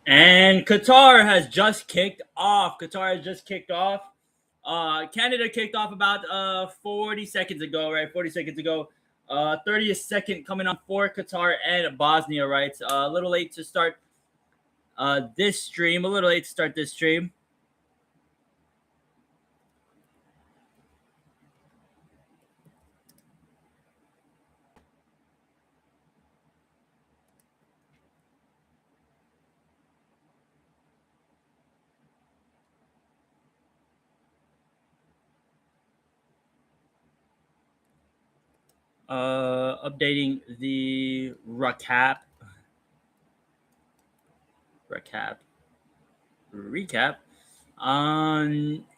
And Qatar has just kicked off. Canada kicked off about 40 seconds ago, right? 40 seconds ago. 30th second coming on for Qatar and Bosnia, right? A little late to start this stream. Updating the recap.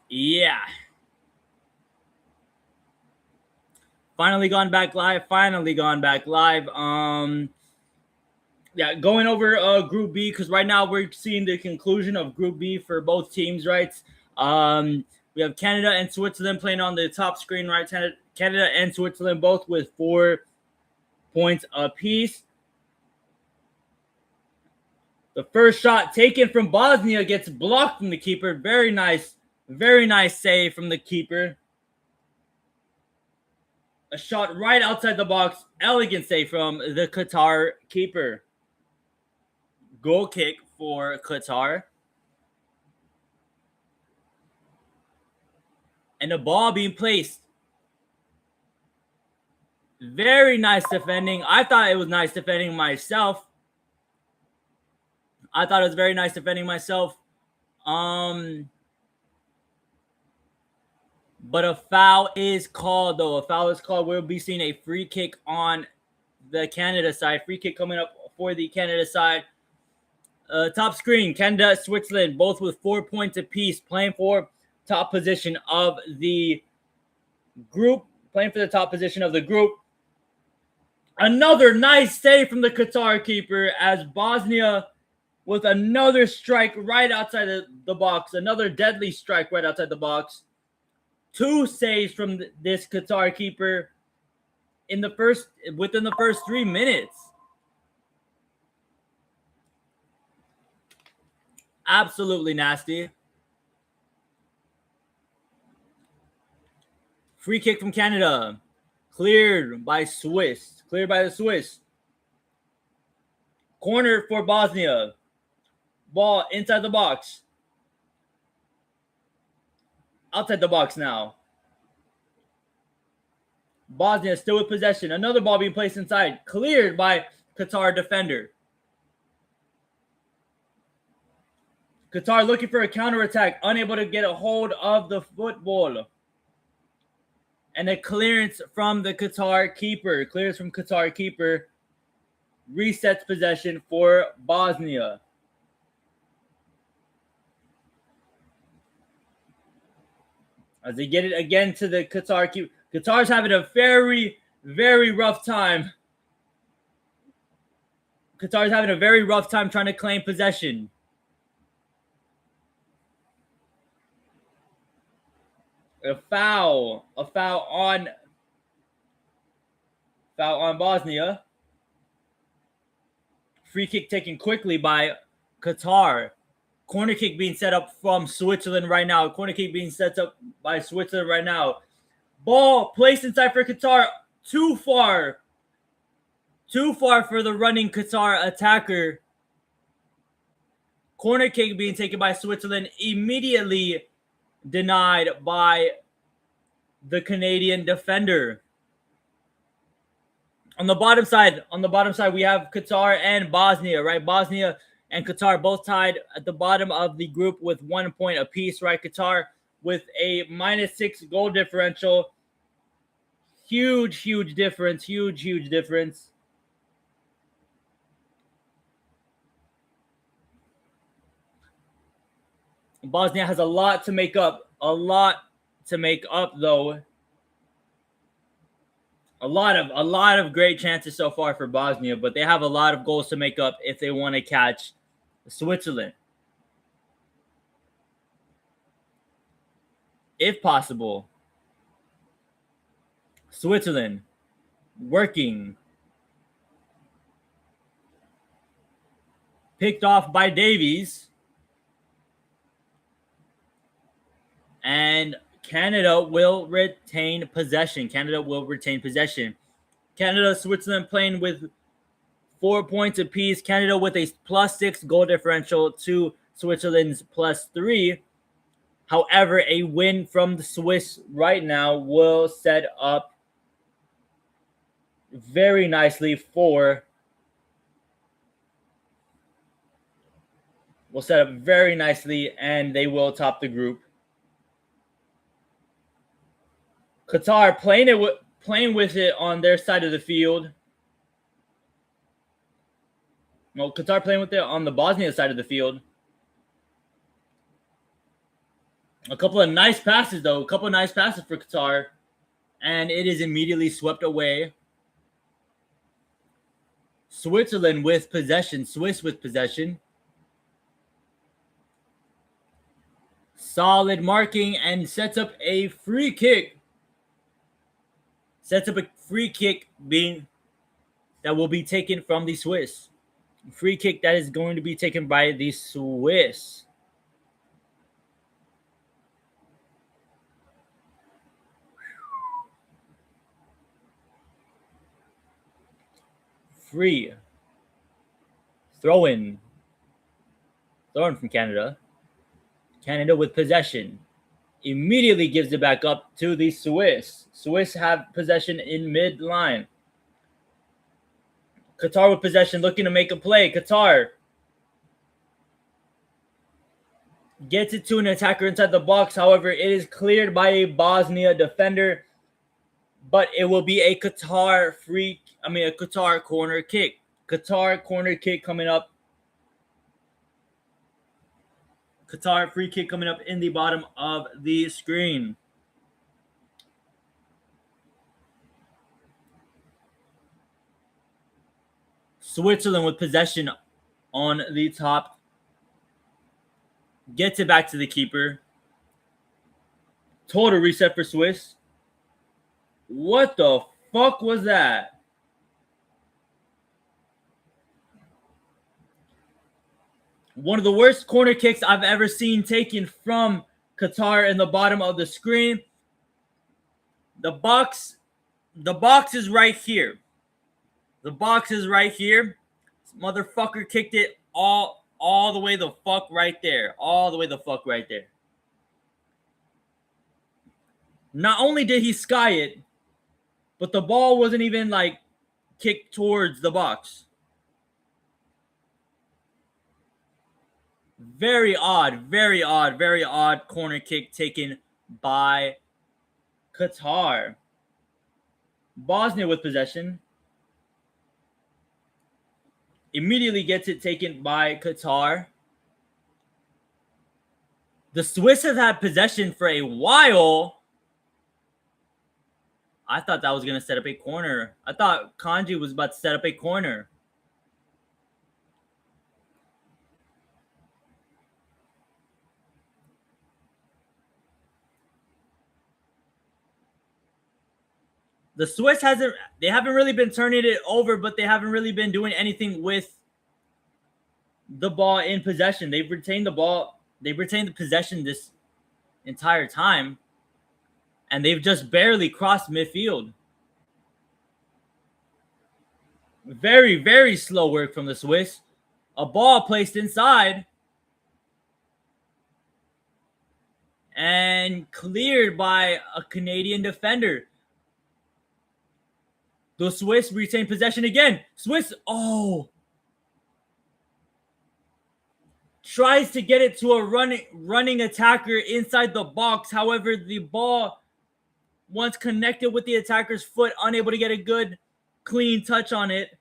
Yeah. Finally gone back live. Yeah, going over Group B, because right now we're seeing the conclusion of Group B for both teams, right? We have Canada and Switzerland playing on the top screen, right? Canada and Switzerland both with 4 points apiece. The first shot taken from Bosnia gets blocked from the keeper. Very nice save from the keeper. A shot right outside the box. Elegant save from the Qatar keeper. Goal kick for Qatar. And the ball being placed. Very nice defending. I thought it was nice defending myself. But a foul is called, though. We'll be seeing a free kick on the Canada side. Free kick coming up for the Canada side. Top screen, Canada, Switzerland, both with 4 points apiece, playing for top position of the group. Another nice save from the Qatar keeper as Bosnia with another strike right outside the box. Another deadly strike right outside the box. 2 saves from this Qatar keeper within the first 3 minutes. Absolutely nasty. Free kick from Canada. Cleared by the Swiss. Corner for Bosnia. Ball inside the box. Outside the box now. Bosnia still with possession. Another ball being placed inside. Cleared by Qatar defender. Qatar looking for a counterattack. Unable to get a hold of the football. And a clearance from the Qatar keeper. Resets possession for Bosnia. As they get it again to the Qatar keeper. Qatar's having a very, very rough time. Trying to claim possession. A foul on Bosnia. Free kick taken quickly by Qatar. Corner kick being set up from Switzerland right now. Ball placed inside for Qatar. Too far for the running Qatar attacker. Corner kick being taken by Switzerland. Immediately denied by the Canadian defender. On the bottom side, we have Qatar and Bosnia, right? Bosnia and Qatar both tied at the bottom of the group with 1 point apiece, right? Qatar with a -6 goal differential. Huge difference. Bosnia has a lot to make up, though. A lot of great chances so far for Bosnia, but they have a lot of goals to make up if they want to catch Switzerland. If possible. Switzerland working picked off by Davies. And Canada will retain possession. Canada, Switzerland playing with 4 points apiece. Canada with a +6 goal differential to Switzerland's +3. However, a win from the Swiss right now will set up very nicely and they will top the group. Qatar playing with it on their side of the field. No, Qatar playing with it on the Bosnia side of the field. A couple of nice passes for Qatar, and it is immediately swept away. Switzerland with possession. Swiss with possession. Solid marking and sets up a free kick. That will be taken from the Swiss. Free kick that is going to be taken by the Swiss. Free. Throw in from Canada. Canada with possession. Immediately gives it back up to the Swiss. Swiss have possession in midline. Qatar with possession, looking to make a play. Qatar gets it to an attacker inside the box. However, it is cleared by a Bosnia defender, but it will be a Qatar corner kick. Qatar corner kick coming up. Qatar free kick coming up in the bottom of the screen. Switzerland with possession on the top. Gets it back to the keeper. Total reset for Swiss. What the fuck was that? One of the worst corner kicks I've ever seen taken from Qatar in the bottom of the screen. The box is right here. This motherfucker kicked it all the way the fuck right there. Not only did he sky it, but the ball wasn't even kicked towards the box. Very odd corner kick taken by Qatar. Bosnia with possession. Immediately gets it taken by Qatar. The Swiss have had possession for a while. I thought that was going to set up a corner. I thought Kanji was about to set up a corner. The Swiss haven't really been turning it over, but they haven't really been doing anything with the ball in possession. They've retained the ball. They've retained the possession this entire time, and they've just barely crossed midfield. Very, very slow work from the Swiss. A ball placed inside and cleared by a Canadian defender. The Swiss retain possession again. Swiss, tries to get it to a running attacker inside the box. However, the ball, once connected with the attacker's foot, unable to get a good, clean touch on it.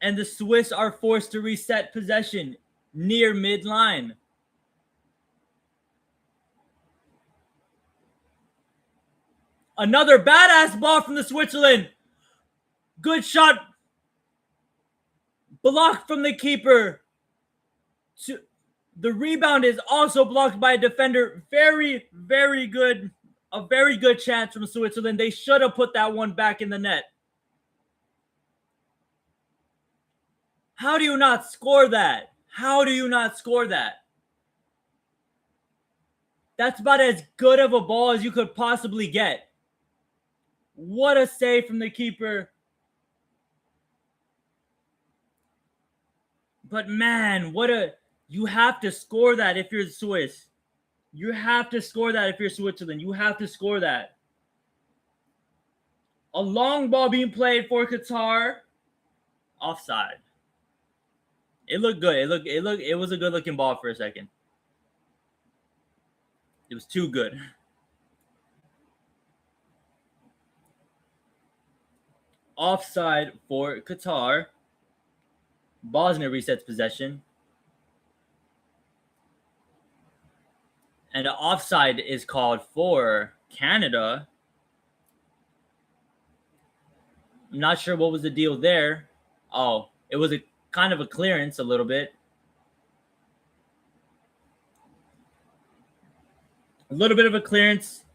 And the Swiss are forced to reset possession near midline. Another badass ball from the Switzerland. Good shot. Blocked from the keeper. The rebound is also blocked by a defender. Very, very good. A very good chance from Switzerland. They should have put that one back in the net. How do you not score that? How do you not score that? That's about as good of a ball as you could possibly get. What a save from the keeper. But man, you have to score that if you're Swiss. You have to score that if you're Switzerland. You have to score that. A long ball being played for Qatar. Offside. It looked good. It was a good looking ball for a second. It was too good. Offside for Qatar. Bosnia resets possession. And the offside is called for Canada. I'm not sure what was the deal there. Oh, it was a kind of a clearance a little bit. A little bit of a clearance.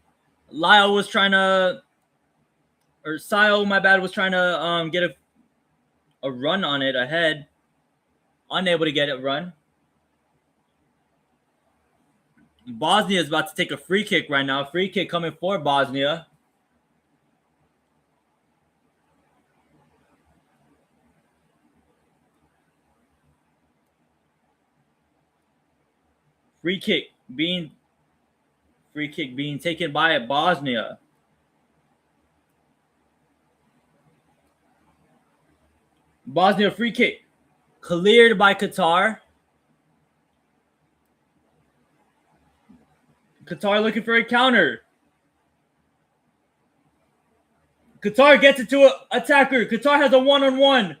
Sile, was trying to get a run on it ahead. Unable to get it run. Bosnia is about to take a free kick right now. Free kick coming for Bosnia. Free kick being taken by Bosnia. Bosnia free kick cleared by Qatar. Qatar looking for a counter. Qatar gets it to an attacker. Qatar has a one-on-one.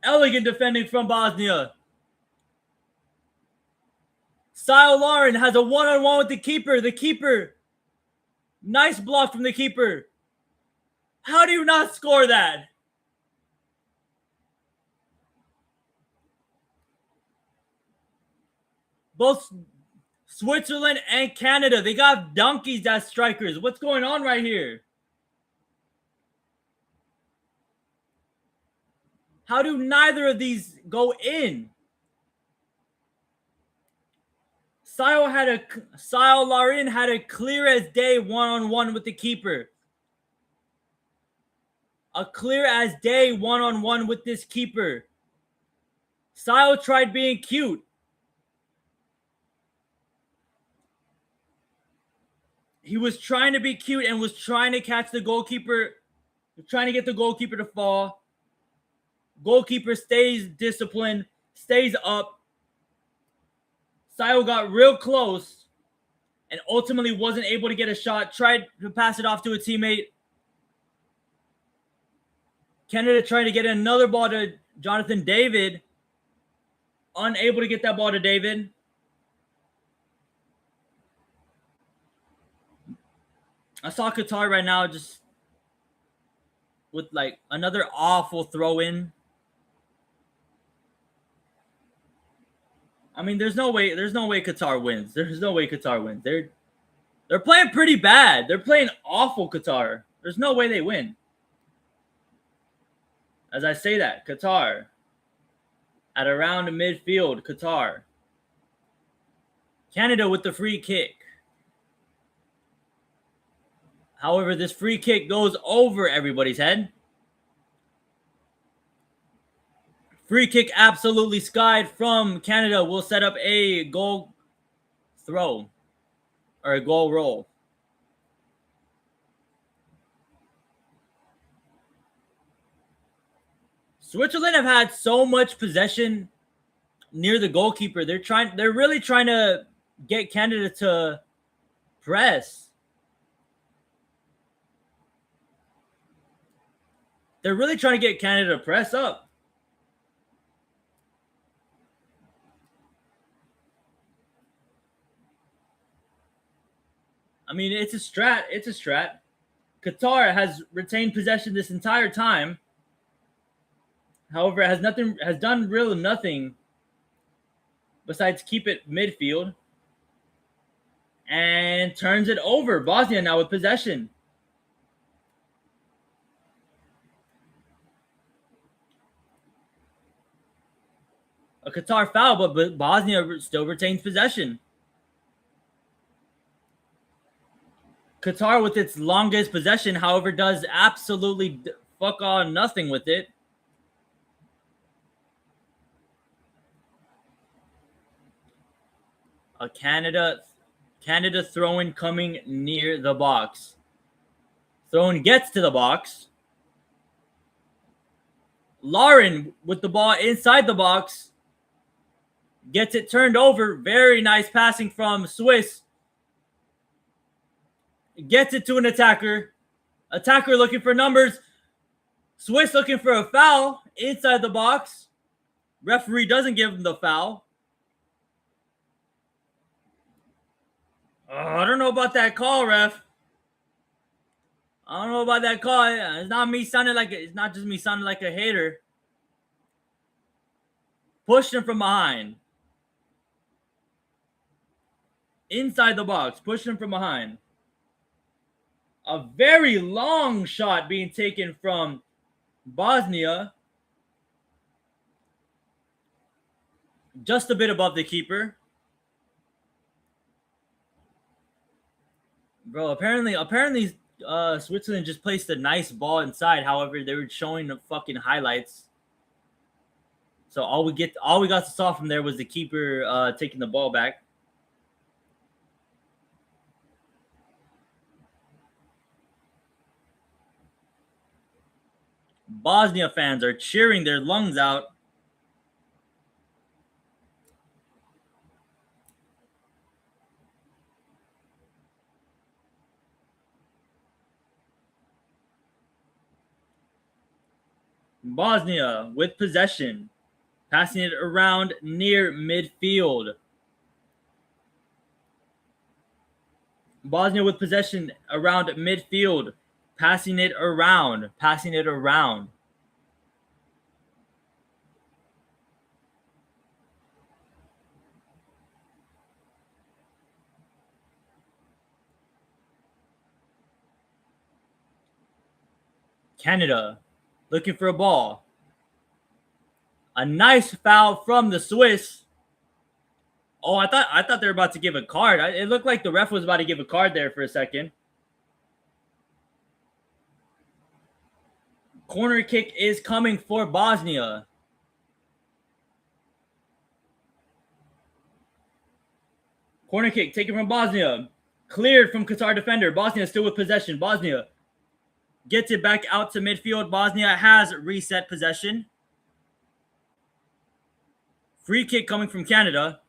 Elegant defending from Bosnia. Sile Lauren has a one-on-one with the keeper. The keeper. Nice block from the keeper. How do you not score that? Both Switzerland and Canada, they got donkeys as strikers. What's going on right here? How do neither of these go in? Sile Lauren had a clear as day one-on-one with the keeper. A clear as day one-on-one with this keeper. Sile tried being cute. He was trying to be cute and was trying to catch the goalkeeper, trying to get the goalkeeper to fall. Goalkeeper stays disciplined, stays up. Sile got real close and ultimately wasn't able to get a shot. Tried to pass it off to a teammate. Canada tried to get another ball to Jonathan David. Unable to get that ball to David. I saw Qatar right now just with like another awful throw in. I mean, there's no way Qatar wins. There's no way Qatar wins. They're playing pretty bad. They're playing awful, Qatar. There's no way they win. As I say that, Qatar at around the midfield, Qatar. Canada with the free kick. However, this free kick goes over everybody's head. Free kick absolutely skied from Canada will set up a goal throw or a goal roll. Switzerland have had so much possession near the goalkeeper. They're really trying to get Canada to press. They're really trying to get Canada to press up. I mean, it's a strat. It's a strat. Qatar has retained possession this entire time. However, it has done really nothing besides keep it midfield and turns it over. Bosnia now with possession. Qatar foul, but Bosnia still retains possession. Qatar, with its longest possession, however, does absolutely fuck all nothing with it. A Canada throw-in coming near the box. Throw-in gets to the box. Lauren with the ball inside the box. Gets it turned over. Very nice passing from Swiss. Gets it to an attacker. Attacker looking for numbers. Swiss looking for a foul inside the box. Referee doesn't give him the foul. I don't know about that call, ref. I don't know about that call. It's not just me sounding like a hater. Pushed him from behind. Inside the box. Pushed him from behind. A very long shot being taken from Bosnia. Just a bit above the keeper. Bro, apparently Switzerland just placed a nice ball inside. However, they were showing the fucking highlights. So all we got to saw from there was the keeper taking the ball back. Bosnia fans are cheering their lungs out. Bosnia with possession. Passing it around near midfield. Bosnia with possession around midfield. Passing it around. Canada looking for a ball. A nice foul from the Swiss. Oh, I thought they were about to give a card. It looked like the ref was about to give a card there for a second. Corner kick is coming for Bosnia. Corner kick taken from Bosnia. Cleared from Qatar defender. Bosnia still with possession. Bosnia gets it back out to midfield. Bosnia has reset possession. Free kick coming from Canada.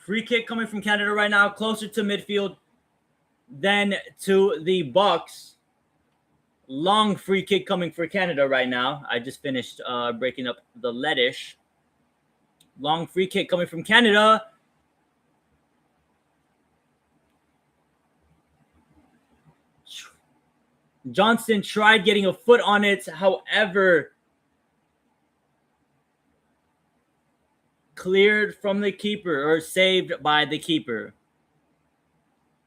Free kick coming from Canada right now, closer to midfield than to the Bucks. Long free kick coming for Canada right now. I just finished breaking up the Lettish. Long free kick coming from Canada. Johnston tried getting a foot on it. However, cleared from the keeper or saved by the keeper.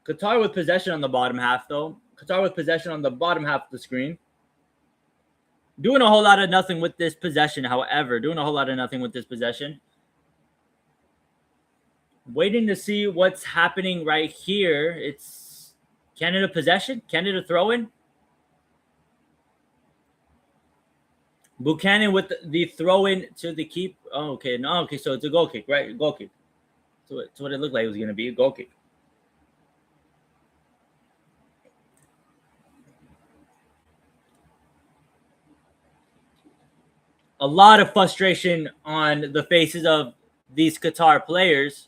Qatar with possession on the bottom half, though. Qatar with possession on the bottom half of the screen. Doing a whole lot of nothing with this possession, however. Waiting to see what's happening right here. It's Canada possession. Canada throw-in. Buchanan with the throw-in to the keep. Oh, okay. No, okay. So it's a goal kick, right? Goal kick. So it's what it looked like it was going to be, a goal kick. A lot of frustration on the faces of these Qatar players.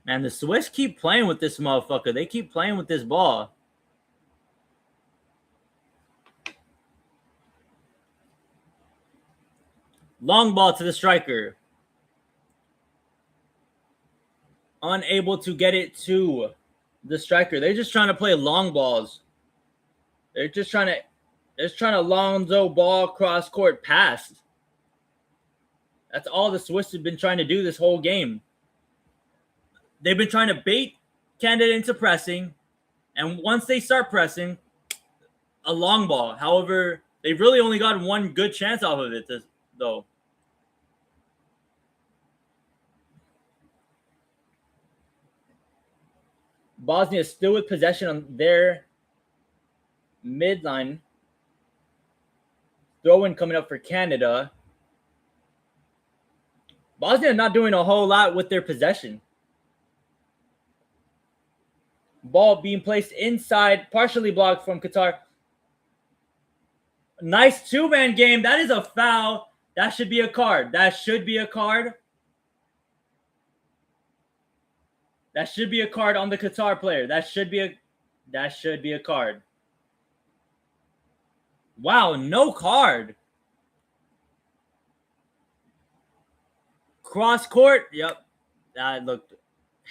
Man, the Swiss keep playing with this motherfucker. They keep playing with this ball. Long ball to the striker. Unable to get it to the striker. They're just trying to play long balls. They're just trying to Lonzo ball cross court pass. That's all the Swiss have been trying to do this whole game. They've been trying to bait Canada into pressing. And once they start pressing, a long ball. However, they've really only gotten one good chance off of it, though. Bosnia is still with possession on their midline. Throw-in coming up for Canada. Bosnia not doing a whole lot with their possession. Ball being placed inside, partially blocked from Qatar. Nice two-man game. That is a foul. That should be a card. That should be a card. That should be a card on the Qatar player. That should be a card. Wow, no card. Cross court. Yep. That looked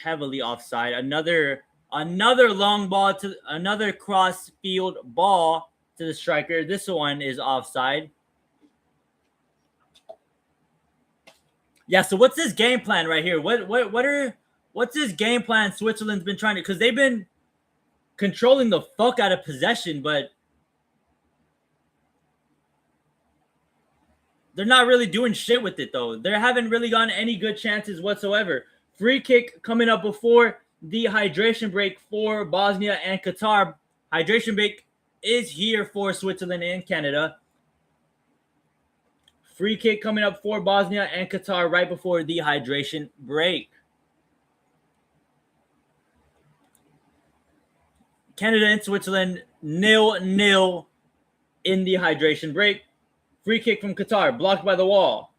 heavily offside. Another long ball to another cross field ball to the striker. This one is offside. Yeah, so what's this game plan right here? What's this game plan Switzerland's been trying to, because they've been controlling the fuck out of possession, but they're not really doing shit with it, though. They haven't really gotten any good chances whatsoever. Free kick coming up before the hydration break for Bosnia and Qatar. Hydration break is here for Switzerland and Canada. Free kick coming up for Bosnia and Qatar right before the hydration break. Canada and Switzerland 0-0 in the hydration break. Free kick from Qatar, blocked by the wall.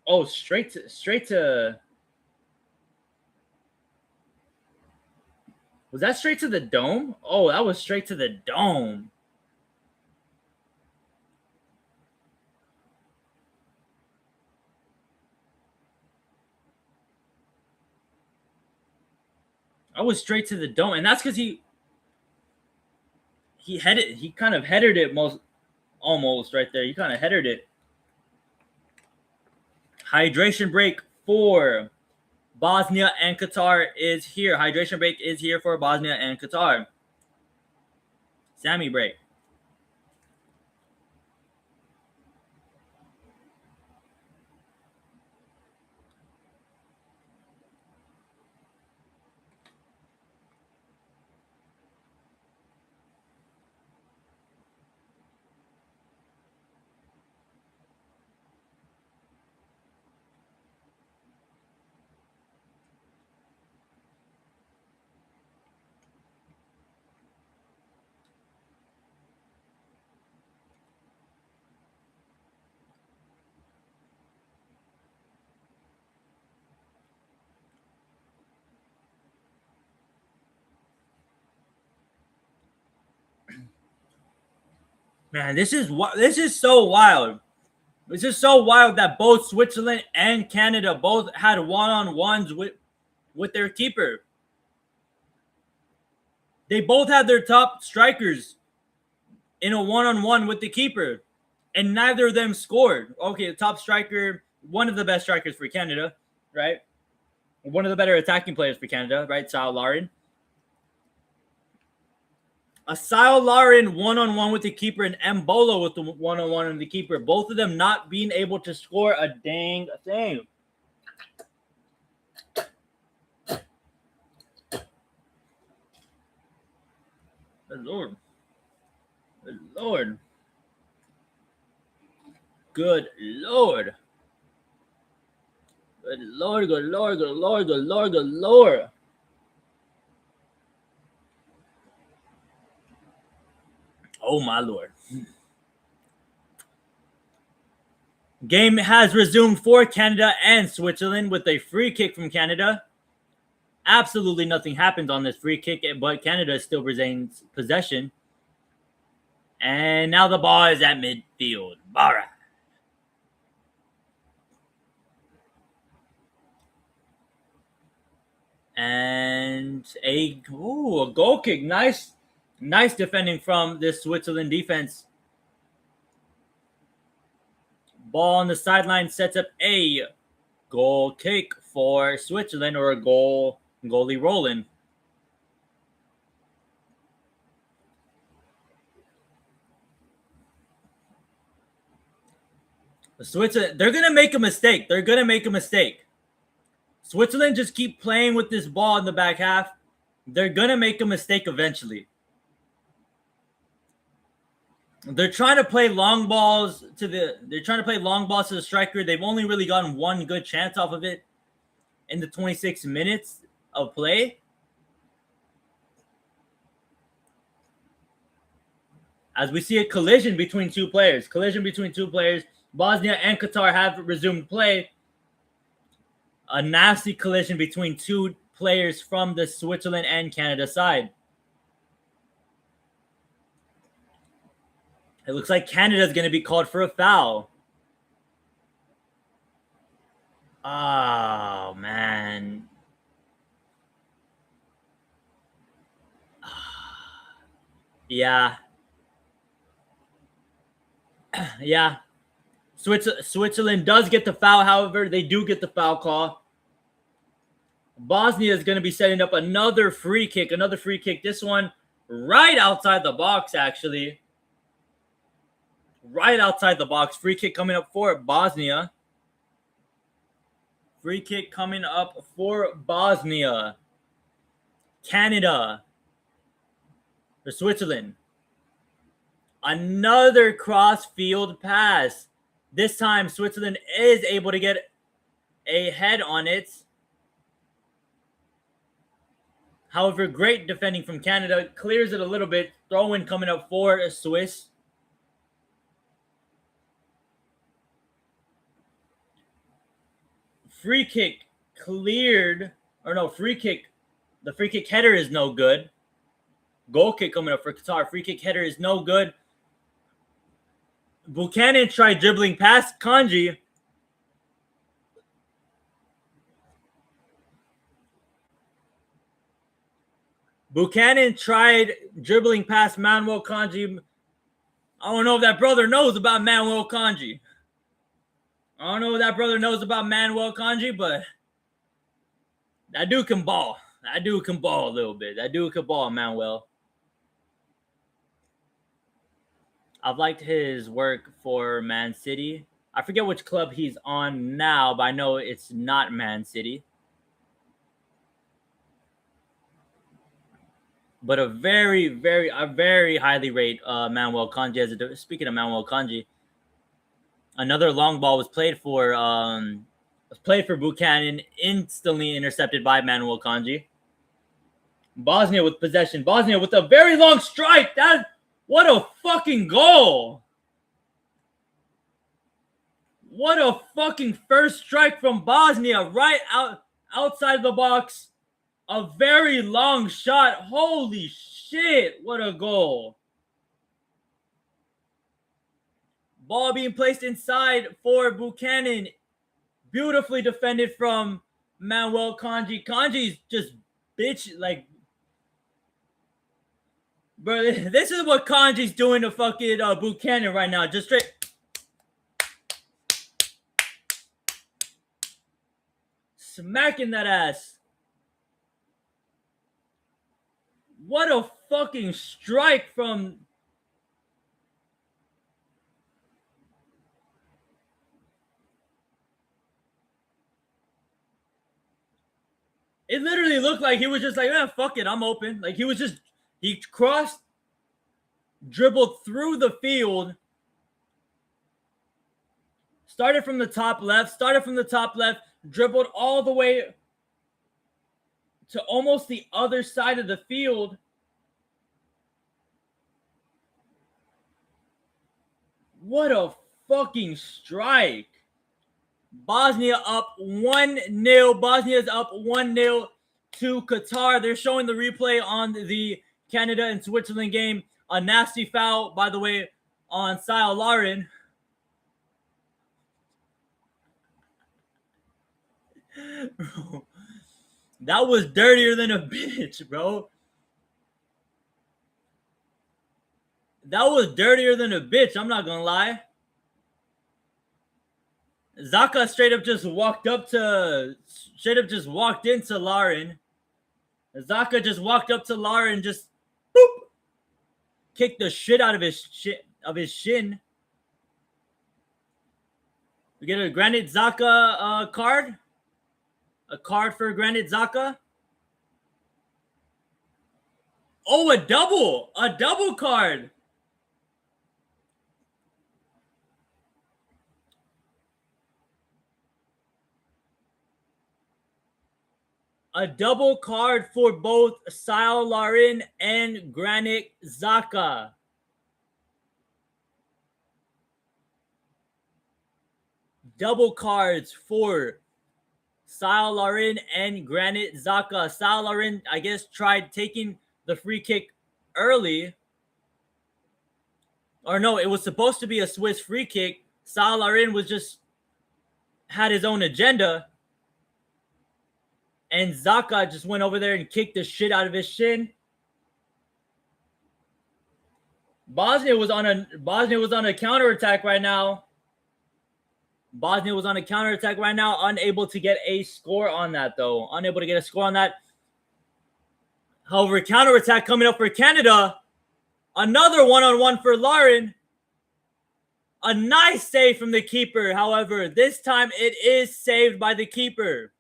Oh, straight to. Was that straight to the dome? Oh, that was straight to the dome. I was straight to the dome, and that's because he kind of headed it almost right there. He kind of headed it. Hydration break for Bosnia and Qatar is here. Hydration break is here for Bosnia and Qatar. Sammy break. Man, this is so wild. This is so wild that both Switzerland and Canada both had one-on-ones with their keeper. They both had their top strikers in a one-on-one with the keeper, and neither of them scored. Okay, the top striker, one of the best strikers for Canada, right? One of the better attacking players for Canada, right? Sal Larin. Asile Larin one-on-one with the keeper, and Mbolo with the one-on-one with the keeper. Both of them not being able to score a dang thing. Good Lord. Good Lord. Good Lord. Good Lord, good Lord, good Lord, good Lord, good Lord. Oh, my Lord. Game has resumed for Canada and Switzerland with a free kick from Canada. Absolutely nothing happens on this free kick, but Canada still retains possession. And now the ball is at midfield. All right. And a goal kick. Nice defending from this Switzerland defense. Ball on the sideline sets up a Goal kick for Switzerland, or a goalie rolling. Switzerland, they're gonna make a mistake. They're gonna make a mistake. Switzerland just keep playing with this ball in the back half. They're gonna make a mistake eventually. They're trying to play long balls to the striker. They've only really gotten one good chance off of it in the 26 minutes of play. As we see a collision between two players. Bosnia and Qatar have resumed play. A nasty collision between two players from the Switzerland and Canada side. It looks like Canada's going to be called for a foul. Oh, man. Yeah. Yeah. Switzerland does get the foul. However, they do get the foul call. Bosnia is going to be setting up another free kick. This one right outside the box, actually. Right outside the box. Free kick coming up for Bosnia. Canada. For Switzerland. Another cross-field pass. This time, Switzerland is able to get a head on it. However, great defending from Canada. Clears it a little bit. Throw-in coming up for Swiss. Free kick cleared. Or no, free kick. The free kick header is no good. Goal kick coming up for Qatar. Free kick header is no good. Buchanan tried dribbling past Kanji. Buchanan tried dribbling past Manuel Kanji. I don't know if that brother knows about Manuel Kanji. But that dude can ball. A little bit. Manuel. I've liked his work for Man City. I forget which club he's on now, but I know it's not Man City. But a very highly rate Manuel Kanji. Speaking of Manuel Kanji, another long ball was played for Buchanan, instantly intercepted by Manuel Kanji. Bosnia with possession. Bosnia with a very long strike. What a fucking goal! What a fucking first strike from Bosnia, right outside the box. A very long shot. Holy shit, what a goal. Ball being placed inside for Buchanan. Beautifully defended from Manuel Kanji. Kanji's just bitch, like, bro, this is what Kanji's doing to fucking Buchanan right now. Just straight smacking that ass. What a fucking strike from... It literally looked like he was just like, fuck it, I'm open. Like, he crossed, dribbled through the field, started from the top left, dribbled all the way to almost the other side of the field. What a fucking strike. Bosnia up 1-0. Bosnia's up 1-0 to Qatar. They're showing the replay on the Canada and Switzerland game. A nasty foul, by the way, on Sile Lauren. Bro, that was dirtier than a bitch, bro. That was dirtier than a bitch, I'm not gonna lie. Zaka straight up just walked into Lauren. Zaka just walked up to Lauren, just boop, kicked the shit out of his shin. We get a Granite Zaka card. A card for Granite Zaka. Oh, a double card. A double card for both Sao Larin and Granite Zaka. Double cards for Sao Larin and Granite Zaka. Sao Larin, I guess, tried taking the free kick early. Or no, it was supposed to be a Swiss free kick. Sao Larin had his own agenda. And Zaka just went over there and kicked the shit out of his shin. Bosnia was on a counterattack right now. Unable to get a score on that, though. However, counterattack coming up for Canada. Another one-on-one for Lauren. A nice save from the keeper. However, this time it is saved by the keeper.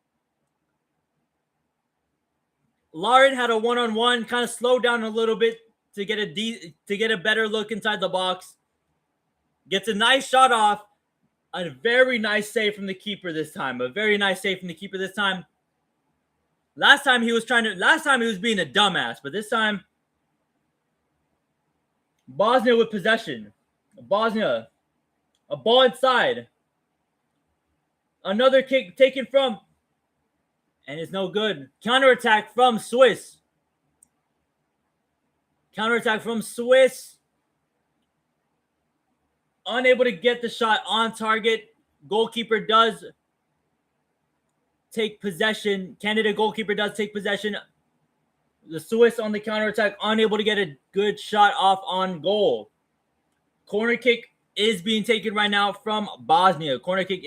Lauren had a one-on-one, kind of slowed down a little bit to get a better look inside the box. Gets a nice shot off. A very nice save from the keeper this time. Last time he was being a dumbass, but this time Bosnia with possession. Bosnia. A ball inside. Another kick taken from, and it's no good. Counterattack from Swiss. Unable to get the shot on target. Goalkeeper does take possession. Canada goalkeeper does take possession. The Swiss on the counterattack, unable to get a good shot off on goal. Corner kick is being taken right now from Bosnia. Corner kick,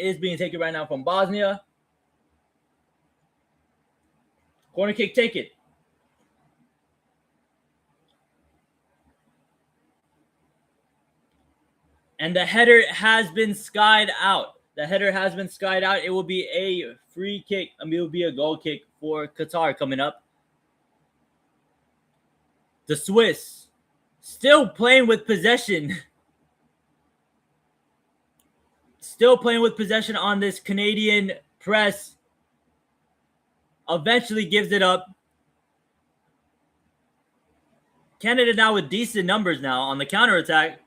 take it. And the header has been skied out. It will be a free kick. It will be a goal kick for Qatar coming up. The Swiss still playing with possession. On this Canadian press. Eventually gives it up. Canada now with decent numbers now on the counterattack.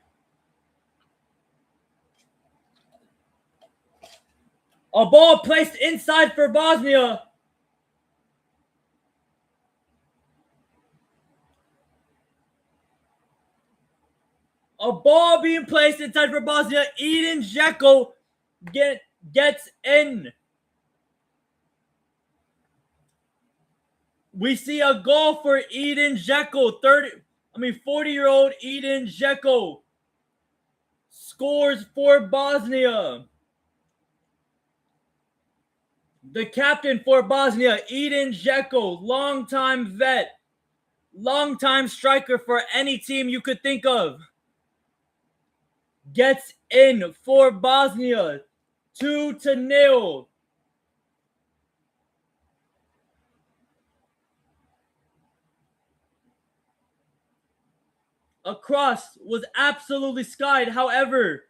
A ball placed inside for Bosnia. A ball being placed inside for Bosnia. Edin Dzeko gets in. We see a goal for Edin Dzeko. 40-year-old Edin Dzeko scores for Bosnia. The captain for Bosnia, Edin Dzeko, longtime vet, longtime striker for any team you could think of, gets in for Bosnia, 2-0. A cross was absolutely skied. However,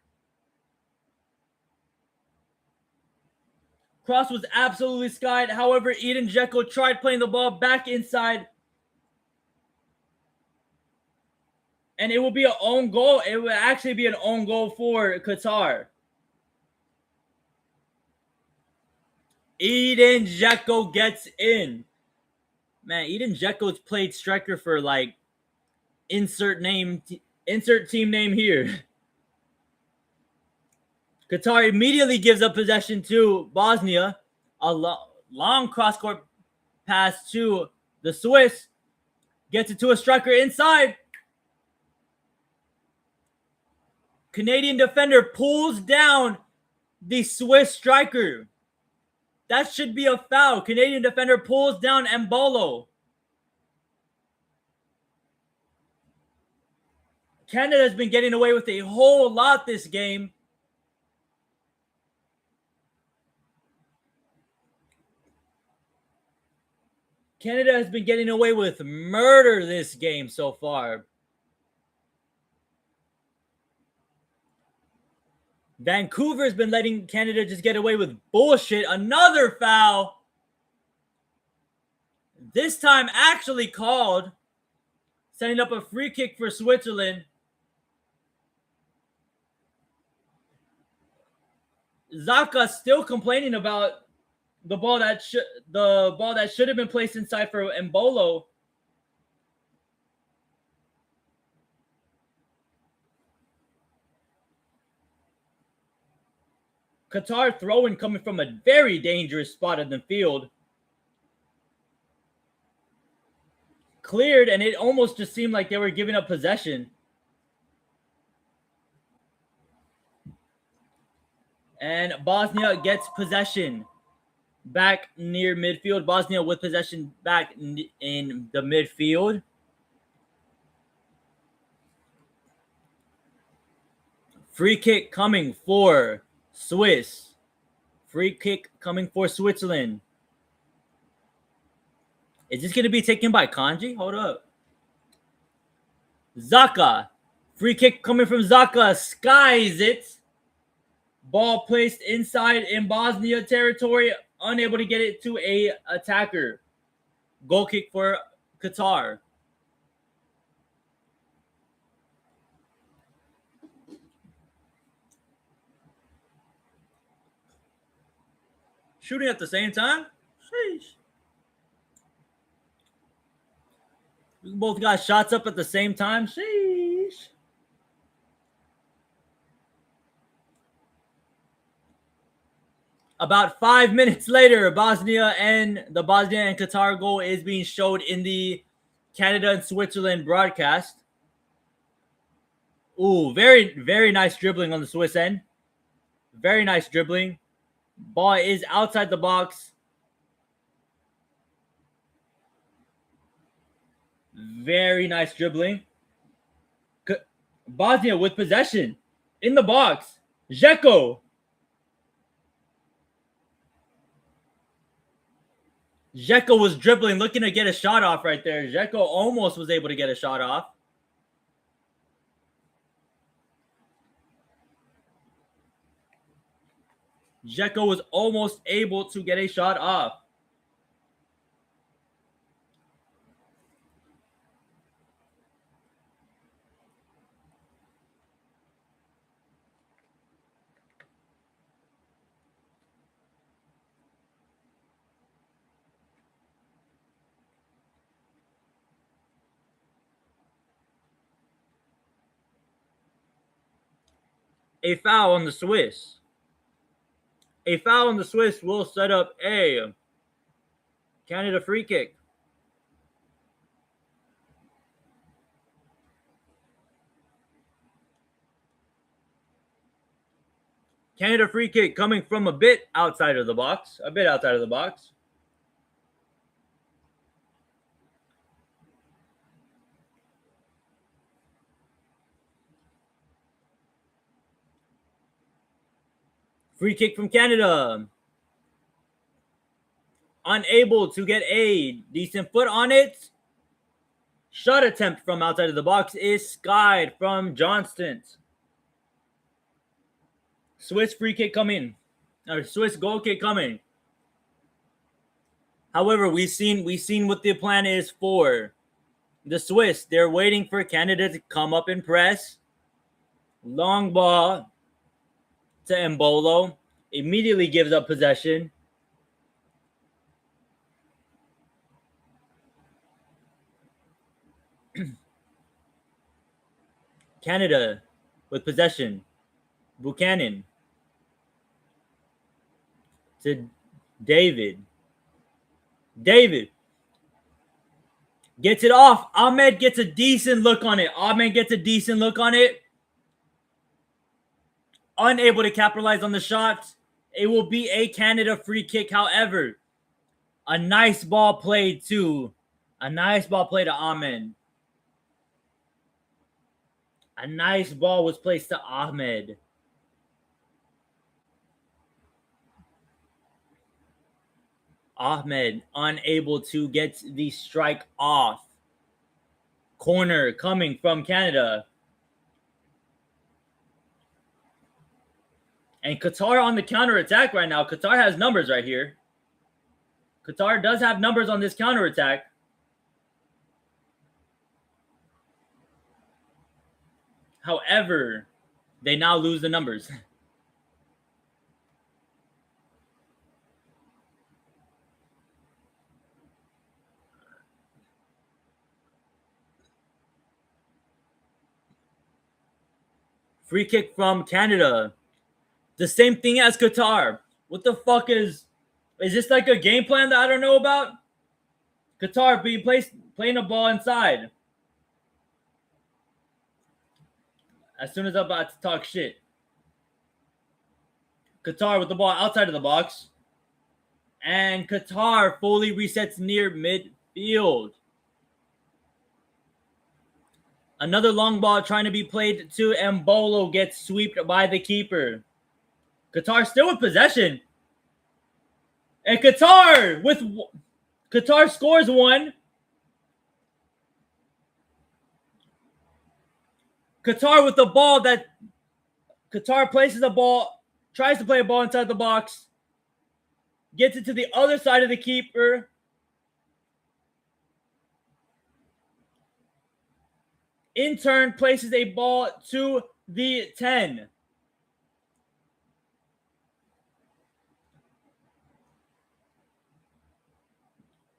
Edin Dzeko tried playing the ball back inside. And it will be an own goal. It will actually be an own goal for Qatar. Edin Dzeko gets in. Man, Edin Dzeko's played striker for like insert team name here. Qatar immediately gives up possession to Bosnia. A long cross-court pass to the Swiss. Gets it to a striker inside. Canadian defender pulls down the Swiss striker. That should be a foul. Canadian defender pulls down Mbolo. Canada's been getting away with a whole lot this game. Canada has been getting away with murder this game so far. Vancouver's been letting Canada just get away with bullshit. Another foul. This time actually called. Setting up a free kick for Switzerland. Zaka still complaining about the ball that should have been placed inside for Mbolo. Qatar throwing coming from a very dangerous spot in the field. Cleared, and it almost just seemed like they were giving up possession. And Bosnia gets possession back near midfield. Bosnia with possession back in the midfield. Free kick coming for Swiss. Free kick coming for Switzerland. Is this going to be taken by Kanji? Hold up. Zaka. Free kick coming from Zaka. Skies it. Ball placed inside in Bosnia territory. Unable to get it to a attacker. Goal kick for Qatar. Shooting at the same time? Sheesh. We both got shots up at the same time? Sheesh. About 5 minutes later, Bosnia and Qatar goal is being showed in the Canada and Switzerland broadcast. Ooh, very, very nice dribbling on the Swiss end. Very nice dribbling. Ball is outside the box. Very nice dribbling. Bosnia with possession in the box. Dzeko. Dzeko was dribbling, looking to get a shot off right there. Dzeko almost was able to get a shot off. Dzeko was almost able to get a shot off. A foul on the Swiss. A foul on the Swiss will set up a Canada free kick. Canada free kick coming from a bit outside of the box. A bit outside of the box. Free kick from Canada. Unable to get a decent foot on it. Shot attempt from outside of the box is skied from Johnston. Swiss free kick coming. Or Swiss goal kick coming. However, we've seen what the plan is for the Swiss. They're waiting for Canada to come up and press. Long ball to Mbolo. Immediately gives up possession. Canada with possession. Buchanan to David. David gets it off. Ahmed gets a decent look on it. Unable to capitalize on the shot. It will be a Canada free kick. However, a nice ball played to Ahmed. A nice ball was placed to Ahmed. Ahmed unable to get the strike off. Corner coming from Canada. And Qatar on the counter attack right now. Qatar has numbers right here. Qatar does have numbers on this counter attack. However, they now lose the numbers. Free kick from Canada. The same thing as Qatar. What the fuck is this like a game plan that I don't know about? Qatar playing a ball inside. As soon as I'm about to talk shit. Qatar with the ball outside of the box. And Qatar fully resets near midfield. Another long ball trying to be played to Mbolo gets swept by the keeper. Qatar still with possession. And Qatar scores one. Qatar with the ball that Qatar places a ball, tries to play a ball inside the box, gets it to the other side of the keeper. In turn, places a ball to the 10.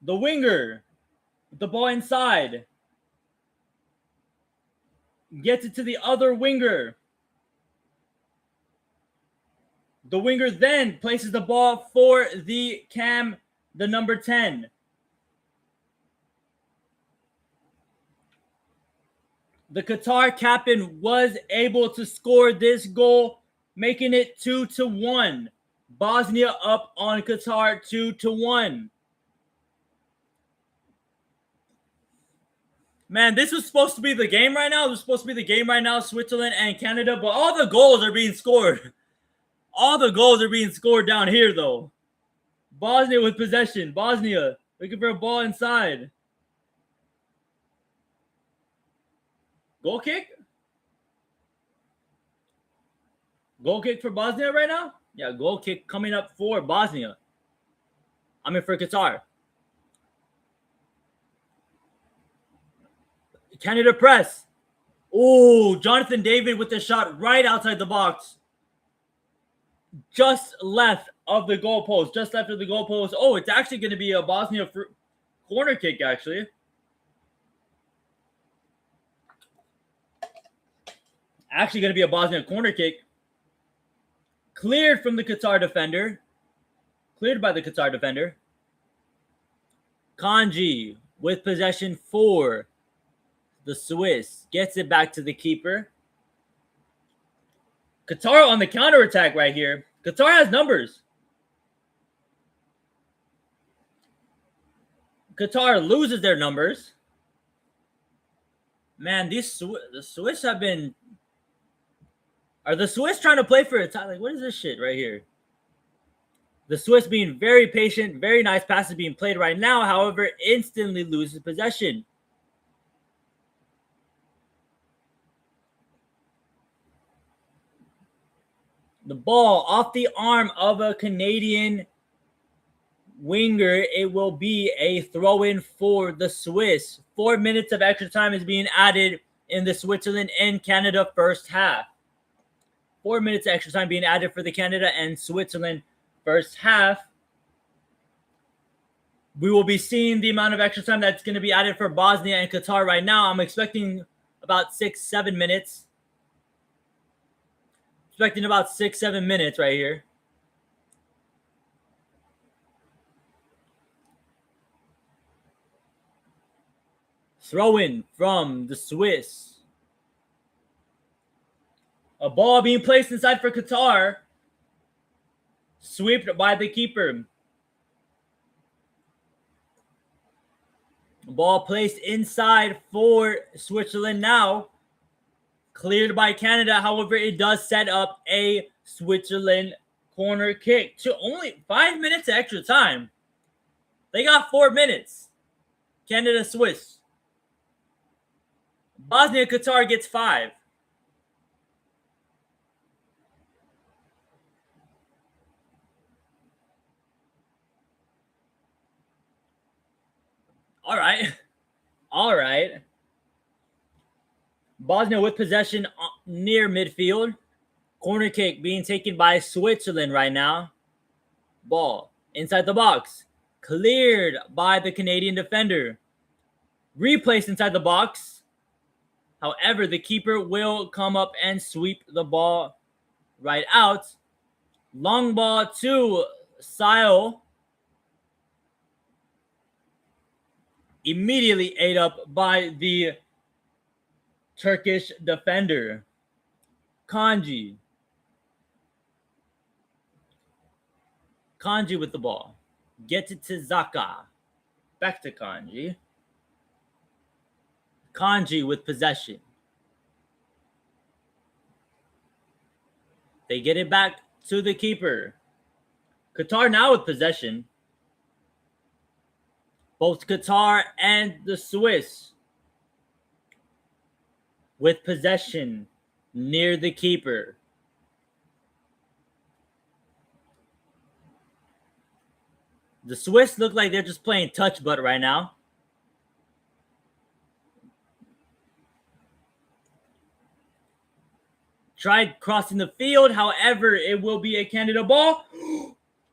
The winger, with the ball inside, gets it to the other winger. The winger then places the ball for the number 10. The Qatar captain was able to score this goal, making it 2-1. Bosnia up on Qatar 2-1. Man, this was supposed to be the game right now. It was supposed to be the game right now, Switzerland and Canada, but all the goals are being scored. All the goals are being scored down here, though. Bosnia with possession. Bosnia looking for a ball inside. Goal kick? Goal kick for Bosnia right now? Yeah, goal kick coming up for Bosnia. I mean, for Qatar. Canada press. Oh, Jonathan David with the shot right outside the box. Just left of the goalpost. Just left of the goalpost. Oh, it's actually going to be a Bosnia corner kick, actually. Actually going to be a Bosnia corner kick. Cleared from the Qatar defender. Cleared by the Qatar defender. Kanji with possession for the Swiss. Gets it back to the keeper. Qatar on the counterattack right here. Qatar has numbers. Qatar loses their numbers. Man, the Swiss have been... Are the Swiss trying to play for a tie? Like, what is this shit right here? The Swiss being very patient. Very nice passes being played right now. However, instantly loses possession. The ball off the arm of a Canadian winger. It will be a throw-in for the Swiss. 4 minutes of extra time is being added in the Switzerland and Canada first half. 4 minutes of extra time being added for the Canada and Switzerland first half. We will be seeing the amount of extra time that's going to be added for Bosnia and Qatar right now. I'm expecting about 6-7 minutes. Expecting about 6-7 minutes right here. Throw-in from the Swiss. A ball being placed inside for Qatar. Swept by the keeper. Ball placed inside for Switzerland now. Cleared by Canada. However, it does set up a Switzerland corner kick to only 5 minutes extra time. They got 4 minutes. Canada, Swiss. Bosnia, Qatar gets 5. All right. All right. Bosnia with possession near midfield. Corner kick being taken by Switzerland right now. Ball inside the box. Cleared by the Canadian defender. Replaced inside the box. However, the keeper will come up and sweep the ball right out. Long ball to Sayo. Immediately ate up by the Turkish defender. Kanji. Kanji with the ball. Get it to Zaka. Back to Kanji. Kanji with possession. They get it back to the keeper. Qatar now with possession. Both Qatar and the Swiss with possession near the keeper. The Swiss look like they're just playing touch butt right now. Tried crossing the field. However, it will be a Canada ball.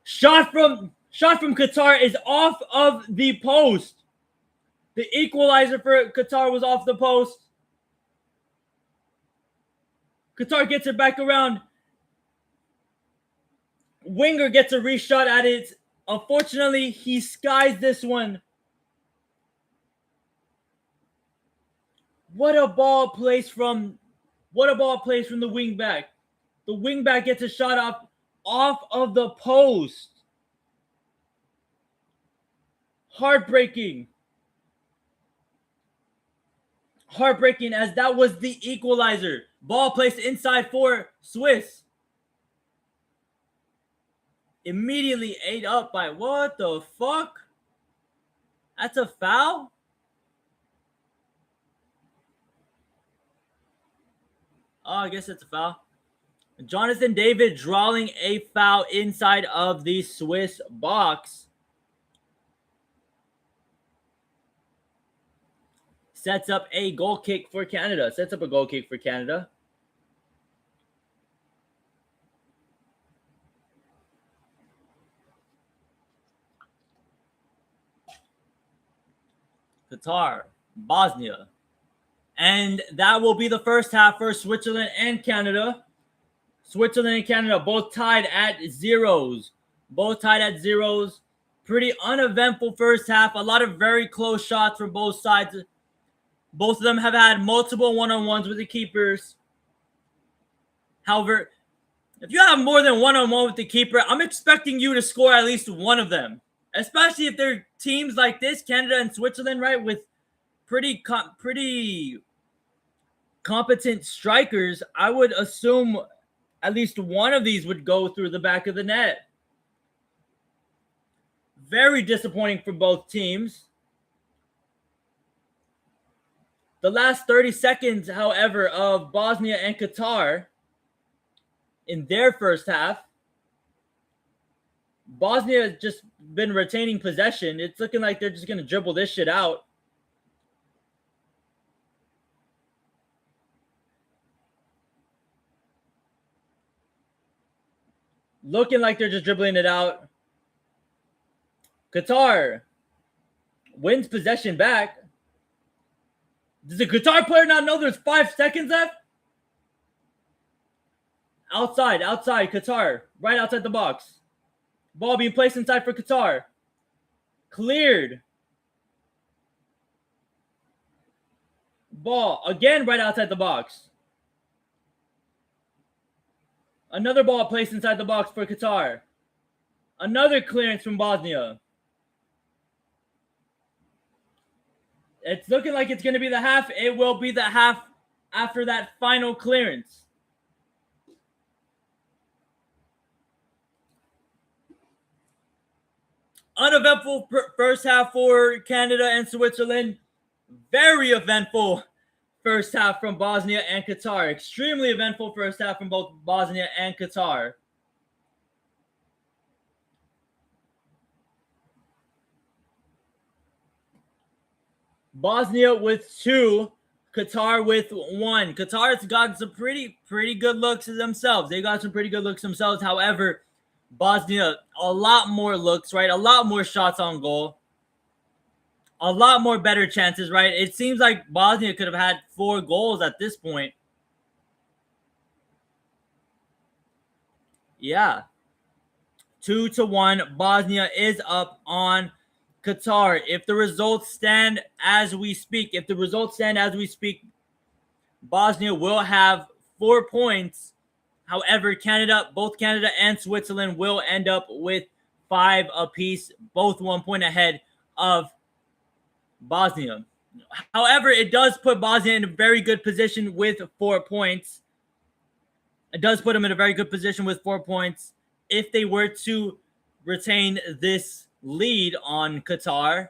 Shot from Qatar is off of the post. The equalizer for Qatar was off the post. Qatar gets it back around. Winger gets a reshot at it. Unfortunately, he skies this one. What a ball placed from the wing back. The wing back gets a shot off of the post. Heartbreaking. Heartbreaking, as that was the equalizer. Ball placed inside for Swiss. Immediately ate up by what the fuck? That's a foul? Oh, I guess it's a foul. Jonathan David drawing a foul inside of the Swiss box. Sets up a goal kick for Canada. Qatar, Bosnia. And that will be the first half for Switzerland and Canada. Switzerland and Canada both tied at zeros. Pretty uneventful first half. A lot of very close shots from both sides. Both of them have had multiple one-on-ones with the keepers. However, if you have more than one-on-one with the keeper, I'm expecting you to score at least one of them. Especially if they're teams like this, Canada and Switzerland, right, with pretty competent strikers. I would assume at least one of these would go through the back of the net. Very disappointing for both teams. The last 30 seconds, however, of Bosnia and Qatar in their first half, Bosnia has just been retaining possession. It's looking like they're just going to dribble this shit out. Looking like they're just dribbling it out. Qatar wins possession back. Does the Qatar player not know there's 5 seconds left? Outside, Qatar. Right outside the box. Ball being placed inside for Qatar. Cleared. Ball again right outside the box. Another ball placed inside the box for Qatar. Another clearance from Bosnia. It's looking like it's going to be the half. It will be the half after that final clearance. Uneventful first half for Canada and Switzerland. Very eventful first half from Bosnia and Qatar. Extremely eventful first half from both Bosnia and Qatar. Bosnia with 2, Qatar with 1. Qatar's got some pretty good looks themselves. They got some pretty good looks themselves. However, Bosnia, a lot more looks, right? A lot more shots on goal. A lot more better chances, right? It seems like Bosnia could have had 4 goals at this point. Yeah. 2-1. Bosnia is up on Qatar. If the results stand as we speak, Bosnia will have 4 points. However, both Canada and Switzerland will end up with 5 apiece, both 1 point ahead of Bosnia. However, it does put Bosnia in a very good position with 4 points. It does put them in a very good position with 4 points. If they were to retain this lead on Qatar,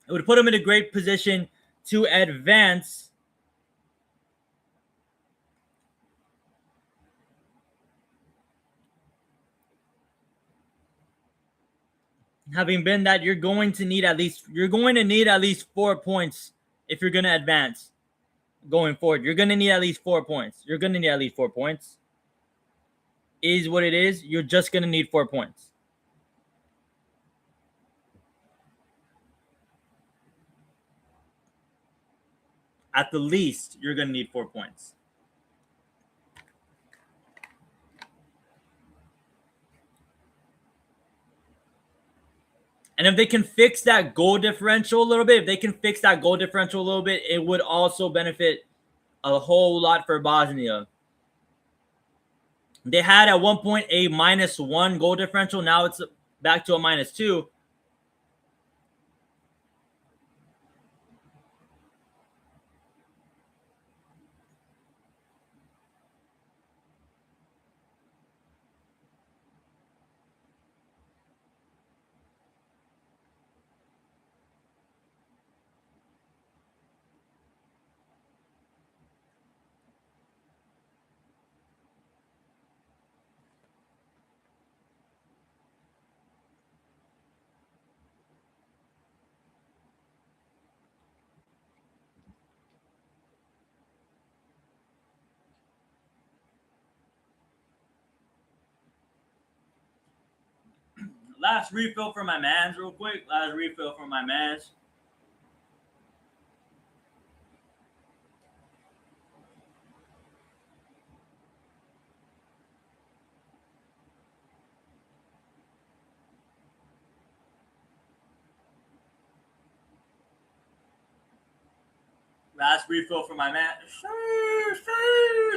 it would put them in a great position to advance. Having been that, you're going to need at least 4 points if you're going to advance going forward. You're going to need at least 4 points. Is what it is. You're just going to need 4 points. At the least, you're going to need 4 points. And if they can fix that goal differential a little bit, it would also benefit a whole lot for Bosnia. They had at one point a -1 goal differential. Now it's back to a -2. Last refill for my mans real quick. Last refill for my man.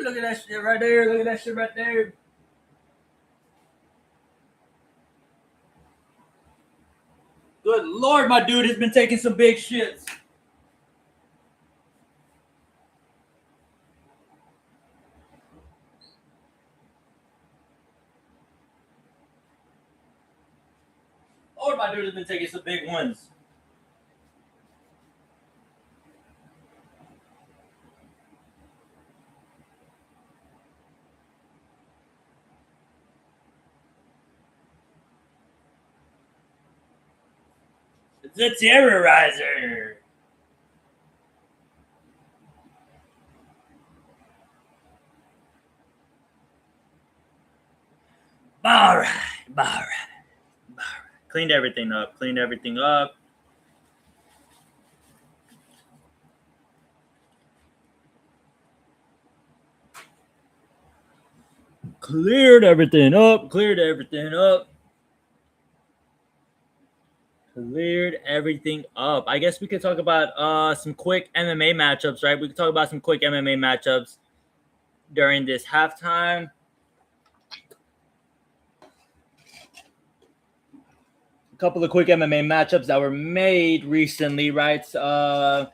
Look at that shit right there. Good Lord, my dude has been taking some big shits. Lord, my dude has been taking some big ones. The Terrorizer. All right. Cleaned everything up. Cleared everything up. I guess we could talk about some quick MMA matchups, right? We could talk about some quick MMA matchups during this halftime. couple of quick MMA matchups that were made recently, right? We'll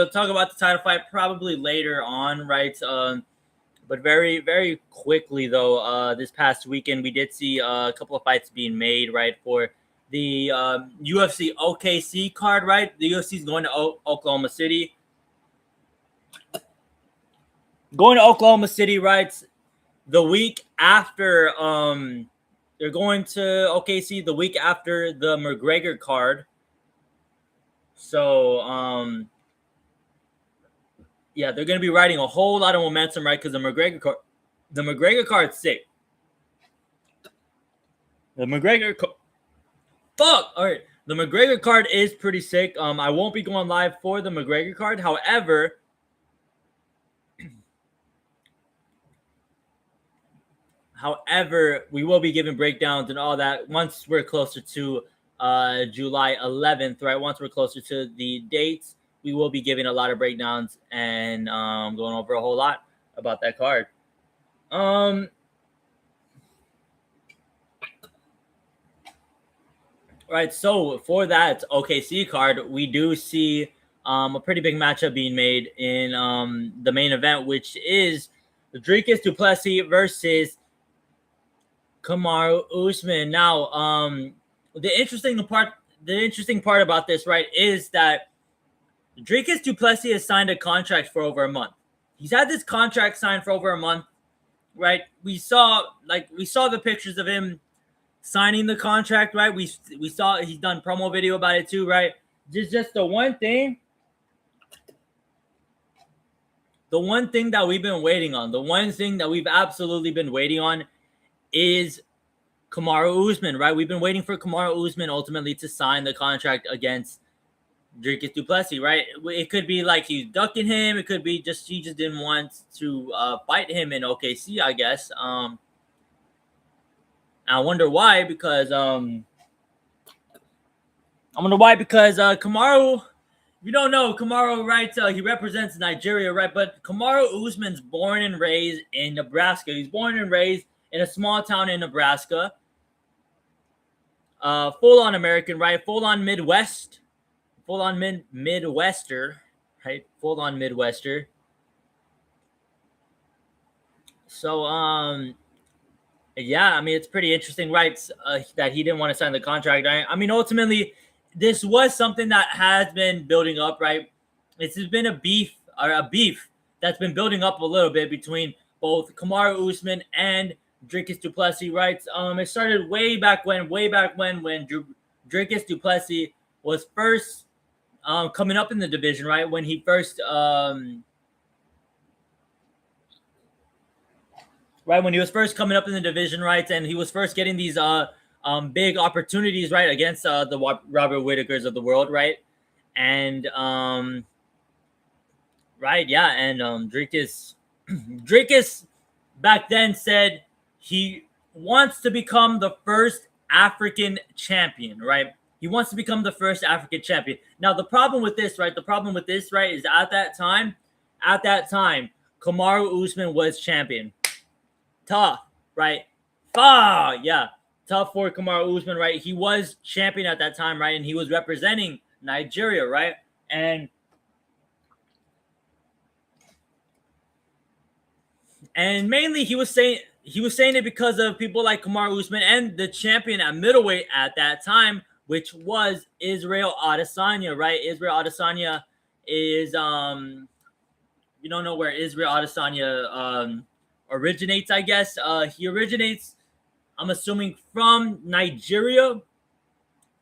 talk about the title fight probably later on, right? But very, very quickly though, this past weekend we did see a couple of fights being made, right, for the UFC OKC card, right? The UFC is going to Oklahoma City. Going to Oklahoma City, right? The week after, they're going to OKC the week after the McGregor card. So, yeah, they're going to be riding a whole lot of momentum, right? Because the McGregor card's sick. The McGregor fuck. All right, the McGregor card is pretty sick. I won't be going live for the McGregor card. However, we will be giving breakdowns and all that once we're closer to July 11th, right? Once we're closer to the dates, we will be giving a lot of breakdowns and going over a whole lot about that card. Right, so for that OKC card, we do see a pretty big matchup being made in the main event, which is Dricus du Plessis versus Kamaru Usman. Now, the interesting part about this, right, is that Dricus du Plessis has signed a contract for over a month. He's had this contract signed for over a month, right? We saw the pictures of him signing the contract, right? We saw he's done promo video about it too, right? Just the one thing that we've been waiting on, the one thing that we've absolutely been waiting on is Kamaru Usman, right? We've been waiting for Kamaru Usman ultimately to sign the contract against Dricus du Plessis, right? It could be like he's ducking him. It could be just he just didn't want to fight him in OKC, I guess. I wonder why, because Kamaru, if you don't know, Kamaru, right, he represents Nigeria, right? But Kamaru Usman's born and raised in Nebraska. He's born and raised in a small town in Nebraska. Full-on American, right? Full-on Midwest. Full-on Midwester, right? Full-on Midwester. So, yeah, I mean, it's pretty interesting, right, that he didn't want to sign the contract, right? I mean, ultimately, this was something that has been building up, right? This has been a beef that's been building up a little bit between both Kamaru Usman and Dricus du Plessis, right? It started way back when Dricus du Plessis was first coming up in the division, right? When he first when he was first coming up in the division, right? And he was first getting these big opportunities, right, against the Robert Whitakers of the world, right? And right, yeah, and Dricus back then said he wants to become the first African champion, right? He wants to become the first African champion. Now, the problem with this, right, is at that time, Kamaru Usman was champion. Tough, right? Yeah, tough for Kamaru Usman, right? He was champion at that time, right? And he was representing Nigeria, right? And mainly he was saying it because of people like Kamaru Usman and the champion at middleweight at that time, which was Israel Adesanya, right? Israel Adesanya is you don't know where Israel Adesanya originates, I guess. He originates, I'm assuming, from Nigeria.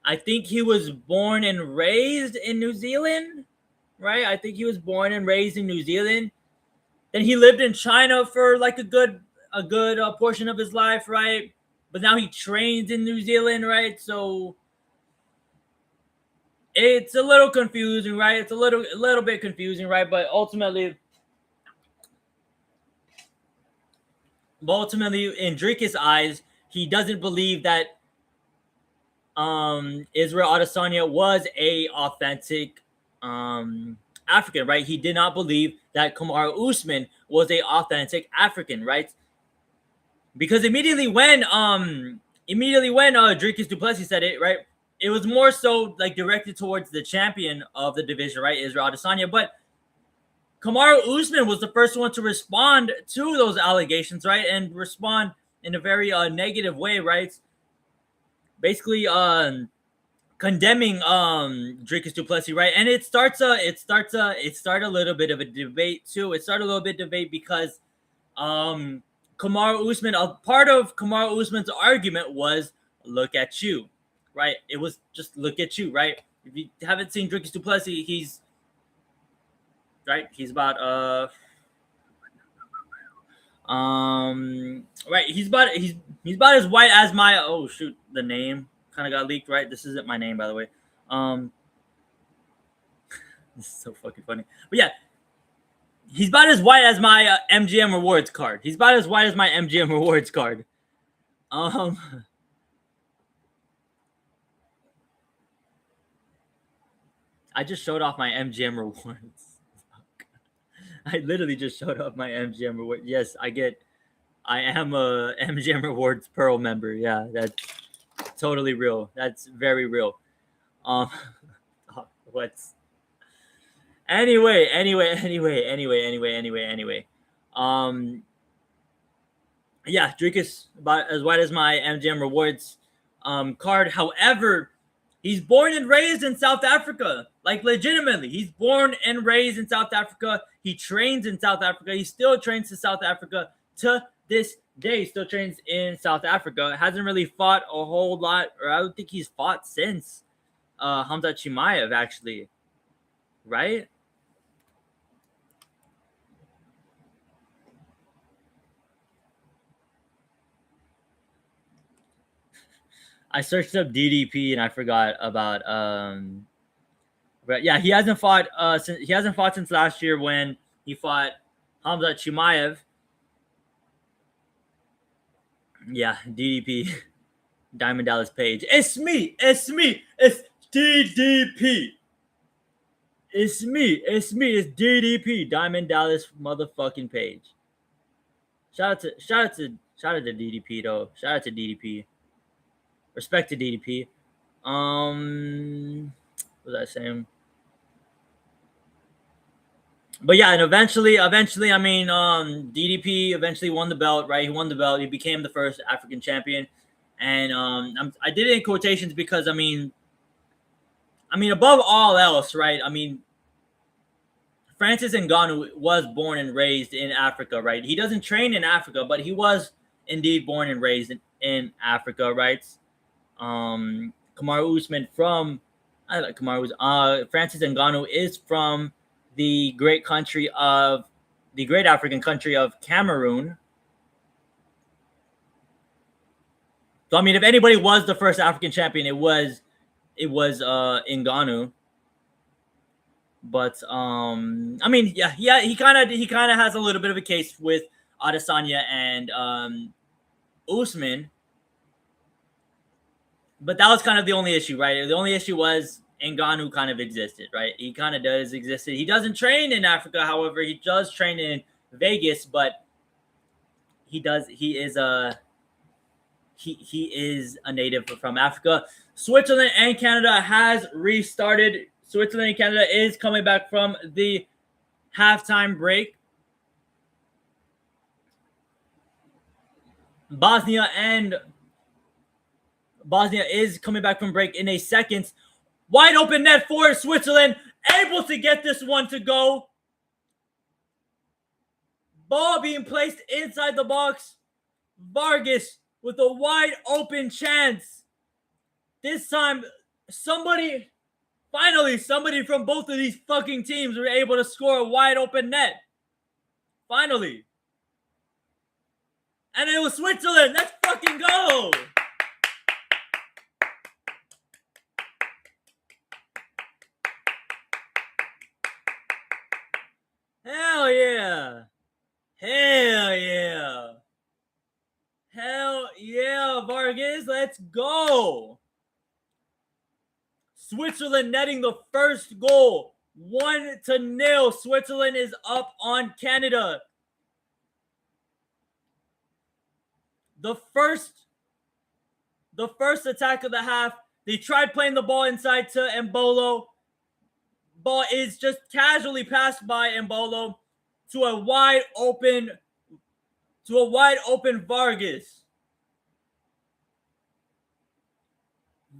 I think he was born and raised in New Zealand, right? Then he lived in China for like a good portion of his life, right? But now he trains in New Zealand, right? So it's a little confusing, right? It's a little bit confusing, right? But ultimately, in Dricus' eyes, he doesn't believe that Israel Adesanya was a authentic African, right? He did not believe that Kamaru Usman was a authentic African, right? Because immediately when immediately when Dricus du Plessis said it, right, it was more so like directed towards the champion of the division, right, Israel Adesanya. But Kamaru Usman was the first one to respond to those allegations, right, and respond in a very negative way, right? Basically, condemning Dricus du Plessis, right? And it started a little bit of a debate too. It started a little bit of debate because Kamaru Usman, a part of Kamaru Usman's argument was look at you, right? It was just look at you, right? If you haven't seen Dricus du Plessis, he's about right, he's about as white as my, oh shoot, the name kind of got leaked, right? This isn't my name, by the way. This is so fucking funny. But yeah, he's about as white as my MGM rewards card. He's about as white as my MGM rewards card. I just showed off my MGM rewards. I literally just showed off my MGM rewards. Yes, I am a MGM rewards Pearl member. Yeah, that's totally real. That's very real. What's anyway. Yeah, Dricus about as white as my MGM rewards card. However, he's born and raised in South Africa. Like legitimately, he's born and raised in South Africa. He trains in South Africa. He still trains in South Africa to this day. Still trains in South Africa. Hasn't really fought a whole lot, or I don't think he's fought since Hamza Chimaev, actually, right? I searched up DDP and I forgot about but yeah, he hasn't fought since last year when he fought Hamza Chimaev. Yeah, DDP. Diamond Dallas Page. It's me. It's DDP. It's me. It's DDP. Diamond Dallas motherfucking Page. Shout out to DDP though. Shout out to DDP. Respect to DDP. What was I saying? But yeah, and eventually, I mean, DDP eventually won the belt, right? He won the belt. He became the first African champion, and I did it in quotations because I mean, above all else, right? I mean, Francis Ngannou was born and raised in Africa, right? He doesn't train in Africa, but he was indeed born and raised in Africa, right? Kamaru Usman Francis Ngannou is from the great African country of Cameroon. So I mean, if anybody was the first African champion, it was Ngannou. But I mean, yeah, he kind of has a little bit of a case with Adesanya and Usman. But that was kind of the only issue, right? The only issue was Ngannou kind of existed, right? He kind of does exist. He doesn't train in Africa, however, he does train in Vegas, but he is a native from Africa. Switzerland and Canada has restarted. Switzerland and Canada is coming back from the halftime break. Bosnia is coming back from break in a second. Wide open net for Switzerland. Able to get this one to go. Ball being placed inside the box. Vargas with a wide open chance. This time, somebody from both of these fucking teams were able to score a wide open net. Finally. And it was Switzerland. Let's fucking go. Hell yeah. Hell yeah. Hell yeah, Vargas. Let's go. Switzerland netting the first goal. 1-0. Switzerland is up on Canada. The first the first attack of the half. They tried playing the ball inside to Embolo. Ball is just casually passed by Embolo to a wide open Vargas.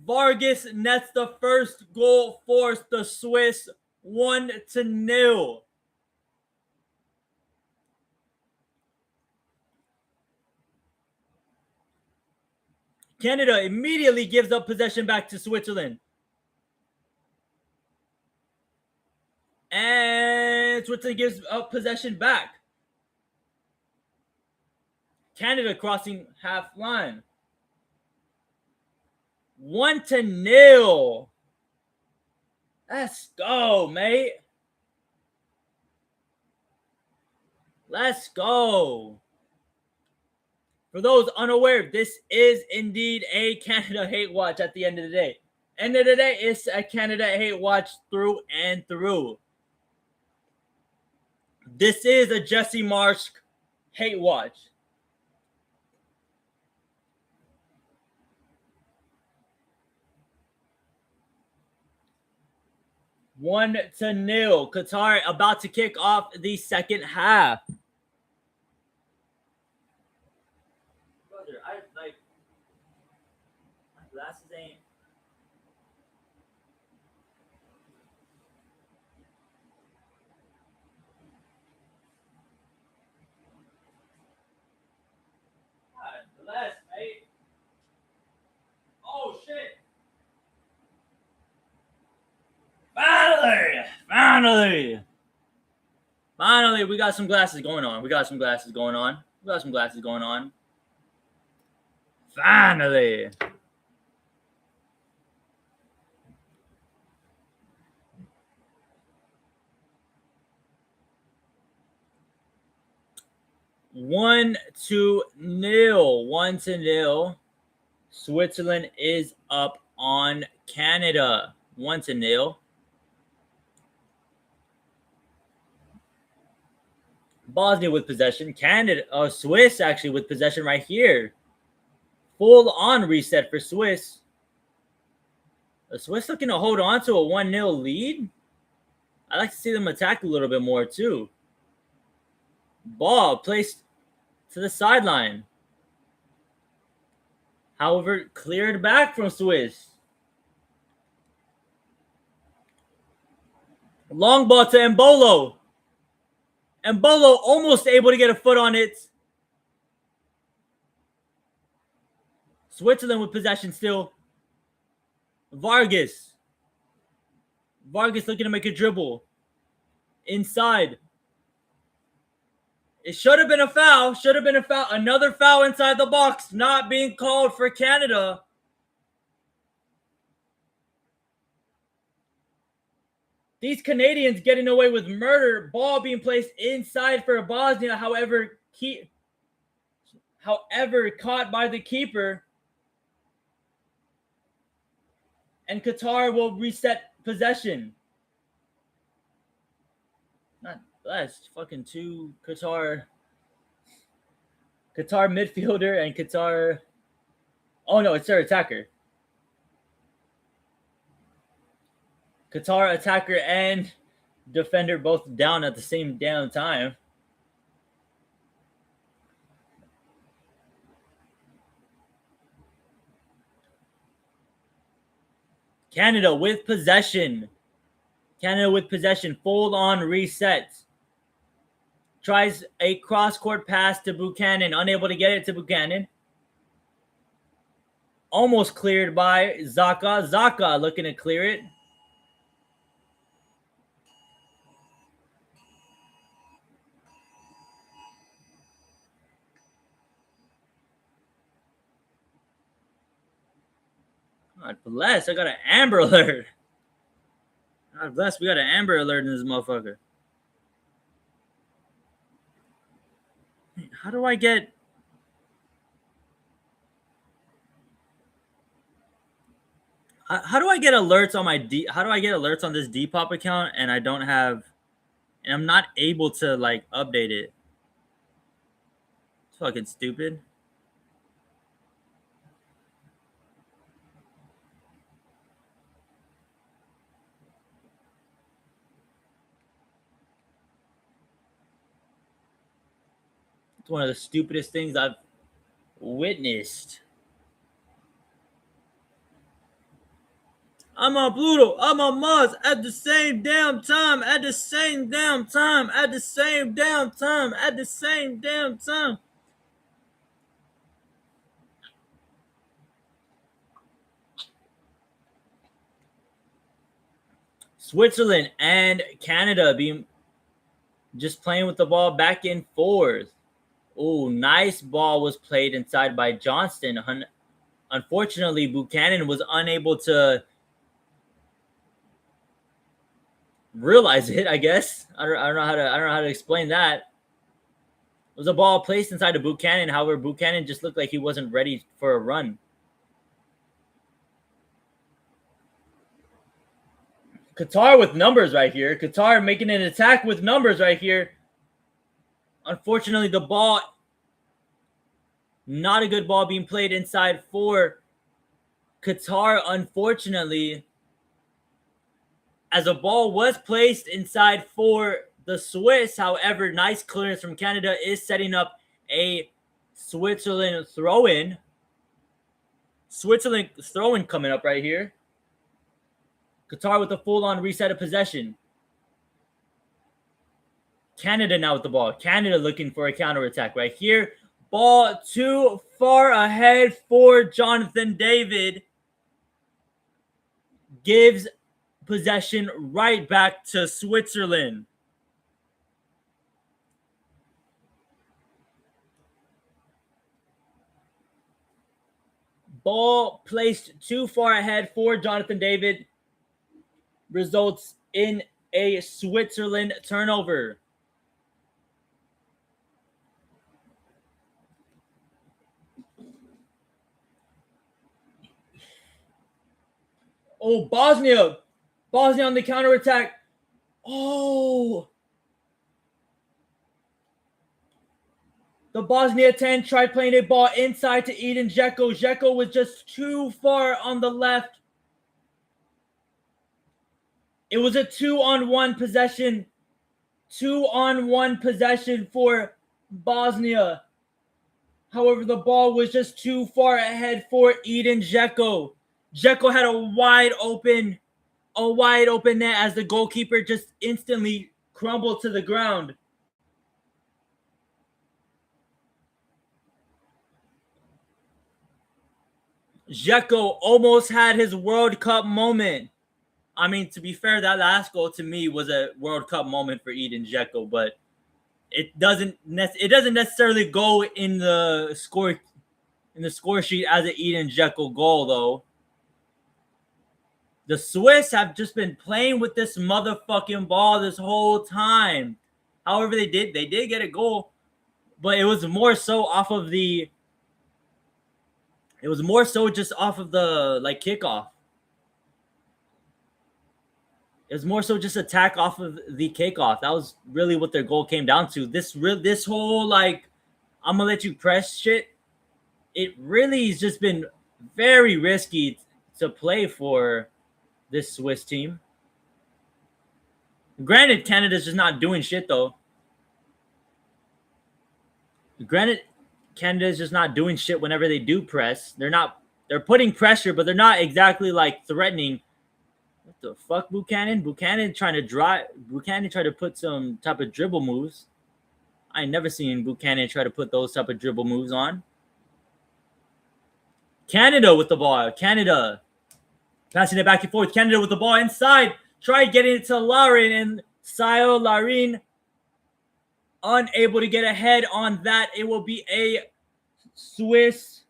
Vargas nets the first goal, forced the Swiss 1-0. Canada immediately gives up possession back to Switzerland. And Switzerland gives up possession back. Canada crossing half line. 1-0. Let's go, mate. Let's go. For those unaware, this is indeed a Canada hate watch at the end of the day. End of the day, it's a Canada hate watch through and through. This is a Jesse Marsch hate watch. One to nil. Qatar about to kick off the second half. Brother, my glasses ain't. God bless, mate. Oh shit. Finally, we got some glasses going on. Finally. One to nil. Switzerland is up on Canada. 1-0. Bosnia with possession. Swiss actually with possession right here. Full on reset for Swiss. The Swiss looking to hold on to a 1-0 lead. I like to see them attack a little bit more too. Ball placed to the sideline. However, cleared back from Swiss. Long ball to Embolo. Embolo almost able to get a foot on it. Switzerland with possession still. Vargas looking to make a dribble. Inside. It should have been a foul. Another foul inside the box. Not being called for Canada. These Canadians getting away with murder. Ball being placed inside for Bosnia. However, caught by the keeper. And Qatar will reset possession. Not less. Fucking two Qatar midfielder and Qatar. Oh no, it's their attacker. Qatar attacker and defender both down at the same damn time. Canada with possession. Full on reset. Tries a cross-court pass to Buchanan. Unable to get it to Buchanan. Almost cleared by Zaka. Zaka looking to clear it. God bless. I got an Amber Alert. God bless. We got an Amber Alert in this motherfucker. How do I get... How do I get alerts on my How do I get alerts on this Depop account and I don't have... And I'm not able to, like, update it? It's fucking stupid. It's one of the stupidest things I've witnessed. I'm on Pluto, I'm on Mars at the same damn time, at the same damn time, at the same damn time, at the same damn time. Switzerland and Canada being just playing with the ball back and forth. Oh, nice ball was played inside by Johnston. Unfortunately, Buchanan was unable to realize it. I guess I don't know how to explain that. It was a ball placed inside of Buchanan. However, Buchanan just looked like he wasn't ready for a run. Qatar with numbers right here. Qatar making an attack with numbers right here. Unfortunately, the ball, not a good ball being played inside for Qatar, unfortunately, as a ball was placed inside for the Swiss. However, nice clearance from Canada is setting up a Switzerland throw-in. Switzerland throw-in coming up right here. Qatar with a full-on reset of possession. Canada now with the ball. Canada looking for a counterattack right here. Ball too far ahead for Jonathan David. Gives possession right back to Switzerland. Ball placed too far ahead for Jonathan David. Results in a Switzerland turnover. Oh, Bosnia. Bosnia on the counterattack. Oh. The Bosnia 10 tried playing a ball inside to Edin Dzeko. Dzeko was just too far on the left. It was a 2-on-1 possession. 2-on-1 possession for Bosnia. However, the ball was just too far ahead for Edin Dzeko. Dzeko had a wide open net as the goalkeeper just instantly crumbled to the ground. Dzeko almost had his World Cup moment. I mean, to be fair, that last goal to me was a World Cup moment for Edin Dzeko, but it doesn't necessarily go in the score sheet as an Edin Dzeko goal, though. The Swiss have just been playing with this motherfucking ball this whole time. However, they did get a goal, but it was more so off of the. It was more so just off of the kickoff. It was more so just attack off of the kickoff. That was really what their goal came down to. This whole I'm gonna let you press shit. It really has just been very risky to play for this Swiss team. Granted, Canada's just not doing shit though. Granted, Canada's just not doing shit whenever they do press. They're putting pressure, but they're not exactly threatening. What the fuck, Buchanan? Buchanan tried to put some type of dribble moves. I ain't never seen Buchanan try to put those type of dribble moves on. Canada with the ball. Canada passing it back and forth. Canada with the ball inside. Tried getting it to Larin, and Sayo Larin unable to get ahead on that. It will be a Swiss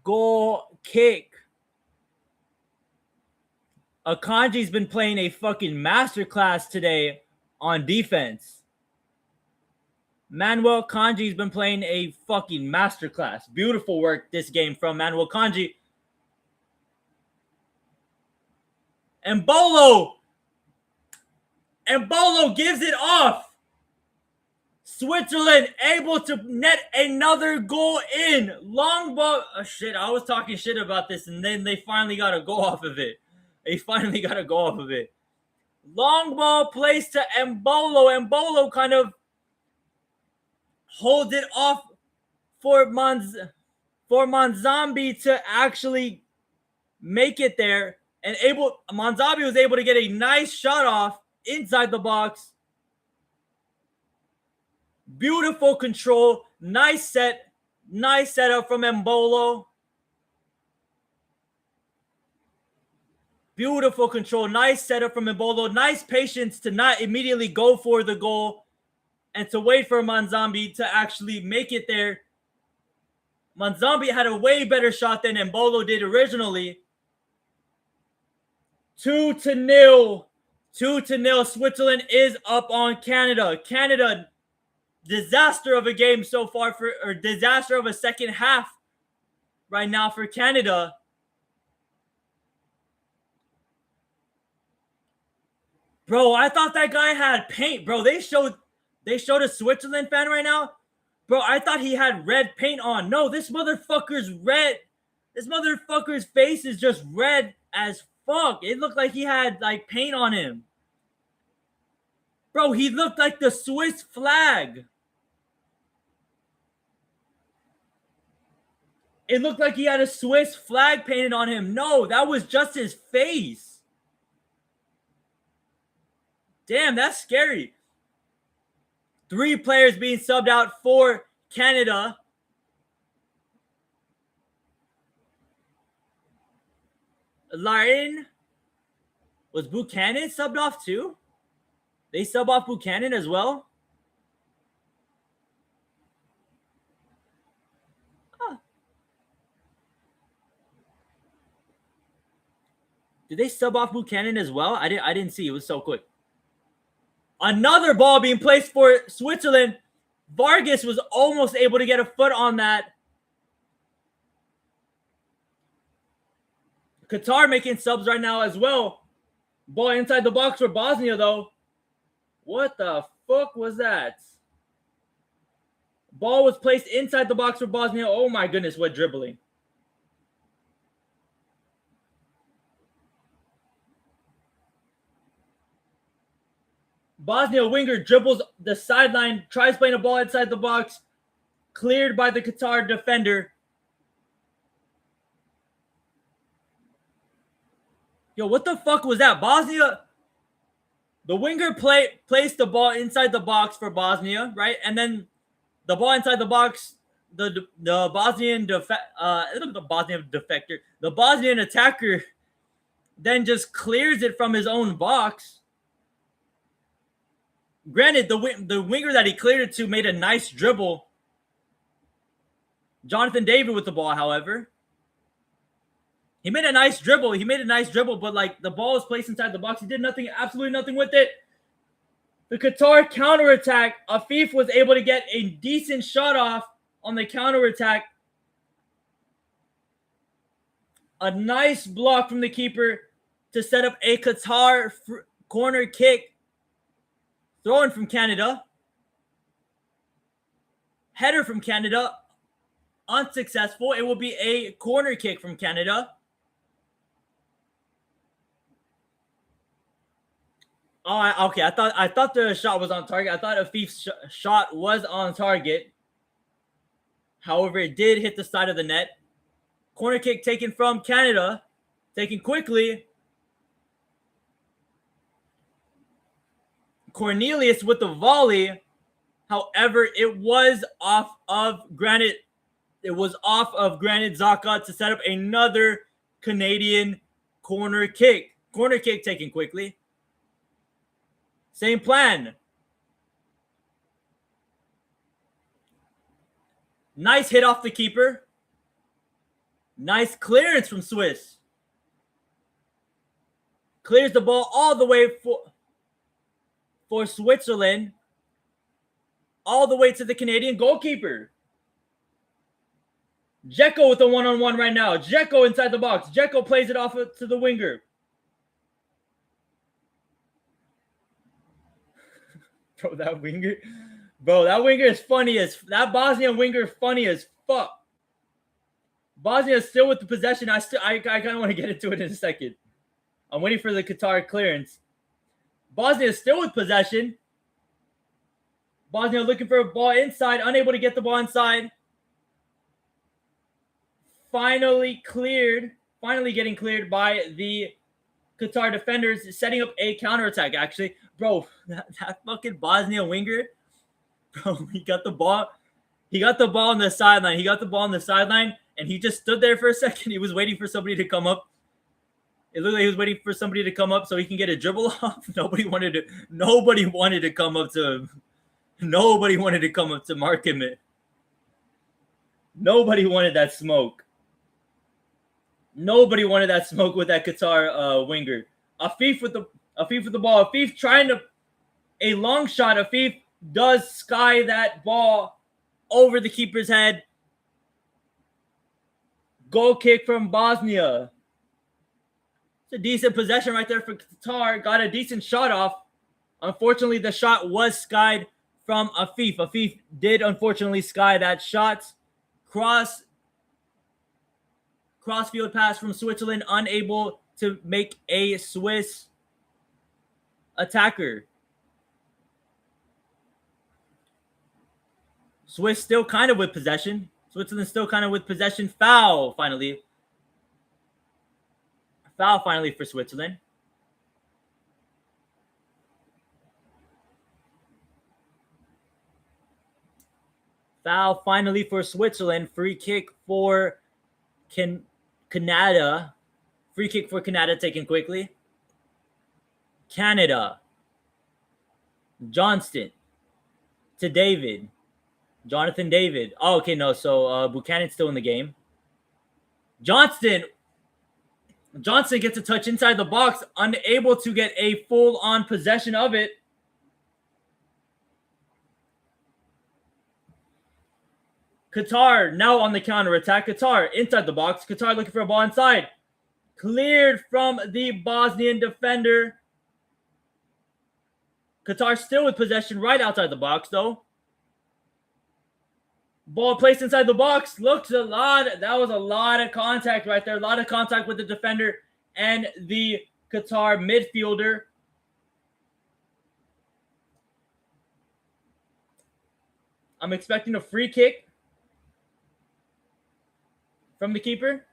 goal kick. Akanji's been playing a fucking masterclass today on defense. Manuel Kanji's been playing a fucking masterclass. Beautiful work this game from Manuel Kanji. And Bolo gives it off. Switzerland able to net another goal in. Long ball. Oh, shit, I was talking shit about this, and then they finally got a goal off of it. Long ball placed to Embolo. Embolo kind of holds it off for Manzambi to actually make it there. And Manzambi was able to get a nice shot off inside the box. Beautiful control. Nice setup from Embolo. Beautiful control. Nice setup from Embolo. Nice patience to not immediately go for the goal and to wait for Manzambi to actually make it there. Manzambi had a way better shot than Embolo did originally. 2-0. 2-0. Switzerland is up on Canada. Canada, disaster of a game so far or disaster of a second half right now for Canada. Bro, I thought that guy had paint. Bro, they showed a Switzerland fan right now. Bro, I thought he had red paint on. No, this motherfucker's red. This motherfucker's face is just red as fuck. It looked like he had like paint on him. Bro, he looked like the Swiss flag. It looked like he had a Swiss flag painted on him. No, that was just his face. Damn, that's scary. 3 players being subbed out for Canada. Larin. Was Buchanan subbed off too? They sub off Buchanan as well? Huh. Did they sub off Buchanan as well? I didn't see. It was so quick. Another ball being placed for Switzerland. Vargas was almost able to get a foot on that. Qatar making subs right now as well. Ball inside the box for Bosnia, though. What the fuck was that? Ball was placed inside the box for Bosnia. Oh my goodness, what dribbling. Bosnia winger dribbles the sideline, tries playing a ball inside the box, cleared by the Qatar defender. Yo, what the fuck was that? Bosnia, the winger placed the ball inside the box for Bosnia, right? And then the ball inside the box, the Bosnian the Bosnian attacker then just clears it from his own box. Granted, the winger that he cleared it to made a nice dribble. Jonathan David with the ball, however. He made a nice dribble, but like the ball was placed inside the box. He did nothing, absolutely nothing with it. The Qatar counterattack. Afif was able to get a decent shot off on the counterattack. A nice block from the keeper to set up a Qatar corner kick. Throw-in from Canada. Header from Canada. Unsuccessful. It will be a corner kick from Canada. Oh, okay. I thought the shot was on target. I thought Afif's shot was on target. However, it did hit the side of the net. Corner kick taken from Canada. Taken quickly. Cornelius with the volley. However, it was off of Granit Xhaka to set up another Canadian corner kick. Corner kick taken quickly. Same plan. Nice hit off the keeper. Nice clearance from Swiss. Clears the ball all the way for Switzerland. All the way to the Canadian goalkeeper. Dzeko with a one-on-one right now. Dzeko inside the box. Dzeko plays it off to the winger. That winger is funny as that Bosnian winger is funny as fuck. Bosnia is still with the possession. I kind of want to get into it in a second. I'm waiting for the Qatar clearance. Bosnia is still with possession. Bosnia looking for a ball inside, unable to get the ball inside. Finally getting cleared by the Qatar defenders, setting up a counterattack. Actually, bro, that fucking Bosnia winger, bro, he got the ball on the sideline. And he just stood there for a second. He was waiting for somebody to come up. It looked like he was waiting for somebody to come up so he can get a dribble off. Nobody wanted to come up to him. Nobody wanted to come up to mark him. Nobody wanted that smoke. Nobody wanted that smoke with that Qatar winger. Afif with the ball. Afif trying to a long shot. Afif does sky that ball over the keeper's head. Goal kick from Bosnia. It's a decent possession right there for Qatar. Got a decent shot off. Unfortunately, the shot was skied from Afif. Afif did unfortunately sky that shot. Crossfield pass from Switzerland, unable to make a Swiss attacker. Swiss still kind of with possession. Switzerland still kind of with possession. Foul finally for Switzerland. Foul finally for Switzerland. Free kick for Canada. Free kick for Canada taken quickly. Canada. Johnston to David. Jonathan David. Oh, okay, no. So Buchanan's still in the game. Johnson gets a touch inside the box, unable to get a full-on possession of it. Qatar now on the counter-attack. Qatar inside the box. Qatar looking for a ball inside. Cleared from the Bosnian defender. Qatar still with possession right outside the box, though. Ball placed inside the box. Looks a lot. That was a lot of contact right there. A lot of contact with the defender and the Qatar midfielder. I'm expecting a free kick from the keeper.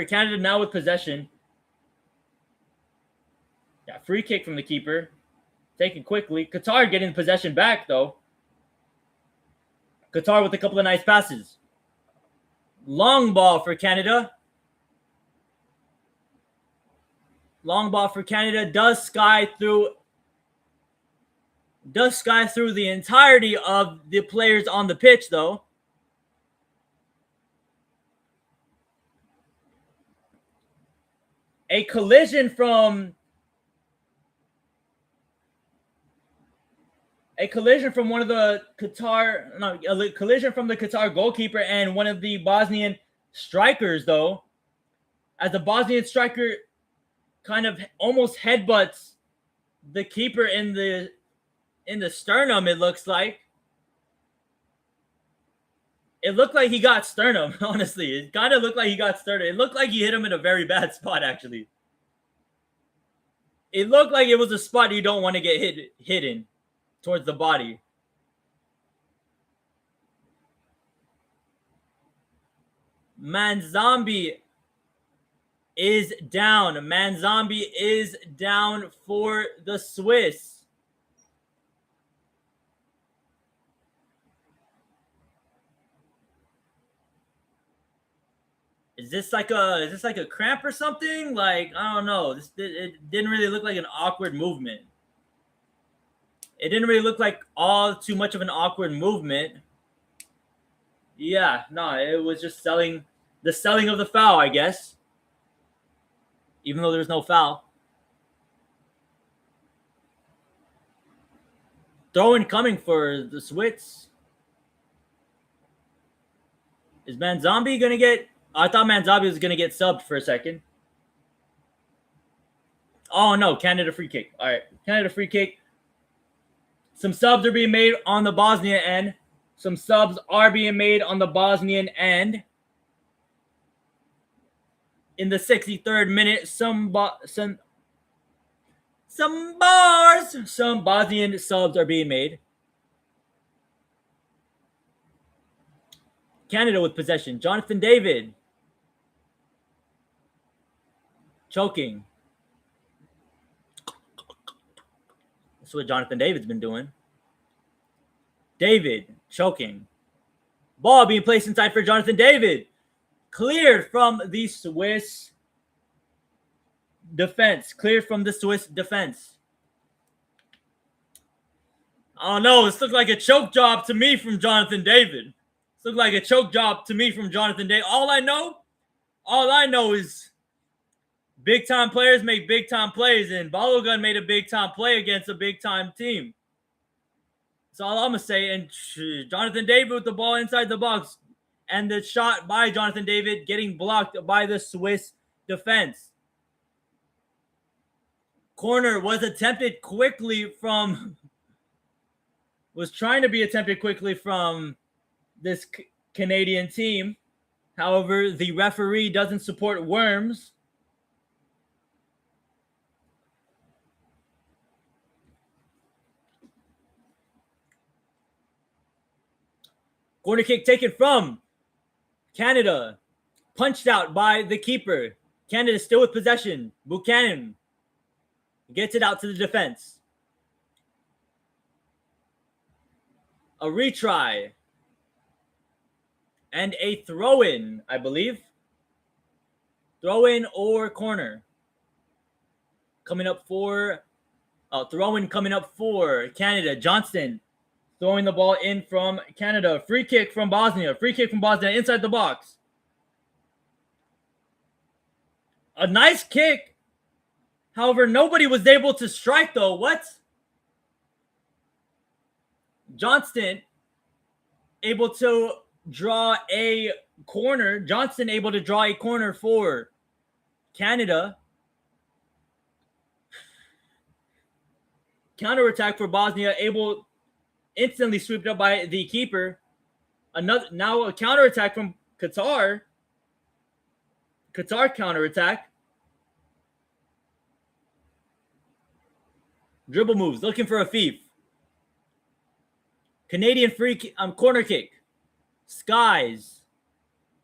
Canada now with possession. Yeah, free kick from the keeper. Taken quickly. Qatar getting possession back, though. Qatar with a couple of nice passes. Long ball for Canada. Does sky through the entirety of the players on the pitch, though. A collision from one of the a collision from the Qatar goalkeeper and one of the Bosnian strikers, though, as the Bosnian striker kind of almost headbutts the keeper in the sternum. It looks like. It looked like he got sternum, honestly. It kind of looked like he got sternum. It looked like he hit him in a very bad spot, actually. It looked like it was a spot you don't want to get hit in towards the body. Manzambi is down. Manzambi is down for the Swiss. Is this like a cramp or something? Like, I don't know. It didn't really look like an awkward movement. It didn't really look like all too much of an awkward movement. Yeah, no, it was just selling of the foul, I guess. Even though there's no foul. Throw-in coming for the Swiss. Is Manzambi going to get... I thought Manzambi was going to get subbed for a second. Oh, no. Canada free kick. All right. Canada free kick. Some subs are being made on the Bosnian end. In the 63rd minute, Some bars. Some Bosnian subs are being made. Canada with possession. Jonathan David. Choking. That's what Jonathan David's been doing. David choking. Ball being placed inside for Jonathan David. Cleared from the Swiss defense. Cleared from the Swiss defense. Oh no, this looked like a choke job to me from Jonathan David. This looked like a choke job to me from Jonathan David. All I know is big time players make big time plays, and Balogun made a big time play against a big time team. That's all I'm gonna say. And Jonathan David with the ball inside the box, and the shot by Jonathan David getting blocked by the Swiss defense. Corner was attempted quickly from. Was trying to be attempted quickly from this Canadian team. However, the referee doesn't support worms. Corner kick taken from Canada. Punched out by the keeper. Canada still with possession. Buchanan gets it out to the defense. A retry. And a throw-in, I believe. Throw-in or corner. Coming up for... throw-in coming up for Canada. Johnston throwing the ball in from Canada. Free kick from Bosnia. Free kick from Bosnia inside the box. A nice kick. However, nobody was able to strike though. What? Johnston able to draw a corner. Johnston able to draw a corner for Canada. Counterattack for Bosnia, able instantly swept up by the keeper. Now a counterattack from Qatar. Qatar counterattack. Dribble moves, looking for a thief. Canadian corner kick. Skies.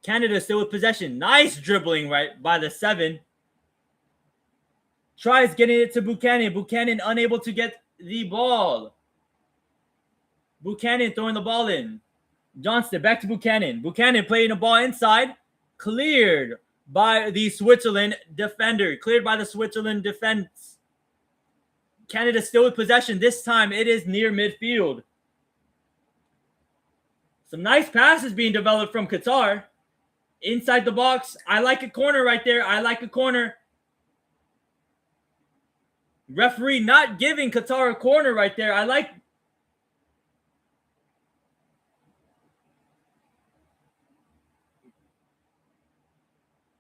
Canada still with possession. Nice dribbling right by the 7. Tries getting it to Buchanan. Buchanan unable to get the ball. Buchanan throwing the ball in. Johnston back to Buchanan. Buchanan playing the ball inside. Cleared by the Switzerland defender. Cleared by the Switzerland defense. Canada still with possession. This time it is near midfield. Some nice passes being developed from Qatar. Inside the box. I like a corner right there. I like a corner. Referee not giving Qatar a corner right there. I like.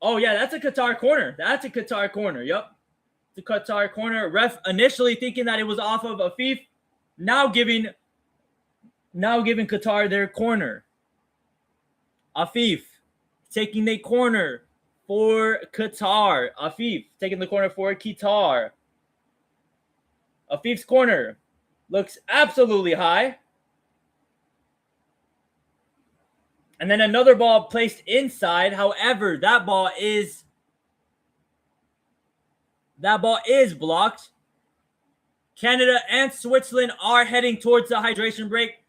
Oh, yeah, that's a Qatar corner. That's a Qatar corner. Yep. It's a Qatar corner. Ref initially thinking that it was off of a Afif. Now giving Qatar their corner. Afif taking the corner for Qatar. Afif taking the corner for Qatar. Afif's corner looks absolutely high. And then another ball placed inside. However, that ball is blocked. Canada and Switzerland are heading towards the hydration break.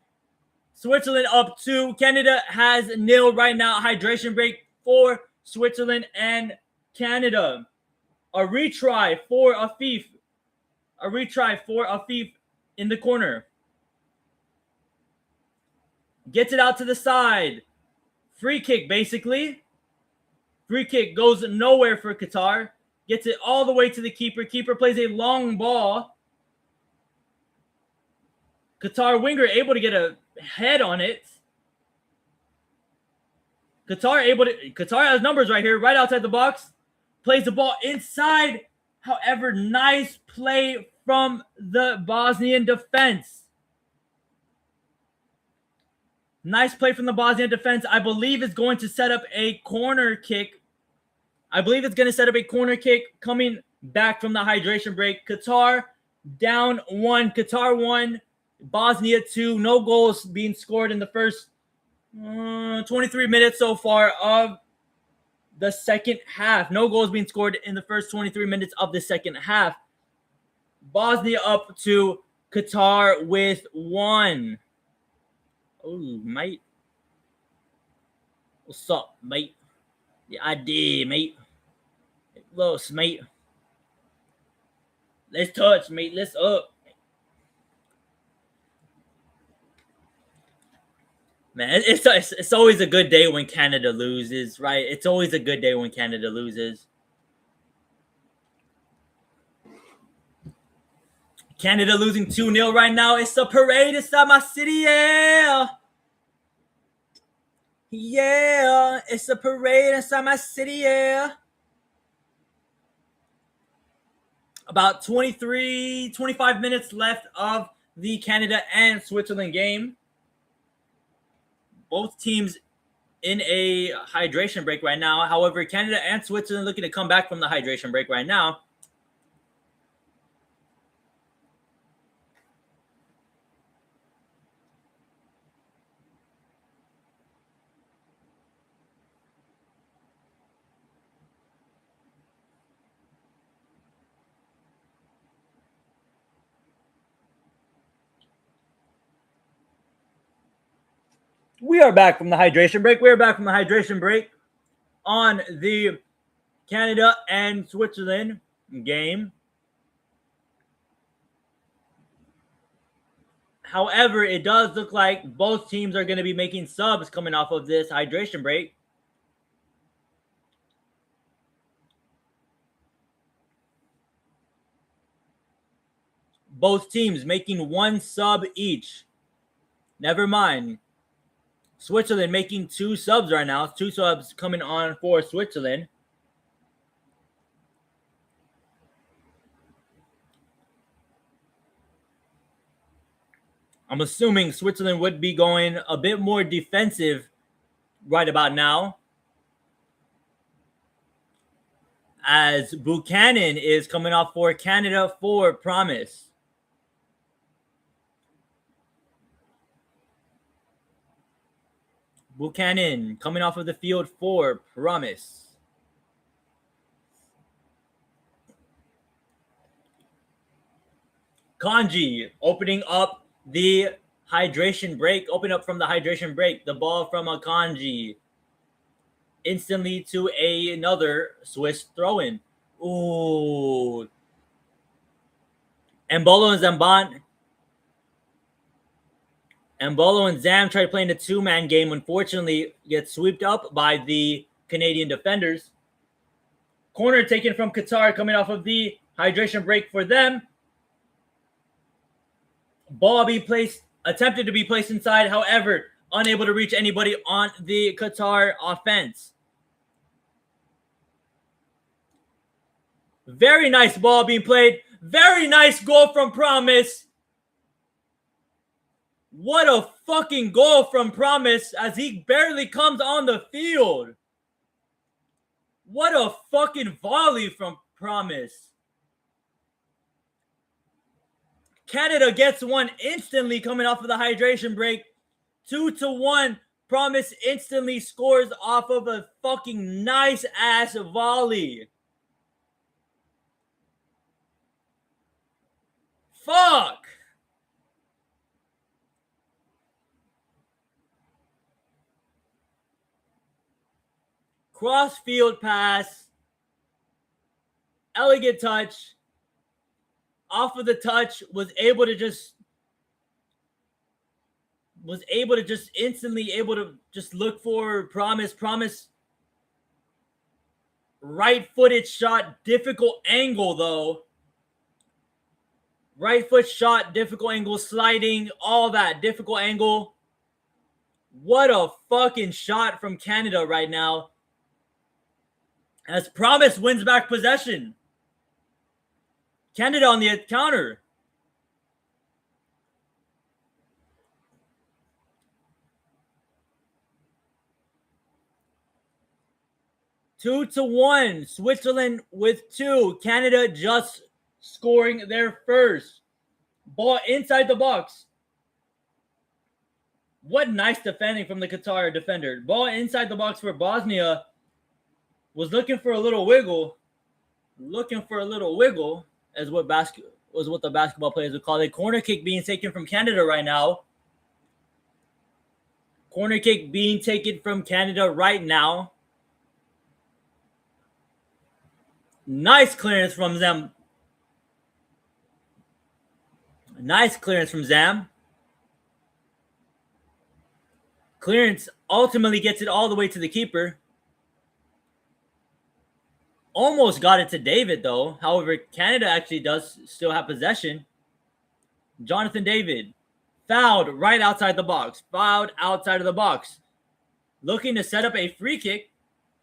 Switzerland up 2. Canada has 0 right now. Hydration break for Switzerland and Canada. A retry for Afif. A retry for Afif in the corner. Gets it out to the side. Free kick, basically. Free kick goes nowhere for Qatar. Gets it all the way to the keeper. Keeper plays a long ball. Qatar winger able to get a head on it. Qatar has numbers right here, right outside the box. Plays the ball inside. However, nice play from the Bosnian defense. Nice play from the Bosnian defense. I believe it's going to set up a corner kick. Coming back from the hydration break. Qatar down 1. Qatar 1. Bosnia 2. No goals being scored in the first 23 minutes so far of the second half. No goals being scored in the first 23 minutes of the second half. Bosnia up to Qatar with 1. Oh, mate. What's up, mate? Yeah, I did, mate. Close, mate. Let's touch, mate. Let's up. Man, it's always a good day when Canada loses, right? It's always a good day when Canada loses. Canada losing 2-0 right now. It's a parade inside my city, yeah. Yeah, it's a parade inside my city, yeah. About 25 minutes left of the Canada and Switzerland game. Both teams in a hydration break right now. However, Canada and Switzerland looking to come back from the hydration break right now. We are back from the hydration break. We're back from the hydration break on the Canada and Switzerland game. However, it does look like both teams are going to be making subs coming off of this hydration break. Both teams making 1 sub each. Never mind. Switzerland making 2 subs right now. 2 subs coming on for Switzerland. I'm assuming Switzerland would be going a bit more defensive right about now, as Buchanan is coming off for Canada for Promise. Buchanan coming off of the field for Promise. Kanji opening up the hydration break. Open up from the hydration break. The ball from Akanji. Instantly to another Swiss throw-in. Ooh. Embolo and Zamban. Embolo and Zam tried playing a 2-man game. Unfortunately, gets swept up by the Canadian defenders. Corner taken from Qatar coming off of the hydration break for them. Ball being placed, attempted to be placed inside, however, unable to reach anybody on the Qatar offense. Very nice ball being played. Very nice goal from Promise. What a fucking goal from Promise as he barely comes on the field. What a fucking volley from Promise. Canada gets 1 instantly coming off of the hydration break. 2-1. Promise instantly scores off of a fucking nice ass volley. Fuck. Cross field pass. Elegant touch. Off of the touch, was able to just instantly able to just look for Promise. Promise right-footed shot, difficult angle though. Right foot shot, difficult angle, sliding, all that, difficult angle. What a fucking shot from Canada right now. As Promise wins back possession. Canada on the counter. 2-1. Switzerland with 2. Canada just scoring their first. Ball inside the box. What nice defending from the Qatar defender. Ball inside the box for Bosnia. Was looking for a little wiggle. Looking for a little wiggle is what the basketball players would call it. Corner kick being taken from Canada right now. Corner kick being taken from Canada right now. Nice clearance from Zam. Nice clearance from Zam. Clearance ultimately gets it all the way to the keeper. Almost got it to David, though. However, Canada actually does still have possession. Jonathan David. Fouled right outside the box. Fouled outside of the box. Looking to set up a free kick.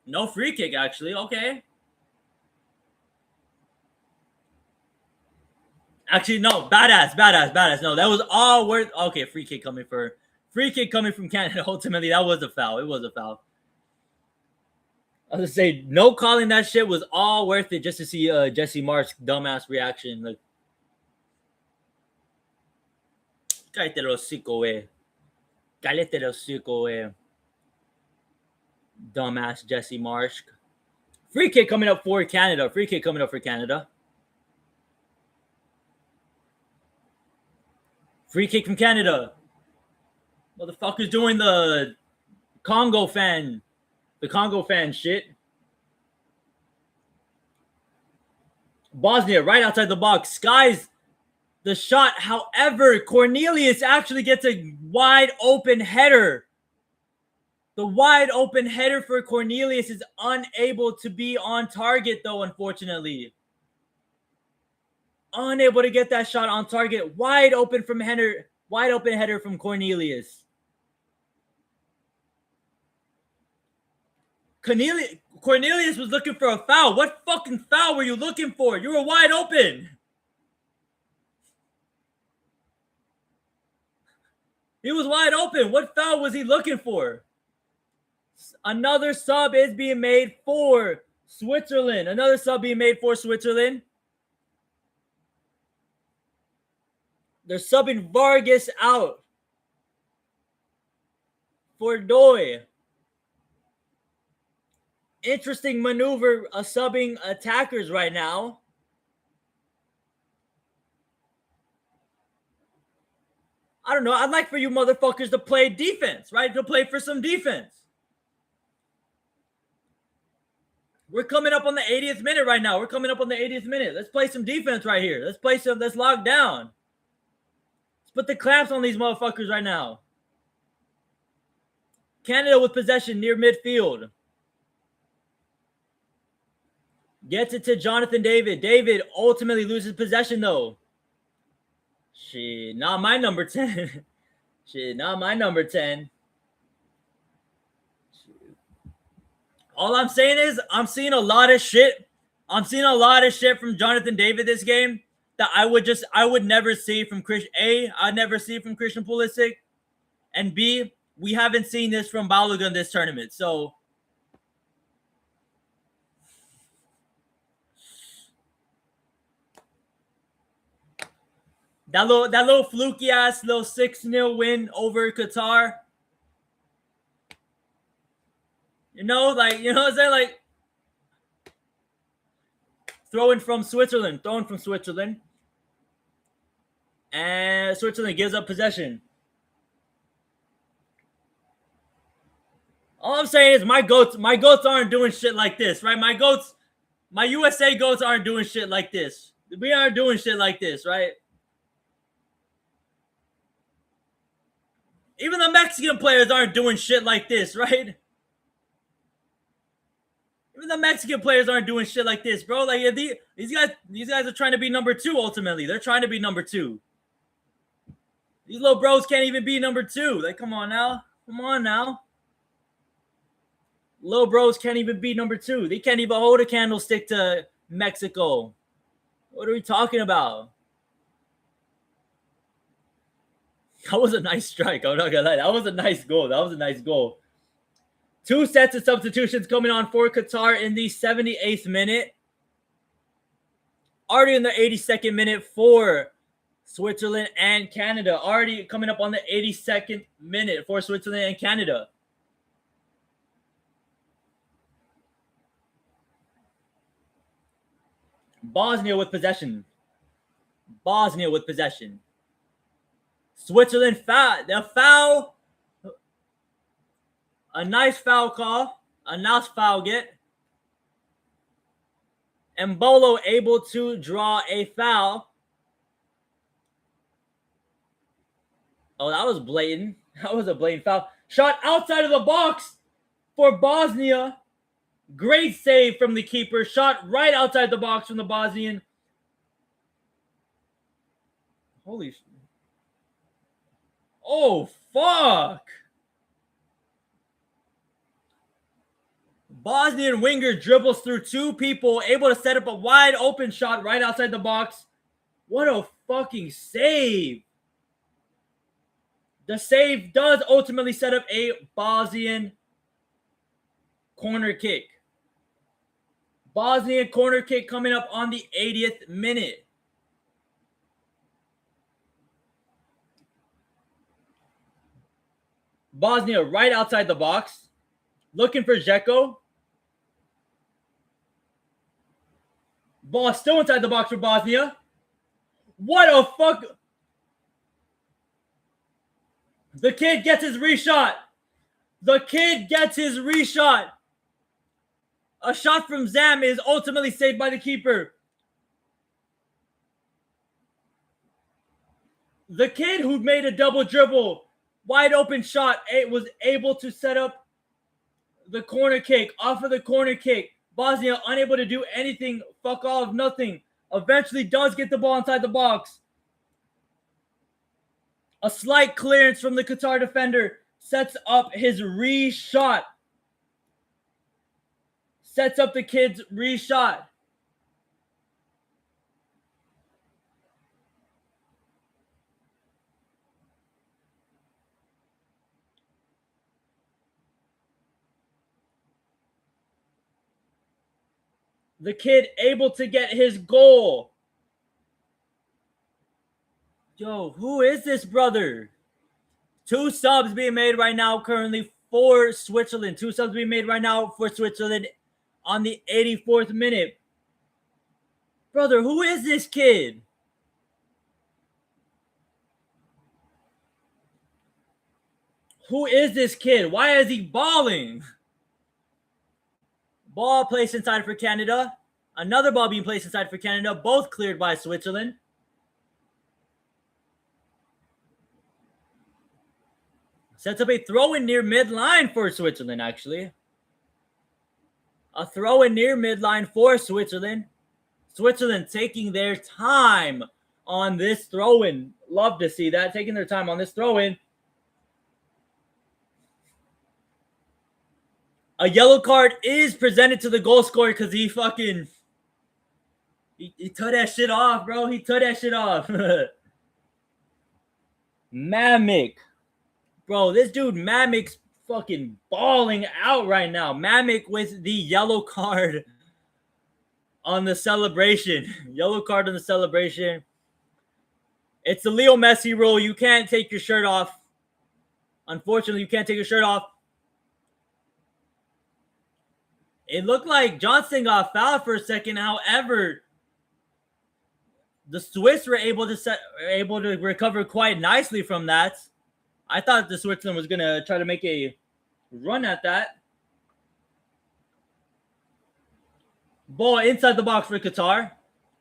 No free kick, actually. Okay. Actually, no. Badass. No, that was all worth. Okay, free kick coming from Canada. Ultimately, that was a foul. It was a foul. I was gonna say, no calling that shit was all worth it just to see Jesse Marsh's dumbass reaction. Like, cállate el hocico, güey. Cállate el hocico, güey. Dumbass Jesse Marsh. Free kick coming up for Canada. Free kick from Canada. Motherfuckers doing the Congo fan shit. Bosnia right outside the box. Skies the shot. However, Cornelius actually gets a wide open header. The wide open header for Cornelius is unable to be on target, though, unfortunately. Unable to get that shot on target. Wide open header from Cornelius. Cornelius was looking for a foul. What fucking foul were you looking for? You were wide open. He was wide open. What foul was he looking for? Another sub is being made for Switzerland. They're subbing Vargas out for Doi. Interesting maneuver subbing attackers right now. I don't know. I'd like for you motherfuckers to play defense, right? To play for some defense. We're coming up on the 80th minute right now. Let's play some defense right here. Let's lock down. Let's put the clamps on these motherfuckers right now. Canada with possession near midfield. Gets it to Jonathan David. David ultimately loses possession, though. Shit, not my number 10. All I'm saying is I'm seeing a lot of shit from Jonathan David this game that I would never see from I'd never see from Christian Pulisic. And B, we haven't seen this from Balogun this tournament. So that little fluky ass little 6-0 win over Qatar. You know what I'm saying? Like, throwing from Switzerland. And Switzerland gives up possession. All I'm saying is my goats aren't doing shit like this, right? My USA goats aren't doing shit like this. We aren't doing shit like this, right? Even the Mexican players aren't doing shit like this, right? Even the Mexican players aren't doing shit like this, bro. Like, these guys are trying to be number 2 ultimately. They're trying to be number 2. These little bros can't even be number 2. Like, come on now. Little bros can't even be number 2. They can't even hold a candlestick to Mexico. What are we talking about? That was a nice strike. I'm not gonna lie. That was a nice goal. Two sets of substitutions coming on for Qatar in the 78th minute. Already in the 82nd minute for Switzerland and Canada. Already coming up on the 82nd minute for Switzerland and Canada. Bosnia with possession. Switzerland foul. The foul. A nice foul call. A nice foul get. Mbolo able to draw a foul. Oh, that was blatant. That was a blatant foul. Shot outside of the box for Bosnia. Great save from the keeper. Shot right outside the box from the Bosnian. Holy shit. Oh, fuck. Bosnian winger dribbles through two people, able to set up a wide open shot right outside the box. What a fucking save. The save does ultimately set up a Bosnian corner kick. Bosnian corner kick coming up on the 80th minute. Bosnia right outside the box. Looking for Dzeko. Ball still inside the box for Bosnia. What a fuck. The kid gets his reshot. A shot from Zam is ultimately saved by the keeper. The kid who made a double dribble, wide open shot, was able to set up the corner kick. Off of the corner kick, Bosnia unable to do anything. Fuck off, nothing. Eventually does get the ball inside the box. A slight clearance from the Qatar defender sets up his reshot. Sets up the kid's reshot. The kid able to get his goal. Yo, who is this brother? Two subs being made right now currently for Switzerland. Two subs being made right now for Switzerland on the 84th minute. Brother, who is this kid? Who is this kid? Why is he balling? Ball placed inside for Canada. Another ball being placed inside for Canada. Both cleared by Switzerland. Sets up a throw-in near midline for Switzerland, actually. A throw-in near midline for Switzerland. Switzerland taking their time on this throw-in. Love to see that. Taking their time on this throw-in. A yellow card is presented to the goal scorer because he fucking... He tore that shit off, bro. He tore that shit off. Mavic. Bro, this dude Mamic's fucking balling out right now. Mavic with the yellow card on the celebration. Yellow card on the celebration. It's the Leo Messi rule. You can't take your shirt off. Unfortunately, you can't take your shirt off. It looked like Johnson got fouled for a second. However, the Swiss were able to recover quite nicely from that. I thought the Switzerland was going to try to make a run at that. Ball inside the box for Qatar.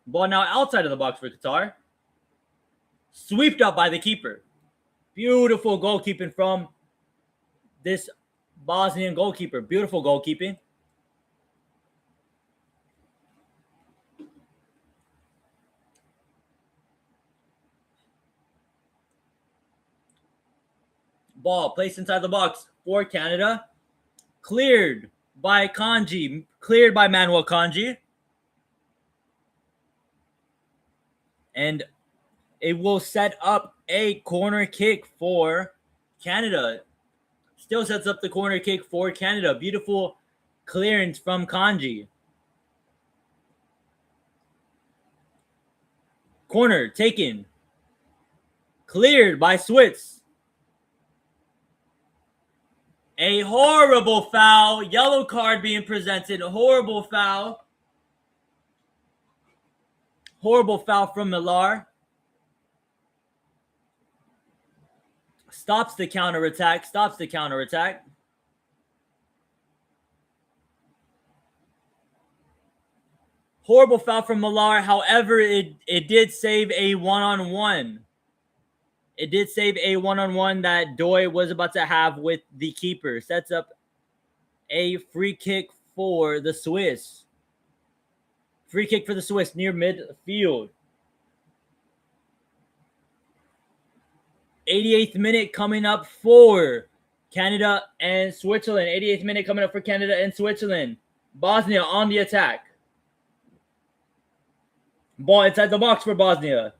Ball now outside of the box for Qatar. Sweeped up by the keeper. Beautiful goalkeeping from this Bosnian goalkeeper. Beautiful goalkeeping. Ball placed inside the box for Canada. Cleared by Kanji. Cleared by Manuel Kanji. And it will set up a corner kick for Canada. Still sets up the corner kick for Canada. Beautiful clearance from Kanji. Corner taken. Cleared by Switz. A horrible foul. Yellow card being presented. Horrible foul. Horrible foul from Millar. Stops the counterattack. Stops the counterattack. Horrible foul from Millar. However, it did save a one-on-one. It did save a one-on-one that Doi was about to have with the keeper. Sets up a free kick for the Swiss. Free kick for the Swiss near midfield. 88th minute coming up for Canada and Switzerland. 88th minute coming up for Canada and Switzerland. Bosnia on the attack. Ball inside the box for Bosnia.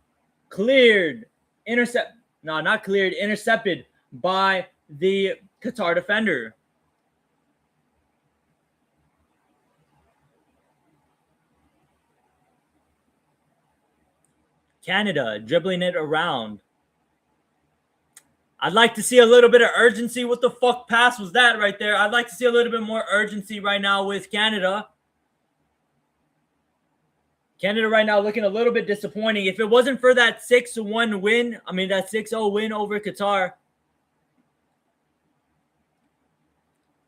Cleared. Intercept. No, not cleared. Intercepted by the Qatar defender. Canada dribbling it around. I'd like to see a little bit of urgency. What the fuck pass was that right there? I'd like to see a little bit more urgency right now with Canada. Canada right now looking a little bit disappointing. If it wasn't for that 6-1 win, that 6-0 win over Qatar.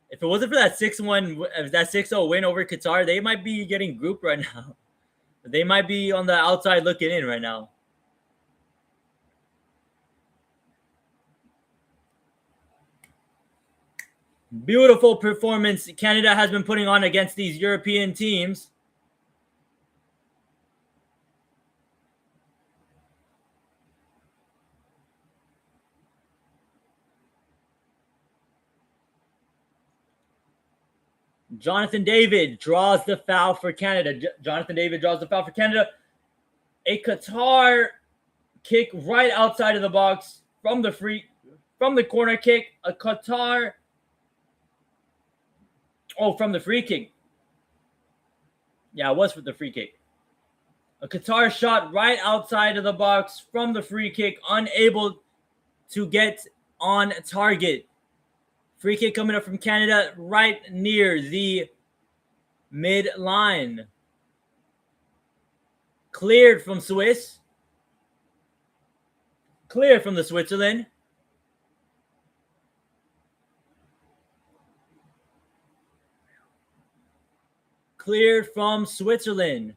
If it wasn't for that 6-0 win over Qatar, they might be getting grouped right now. They might be on the outside looking in right now. Beautiful performance Canada has been putting on against these European teams. Jonathan David draws the foul for Canada. Jonathan David draws the foul for Canada. A Qatar kick right outside of the box from the corner kick. A Qatar. Oh, from the free kick. Yeah, it was for the free kick. A Qatar shot right outside of the box from the free kick, unable to get on target. Free kick coming up from Canada right near the mid-line. Cleared from Swiss. Cleared from the Switzerland. Cleared from Switzerland.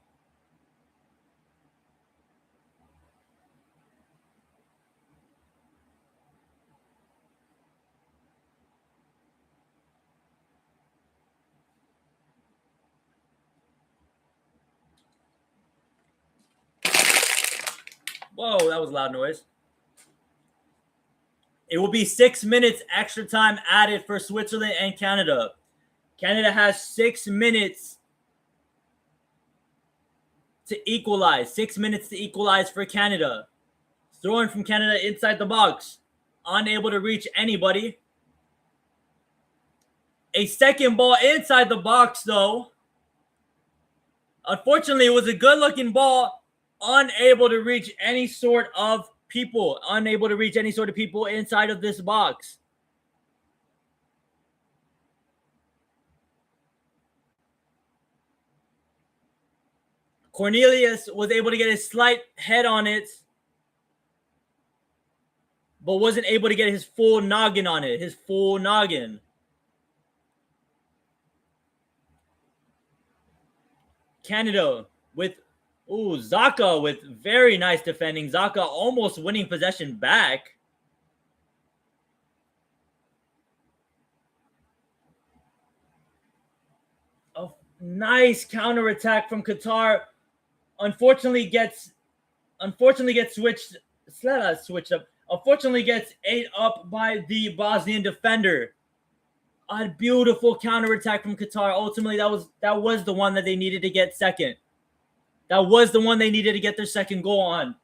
Whoa, that was loud noise. It will be 6 minutes extra time added for Switzerland and Canada. Canada has 6 minutes to equalize. 6 minutes to equalize for Canada. Throwing from Canada inside the box. Unable to reach anybody. A second ball inside the box, though. Unfortunately, it was a good-looking ball. Unable to reach any sort of people. Unable to reach any sort of people inside of this box. Cornelius was able to get a slight head on it, but wasn't able to get his full noggin on it. His full noggin. Canada with Zaka with very nice defending. Zaka almost winning possession back. A nice counterattack from Qatar. Unfortunately gets switched up. Unfortunately gets ate up by the Bosnian defender. A beautiful counterattack from Qatar. Ultimately, that was the one that they needed to get second. That was the one they needed to get their second goal on.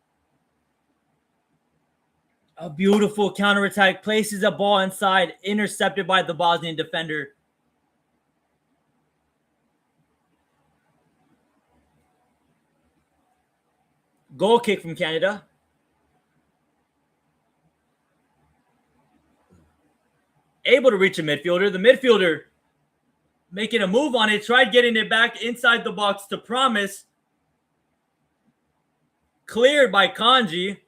A beautiful counterattack. Places a ball inside. Intercepted by the Bosnian defender. Goal kick from Canada. Able to reach a midfielder. The midfielder making a move on it. Tried getting it back inside the box to Promise. Cleared by Kanji.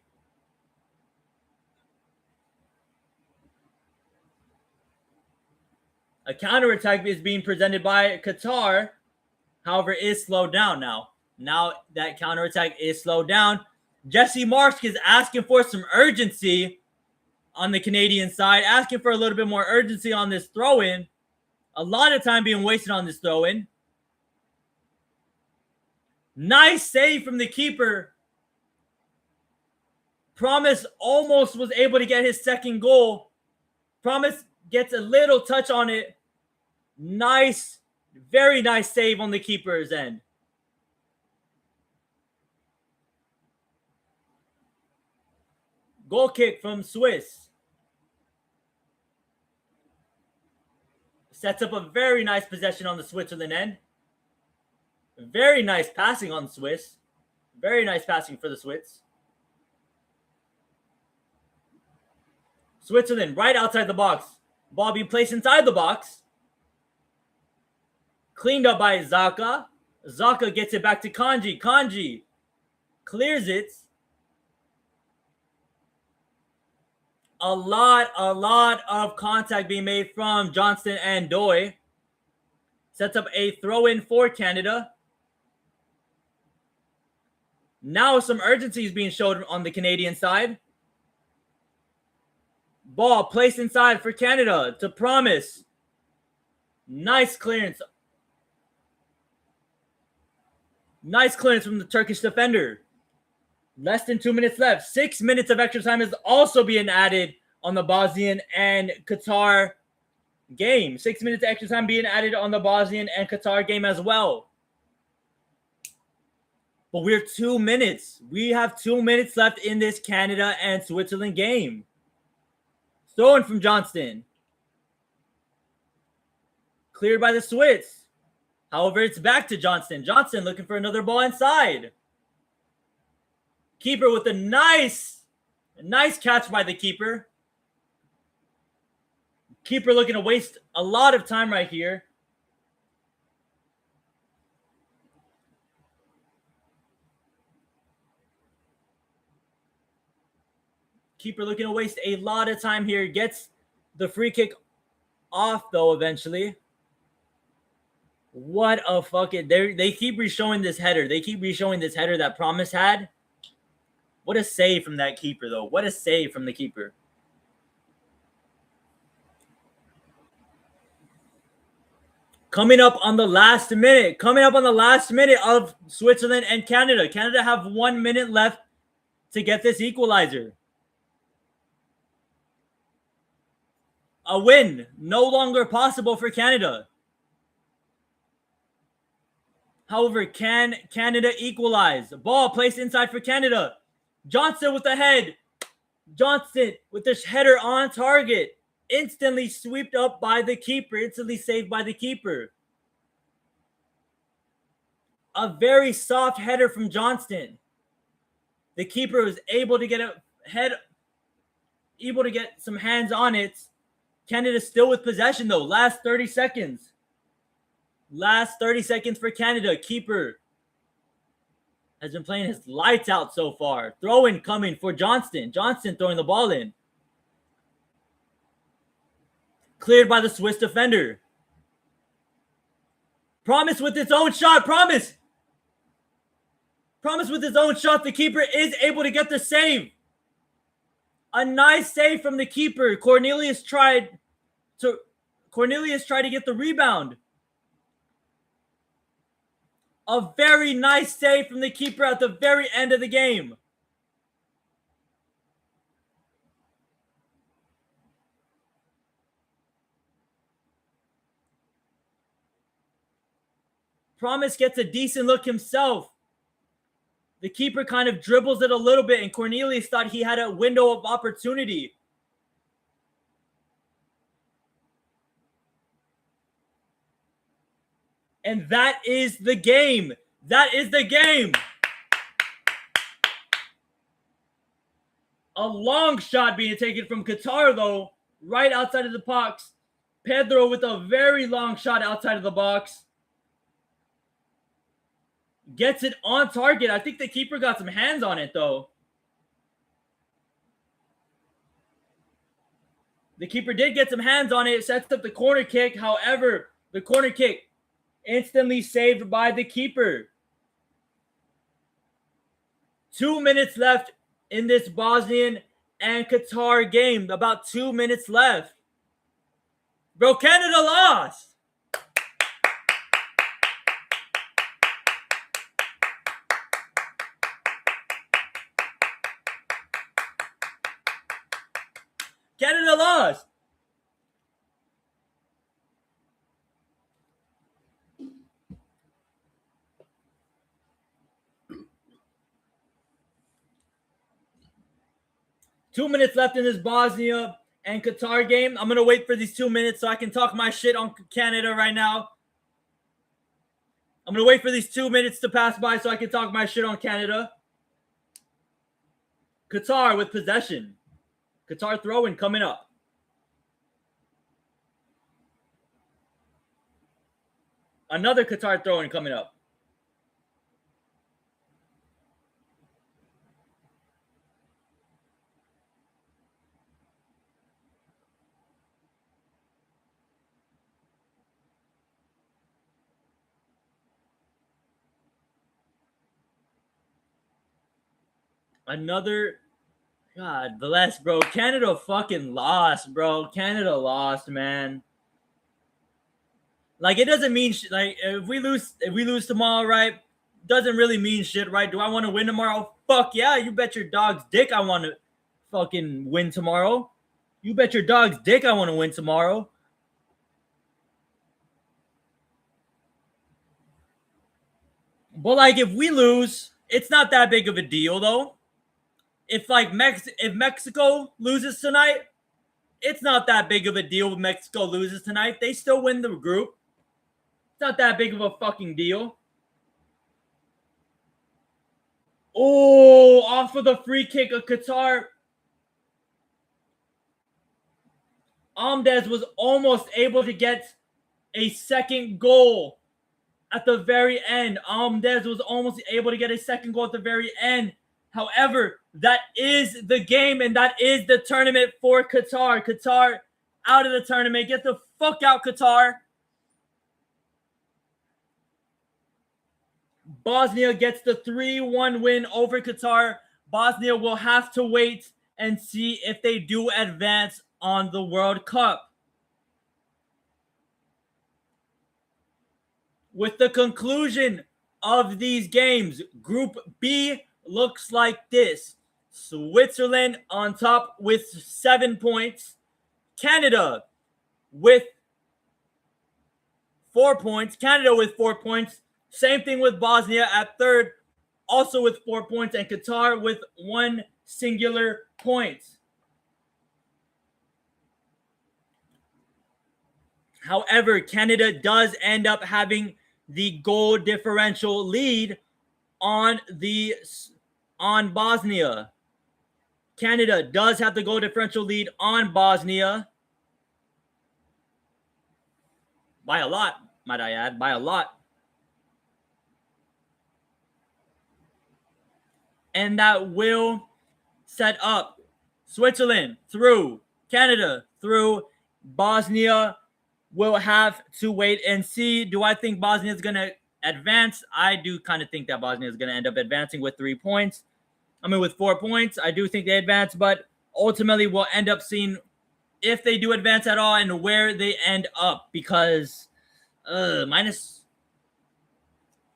A counterattack is being presented by Qatar. However, is slowed down now. Now that counterattack is slowed down. Jesse Marsch is asking for some urgency on the Canadian side. Asking for a little bit more urgency on this throw-in. A lot of time being wasted on this throw-in. Nice save from the keeper. Promise almost was able to get his second goal. Promise gets a little touch on it. Nice, very nice save on the keeper's end. Goal kick from Swiss. Sets up a very nice possession on the Switzerland end. Very nice passing on the Swiss. Very nice passing for the Swiss. Switzerland right outside the box. Ball being placed inside the box. Cleaned up by Zaka. Zaka gets it back to Kanji. Kanji clears it. A lot of contact being made from Johnston and Doi. Sets up a throw-in for Canada. Now some urgency is being showed on the Canadian side. Ball placed inside for Canada to Promise. Nice clearance. Nice clearance from the Turkish defender. Less than 2 minutes left. 6 minutes of extra time is also being added on the Bosnian and Qatar game. 6 minutes of extra time being added on the Bosnian and Qatar game as well. But we're 2 minutes. We have 2 minutes left in this Canada and Switzerland game. Thrown from Johnston. Cleared by the Swiss. However, it's back to Johnston. Johnston looking for another ball inside. Keeper with a nice catch by the keeper. Keeper looking to waste a lot of time right here. Keeper looking to waste a lot of time here. Gets the free kick off, though, eventually. What a fucking... They keep re-showing this header. They keep re-showing this header that Promise had. What a save from that keeper, though. What a save from the keeper. Coming up on the last minute. Coming up on the last minute of Switzerland and Canada. Canada have 1 minute left to get this equalizer. A win no longer possible for Canada. However, can Canada equalize? Ball placed inside for Canada. Johnson with the head. Johnson with this header on target. Instantly swept up by the keeper. Instantly saved by the keeper. A very soft header from Johnston. The keeper was able to get some hands on it. Canada still with possession, though. Last 30 seconds. Last 30 seconds for Canada. Keeper has been playing his lights out so far. Throw-in coming for Johnston. Johnston throwing the ball in. Cleared by the Swiss defender. Promise with its own shot. Promise with his own shot. The keeper is able to get the save. A nice save from the keeper. Cornelius tried to get the rebound. A very nice save from the keeper at the very end of the game. Promise gets a decent look himself. The keeper kind of dribbles it a little bit, and Cornelius thought he had a window of opportunity. And that is the game. That is the game. A long shot being taken from Qatar, though, right outside of the box. Pedro with a very long shot outside of the box. Gets it on target. I think the keeper got some hands on it, though. The keeper did get some hands on it. Sets up the corner kick. However, the corner kick instantly saved by the keeper. 2 minutes left in this Bosnian and Qatar game. About 2 minutes left. Bro, Canada lost. Canada lost. Two minutes left in this Bosnia and Qatar game. I'm going to wait for these 2 minutes so I can talk my shit on Canada right now. I'm going to wait for these 2 minutes to pass by so I can talk my shit on Canada. Qatar with possession. Qatar throw-in coming up. Another Qatar throw-in coming up. Another, God bless, bro. Canada fucking lost, bro. Canada lost, man. Like, it doesn't mean shit. Like, if we lose tomorrow, right? Doesn't really mean shit, right? Do I want to win tomorrow? Fuck yeah. You bet your dog's dick I want to fucking win tomorrow. You bet your dog's dick I want to win tomorrow. But, like, if we lose, it's not that big of a deal, though. If Mexico loses tonight, it's not that big of a deal if Mexico loses tonight. They still win the group. It's not that big of a fucking deal. Oh, off of the free kick of Qatar. Amdes was almost able to get a second goal at the very end. Amdes was almost able to get a second goal at the very end. However, that is the game and that is the tournament for Qatar. Qatar out of the tournament. Get the fuck out, Qatar. Bosnia gets the 3-1 win over Qatar. Bosnia will have to wait and see if they do advance on the World Cup. With the conclusion of these games, Group B looks like this. Switzerland on top with 7 points. Canada with 4 points. Canada with 4 points. Same thing with Bosnia at third, also with 4 points. And Qatar with 1 singular point. However, Canada does end up having the goal differential lead on Bosnia. Canada does have the goal differential lead on Bosnia. By a lot, might I add, by a lot. And that will set up Switzerland through, Canada through. Bosnia will have to wait and see. Do I think Bosnia is going to advance? I do kind of think that Bosnia is going to end up advancing with 3 points. With 4 points, I do think they advance, but ultimately we'll end up seeing if they do advance at all and where they end up, because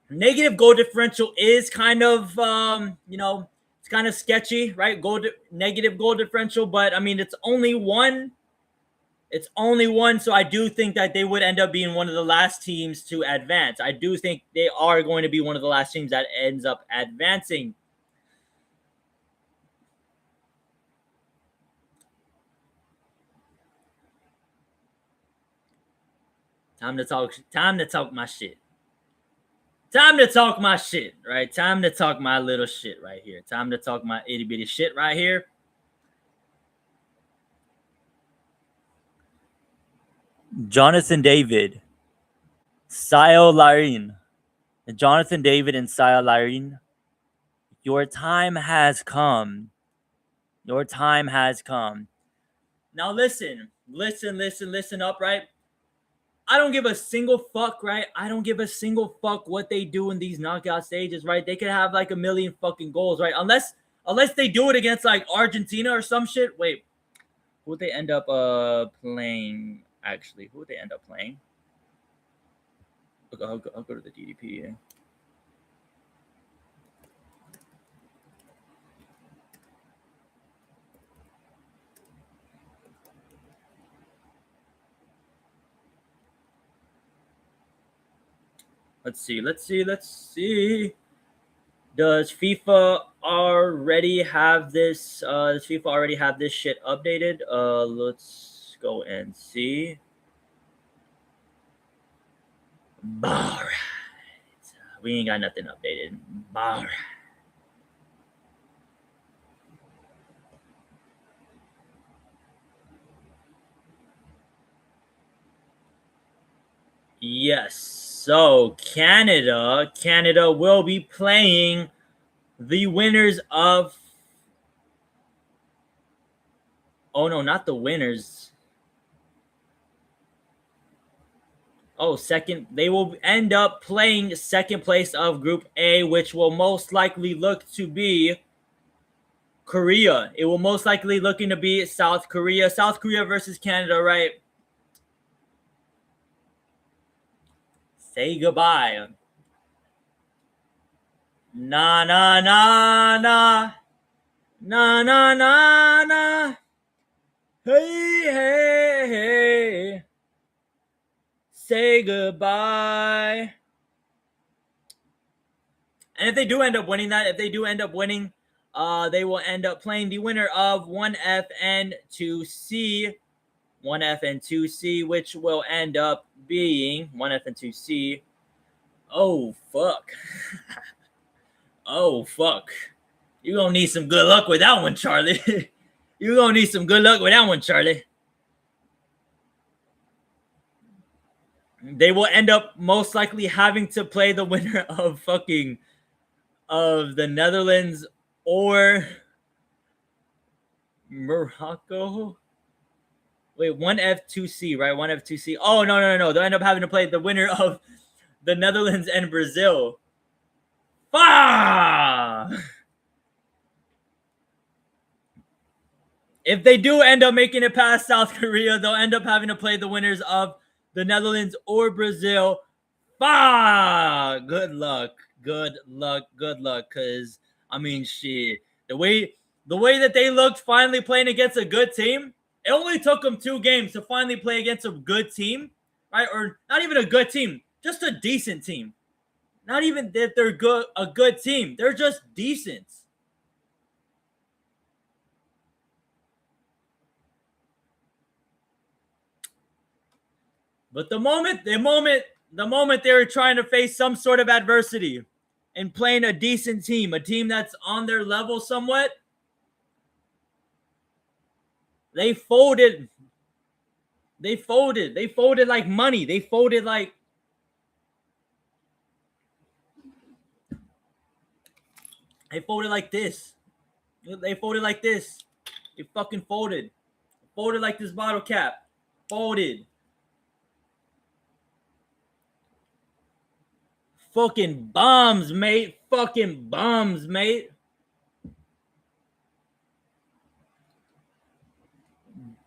negative goal differential is kind of, it's kind of sketchy, right? Negative goal differential, but I mean, it's only one It's only one, so I do think that they would end up being one of the last teams to advance. I do think they are going to be one of the last teams that ends up advancing. Time to talk my shit. Time to talk my shit, right? Time to talk my little shit right here. Time to talk my itty bitty shit right here. Jonathan David, Sio Larin. Jonathan David and Sio Larin, your time has come. Your time has come. Now listen up, right? I don't give a single fuck, right? I don't give a single fuck what they do in these knockout stages, right? They could have like a million fucking goals, right? Unless they do it against like Argentina or some shit. Wait, who would they end up playing? Actually, who would they end up playing? I'll go to the DDP. Yeah. Let's see. Does FIFA already have this? Does FIFA already have this shit updated? Let's go and see. Alright. We ain't got nothing updated. Alright. Yes. So Canada will be playing the winners of. Oh no, not the winners. Oh, second. They will end up playing second place of Group A, which will most likely look to be Korea. It will most likely looking to be South Korea. South Korea versus Canada, right? Say goodbye. Na na na na. Na na na na. Hey, hey, hey. Say goodbye. And if they do end up winning that, they will end up playing the winner of 1F and 2C. 1F and 2C, which will end up being 1F and 2C. Oh, fuck. Oh, fuck. You're going to need some good luck with that one, Charlie. You're going to need some good luck with that one, Charlie. They will end up most likely having to play the winner of the Netherlands or Morocco. Wait, 1F2C, right? 1F2C. Oh, no. They'll end up having to play the winner of the Netherlands and Brazil. If they do end up making it past South Korea, they'll end up having to play the winners of the Netherlands or Brazil. Good luck. Because, I mean, shit. The way that they looked finally playing against a good team, it only took them 2 games to finally play against a good team, right? Or not even a good team, just a decent team. Not even that they're a good team. They're just decent. But the moment they were trying to face some sort of adversity and playing a decent team, a team that's on their level somewhat, they folded. They folded like money. They folded like this. They folded like this. They fucking folded. Folded like this bottle cap. Folded. Fucking bums, mate. Fucking bums, mate.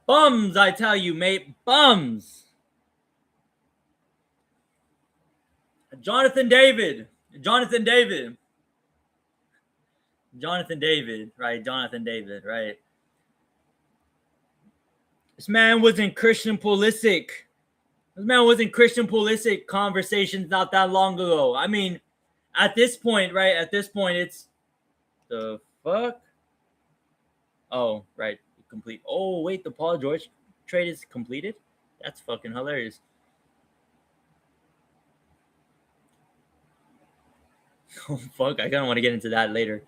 Bums, I tell you, mate. Bums. Jonathan David, right? Jonathan David, right? This man was in Christian Pulisic. This man was in Christian Pulisic conversations not that long ago. I mean, at this point, right? At this point, it's the fuck. Oh, right, complete. Oh, wait, the Paul George trade is completed. That's fucking hilarious. Oh fuck, I kind of want to get into that later.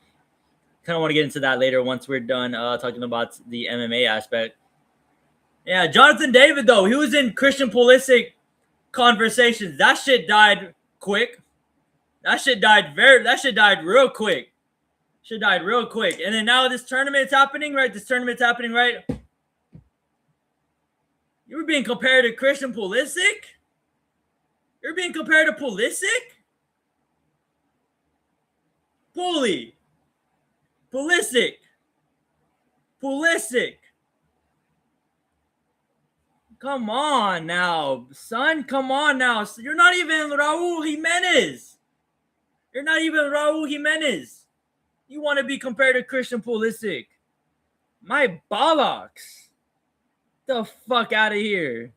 Once we're done talking about the MMA aspect. Yeah, Jonathan David though, he was in Christian Pulisic conversations. That shit died quick. That shit died real quick. Shit died real quick. And then now this tournament's happening, right? You were being compared to Christian Pulisic? You're being compared to Pulisic? Pulisic. Come on now, son. Come on now. You're not even Raul Jimenez. You want to be compared to Christian Pulisic. My bollocks. The fuck out of here.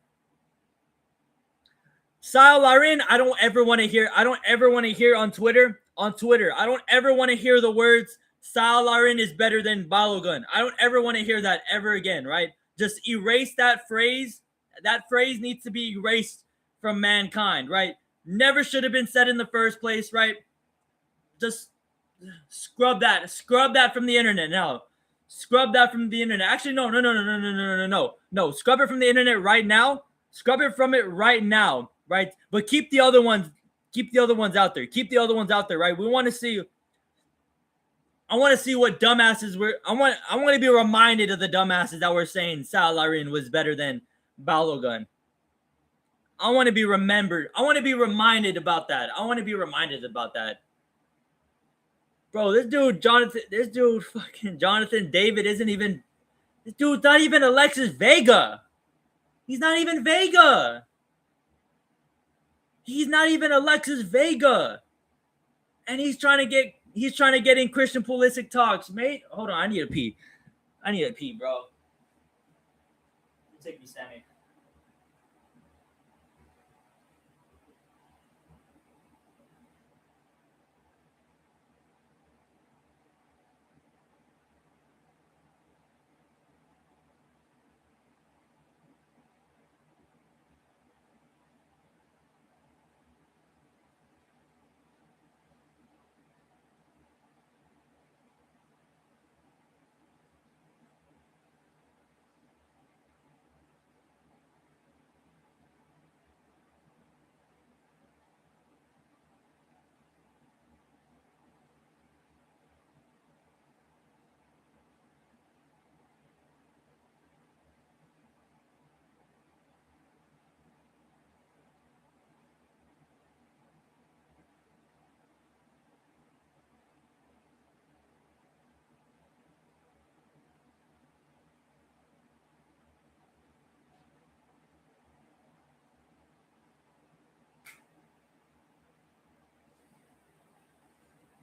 Sal Larin, I don't ever want to hear on Twitter. I don't ever want to hear the words Sal Larin is better than Balogun. I don't ever want to hear that ever again, right? Just erase that phrase. That phrase needs to be erased from mankind, right? Never should have been said in the first place, right? Just scrub that from the internet now. Scrub that from the internet. Actually, no. Scrub it from the internet right now. Scrub it from it right now, right? But keep the other ones out there. Right? I want to see what dumbasses were. I want to be reminded of the dumbasses that were saying Sal Larin was better than Balogun. I want to be remembered. I want to be reminded about that. Bro, this dude fucking Jonathan David isn't even. This dude's not even Alexis Vega. He's not even Vega. And he's trying to get in Christian Pulisic talks, mate. Hold on, I need to pee, bro. Take me, Sammy.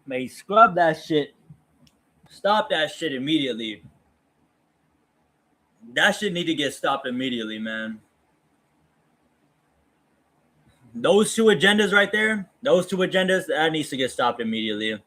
May scrub that shit. Stop that shit immediately. That shit need to get stopped immediately, man. Those two agendas right there, that needs to get stopped immediately.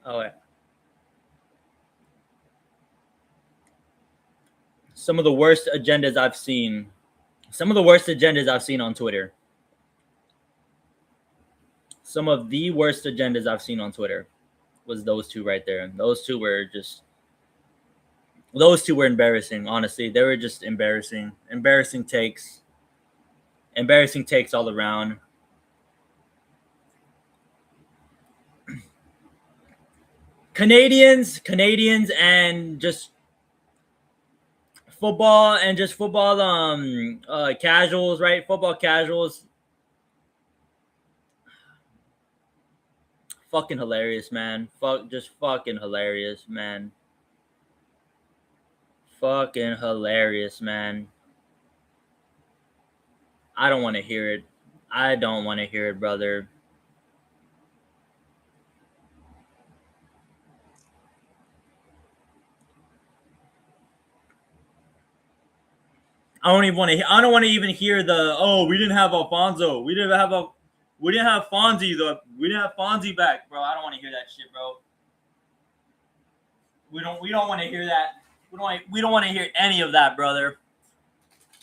Oh, yeah. Some of the worst agendas I've seen on Twitter. Some of the worst agendas I've seen on Twitter was those two right there. Those two were embarrassing, honestly. They were just embarrassing. Embarrassing takes all around. Canadians and just football casuals, right? Football casuals. Fucking hilarious, man. Just fucking hilarious, man. Fucking hilarious, man. I don't want to hear it. I don't want to hear it, brother. I don't even want to. I don't want to even hear the. Oh, we didn't have Alfonso. We didn't have a. We didn't have Fonzie. We didn't have Fonzie back, bro. I don't want to hear that shit, bro. We don't. We don't want to hear that. We don't. We don't want to hear any of that, brother.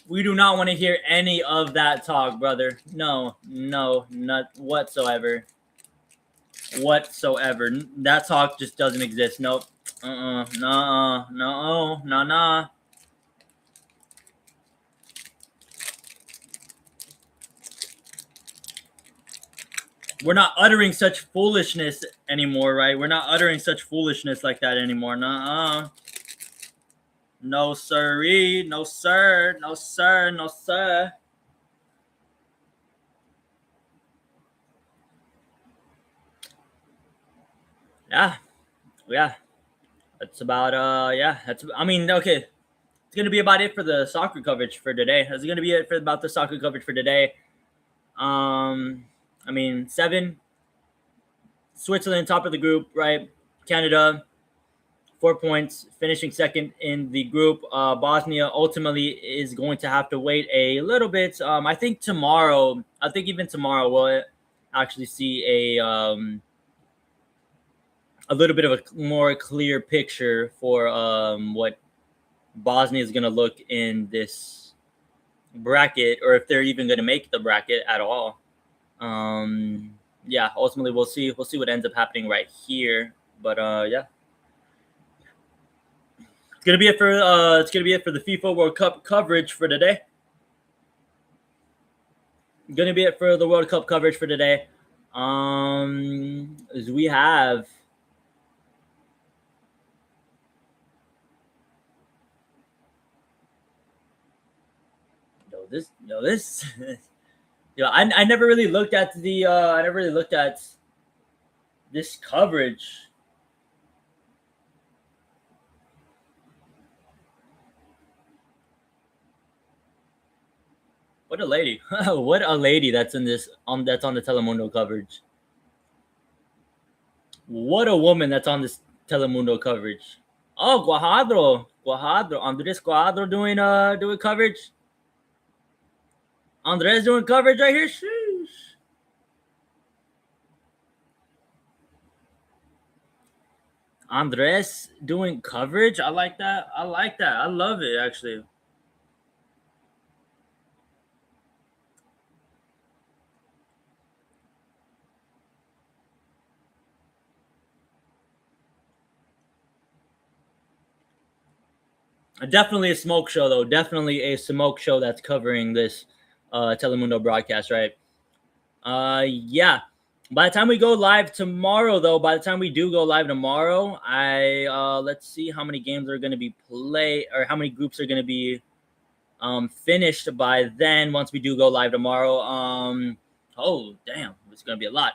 We do not want to hear any of that talk, brother. No, no, not whatsoever. Whatsoever. That talk just doesn't exist. Nope. No. No. No. We're not uttering such foolishness anymore, right? We're not uttering such foolishness like that anymore. Nuh-uh. No sirree. No sir. No sir. No sir. Yeah. Yeah. That's about yeah. That's I mean, okay. It's gonna be about it for the soccer coverage for today. That's gonna be it for about the soccer coverage for today. I mean, 7. Switzerland, top of the group, right? Canada, 4 points, finishing second in the group. Bosnia ultimately is going to have to wait a little bit. I think tomorrow, even tomorrow, we'll actually see a little bit of a more clear picture for what Bosnia is going to look in this bracket, or if they're even going to make the bracket at all. Yeah, ultimately we'll see what ends up happening right here. But yeah. It's gonna be it for the FIFA World Cup coverage for today. Gonna be it for the World Cup coverage for today. As we have this I never really looked at this coverage. What a lady. What a lady that's in this that's on the Telemundo coverage. What a woman that's on this Telemundo coverage. Oh, Andres Guajadro doing coverage. Andres doing coverage right here. Sheesh. Andres doing coverage. I like that. I love it actually. Definitely a smoke show, though. Definitely a smoke show that's covering this Telemundo broadcast, right? Yeah. By the time we go live tomorrow, though, by the time we do go live tomorrow, let's see how many games are going to be played, or how many groups are going to be finished by then. Once we do go live tomorrow, oh damn, it's going to be a lot.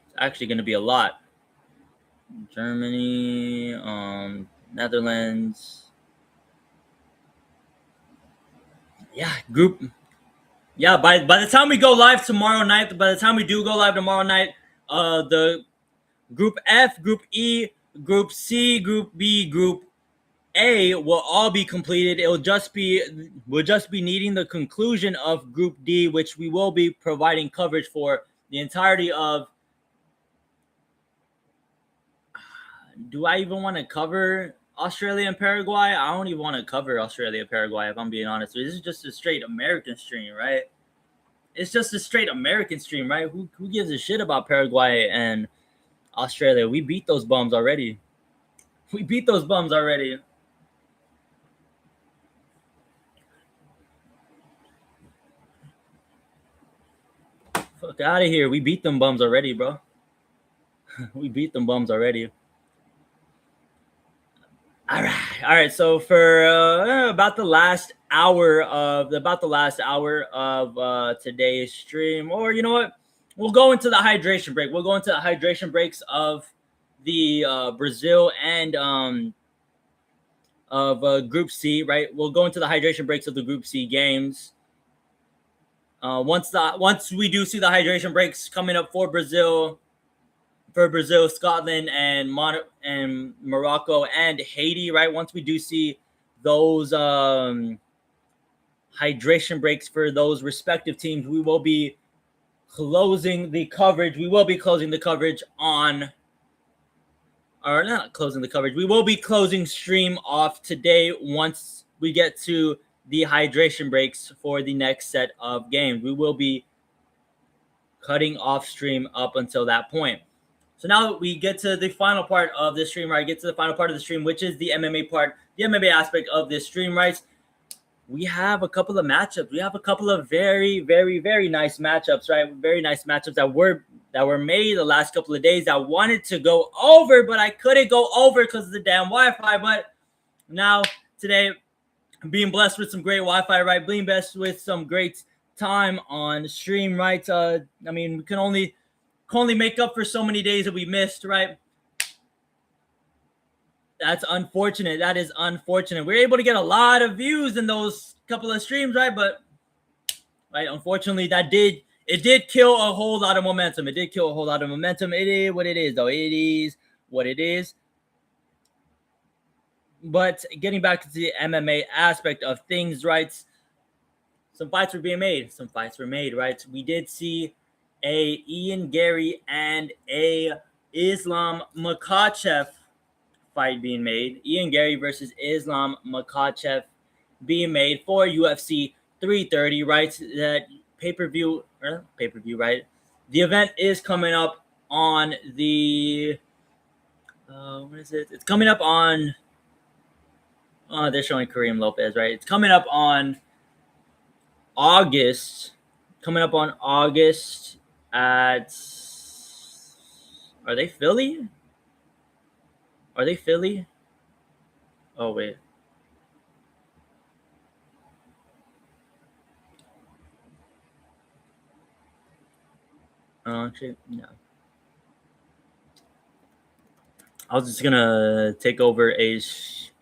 It's actually going to be a lot. Germany, Netherlands. Yeah, group. Yeah, by the time we go live tomorrow night, by the time we do go live tomorrow night, the Group F, Group E, Group C, Group B, Group A will all be completed. We'll just be needing the conclusion of Group D, which we will be providing coverage for the entirety of. Do I even want to cover Australia and Paraguay? I don't even want to cover Australia and Paraguay, if I'm being honest. This is just a straight American stream, right? It's just a straight American stream, right? Who gives a shit about Paraguay and Australia? We beat those bums already. We beat those bums already. Fuck out of here. We beat them bums already, bro. We beat them bums already. All right. So for about the last hour of today's stream, or you know what, we'll go into the hydration break. We'll go into the hydration breaks of the Brazil and of Group C, right? We'll go into the hydration breaks of the Group C games. Once we do see the hydration breaks coming up for Brazil, Scotland, and Morocco and Haiti, right? Once we do see those hydration breaks for those respective teams, we will be closing the coverage. We will be closing the coverage on, or not closing the coverage. We will be closing stream off today once we get to the hydration breaks for the next set of games. We will be cutting off stream up until that point. So now we get to the final part of the stream, right? Get to the final part of the stream, which is the MMA part, the MMA aspect of this stream, right? We have a couple of matchups. We have a couple of very, very, very nice matchups, right? Very nice matchups that were made the last couple of days. I wanted to go over, but I couldn't go over because of the damn Wi-Fi. But now today, being blessed with some great Wi-Fi, right? Being blessed with some great time on stream, right? I mean, we can only make up for so many days that we missed, right? That's unfortunate. That is unfortunate. We were able to get a lot of views in those couple of streams, right? But right, unfortunately, it did kill a whole lot of momentum. It did kill a whole lot of momentum. It is what it is, though. It is what it is. But getting back to the MMA aspect of things, right? Some fights were being made. Some fights were made, right? We did see a Ian Gary and a Islam Makhachev fight being made. Ian Gary versus Islam Makhachev being made for UFC 330, right? That pay-per-view, right? The event is coming up on the what is it? It's coming up on they're showing Kareem Lopez, right? It's coming up on August. Coming up on August at, are they Philly? Are they Philly? Oh, wait. Actually, no. I was just gonna take over a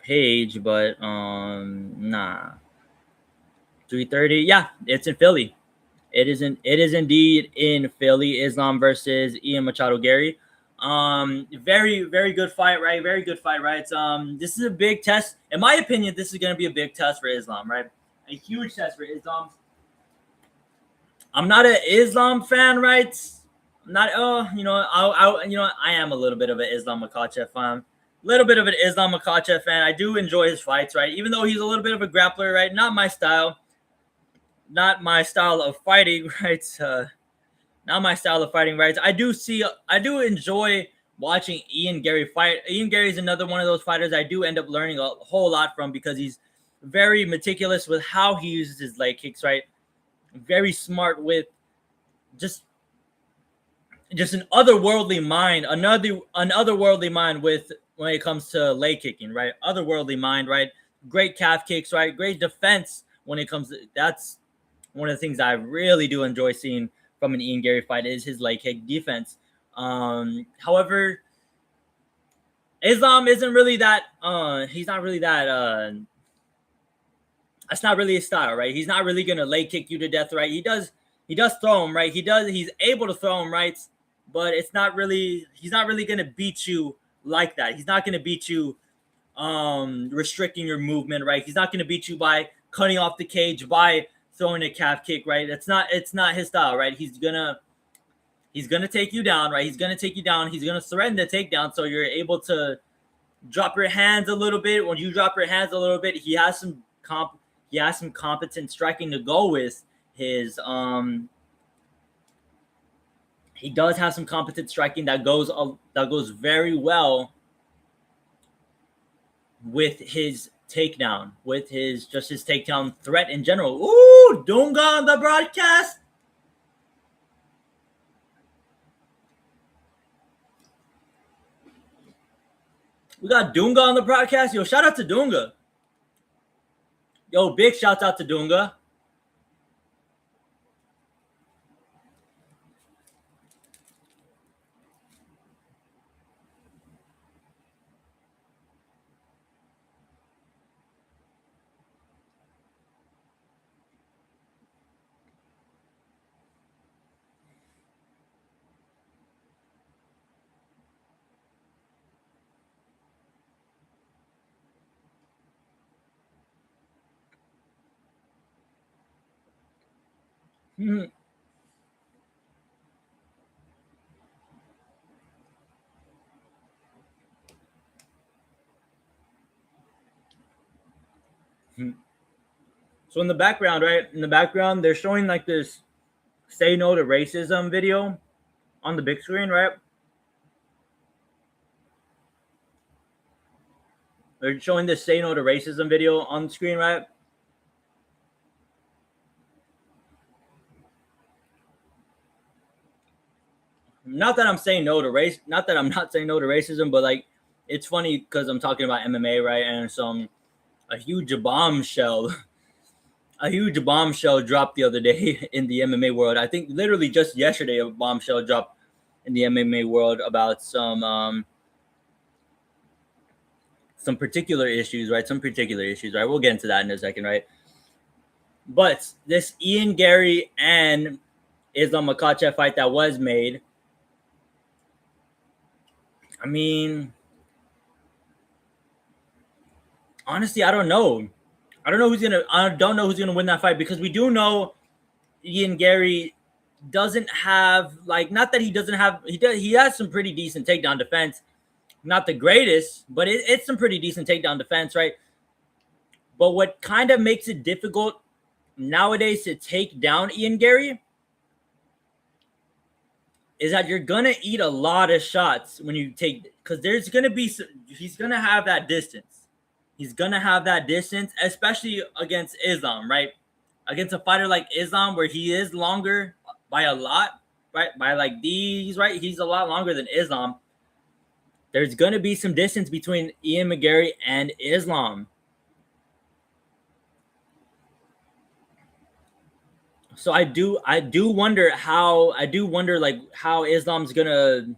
page, but nah. 3:30. Yeah, it's in Philly. It is indeed in Philly. Islam versus Ian Machado Gary. Very, very good fight, right? Very good fight, right? This is a big test. In my opinion, this is gonna be a big test for Islam, right? A huge test for Islam. I'm not an Islam fan, right? I'm not. Oh, I am a little bit of an Islam Makhachev fan. Little bit of an Islam Makhachev fan. I do enjoy his fights, right? Even though he's a little bit of a grappler, right? Not my style. Not my style of fighting, right? Not my style of fighting, right? I do enjoy watching Ian Gary fight. Ian Gary is another one of those fighters I do end up learning a whole lot from because he's very meticulous with how he uses his leg kicks, right? Very smart with just an otherworldly mind, otherworldly mind with when it comes to leg kicking, right? Otherworldly mind, right? Great calf kicks, right? Great defense when it comes to that's one of the things I really do enjoy seeing from an Ian Gary fight is his leg kick defense. However, Islam isn't really that. He's not really that. That's not really his style, right? He's not really gonna leg kick you to death, right? He does throw him, right? He's able to throw him, right? But he's not really gonna beat you like that. He's not gonna beat you restricting your movement, right? He's not gonna beat you by cutting off the cage, by throwing a calf kick, right? It's not his style, right? He's gonna take you down, right? He's gonna take you down. He's gonna threaten the takedown, so you're able to drop your hands a little bit. When you drop your hands a little bit, he has some competent striking to go with his. He does have some competent striking that goes very well with his takedown, with his takedown threat in general. Ooh, Dunga on the broadcast. We got Dunga on the broadcast. Yo, shout out to Dunga. Yo, big shout out to Dunga. Mhm. So in the background, right? In the background, they're showing like this "Say No to Racism" video on the big screen, right? They're showing this "Say No to Racism" video on the screen, right? Not that I'm saying no to race, not that I'm not saying no to racism, but like it's funny because I'm talking about MMA, right? And some a huge bombshell, a huge bombshell dropped the other day in the MMA world. I think literally just yesterday, a bombshell dropped in the MMA world about some particular issues, right? Some particular issues, right? We'll get into that in a second, right? But this Ian Gary and Islam Makhachev fight that was made, I mean, honestly, I don't know. I don't know who's gonna win that fight because we do know Ian Gary doesn't have like not that he doesn't have he has some pretty decent takedown defense. Not the greatest, but it's some pretty decent takedown defense, right? But what kind of makes it difficult nowadays to take down Ian Gary is that you're gonna eat a lot of shots when you take because there's gonna be he's gonna have that distance. He's gonna have that distance, especially against Islam, right? Against a fighter like Islam, where he is longer by a lot, right? By like these, right? He's a lot longer than Islam. There's gonna be some distance between Ian McGarry and Islam. So I do wonder like how Islam's gonna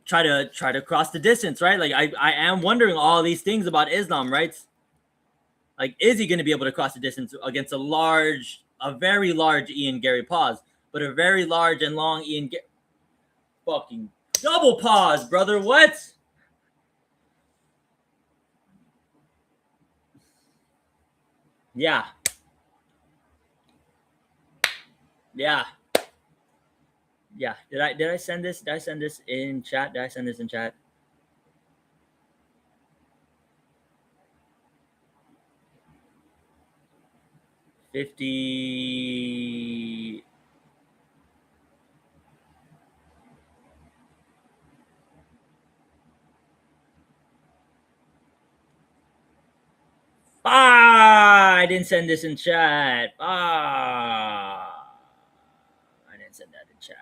try to cross the distance, right? Like I am wondering all these things about Islam, right? Like, is he going to be able to cross the distance against a very large Ian Gary pause, but a very large and long fucking double pause, brother? What? Yeah, yeah, yeah. Did I send this? Did I send this in chat? Did I send this in chat? 50. I didn't send this in chat. I didn't send that in chat.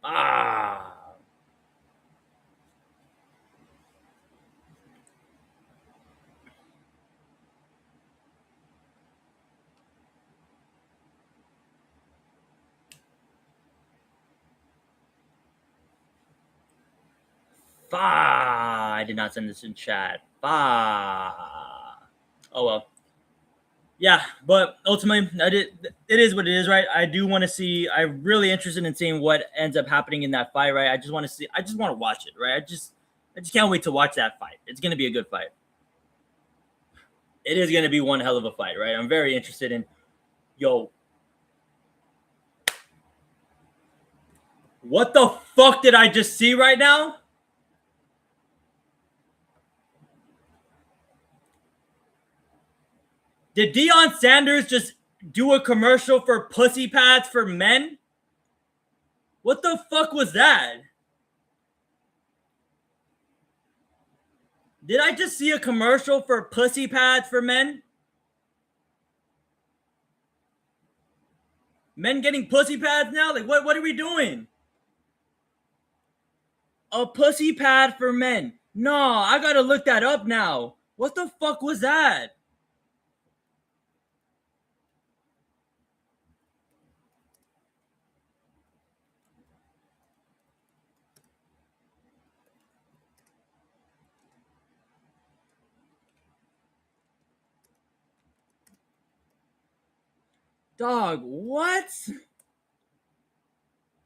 Ah. I did not send this in chat. Oh well. Yeah, but ultimately, it is what it is, right? I do want to see. I'm really interested in seeing what ends up happening in that fight, right? I just want to see. I just want to watch it, right? I just can't wait to watch that fight. It's gonna be a good fight. It is gonna be one hell of a fight, right? I'm very interested in. Yo, what the fuck did I just see right now? Did Deion Sanders just do a commercial for pussy pads for men? What the fuck was that? Did I just see a commercial for pussy pads for men? Men getting pussy pads now? Like what are we doing? A pussy pad for men. No, I gotta look that up now. What the fuck was that? Dog, what?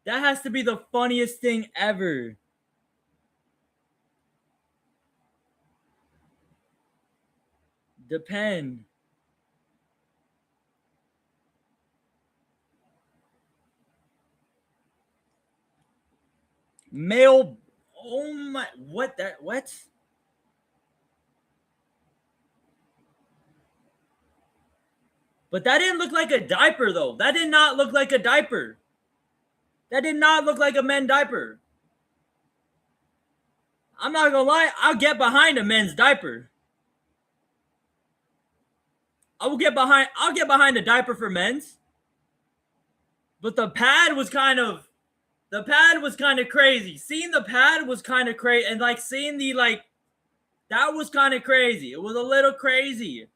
That has to be the funniest thing ever. Depend. Male. Oh my! What that? What? But that didn't look like a diaper though. That did not look like a diaper. That did not look like a men's diaper. I'm not gonna lie. I'll get behind a men's diaper. I'll get behind a diaper for men's. But the pad was kind of crazy. Seeing the pad was kind of crazy, and like seeing the like that was kind of crazy. It was a little crazy.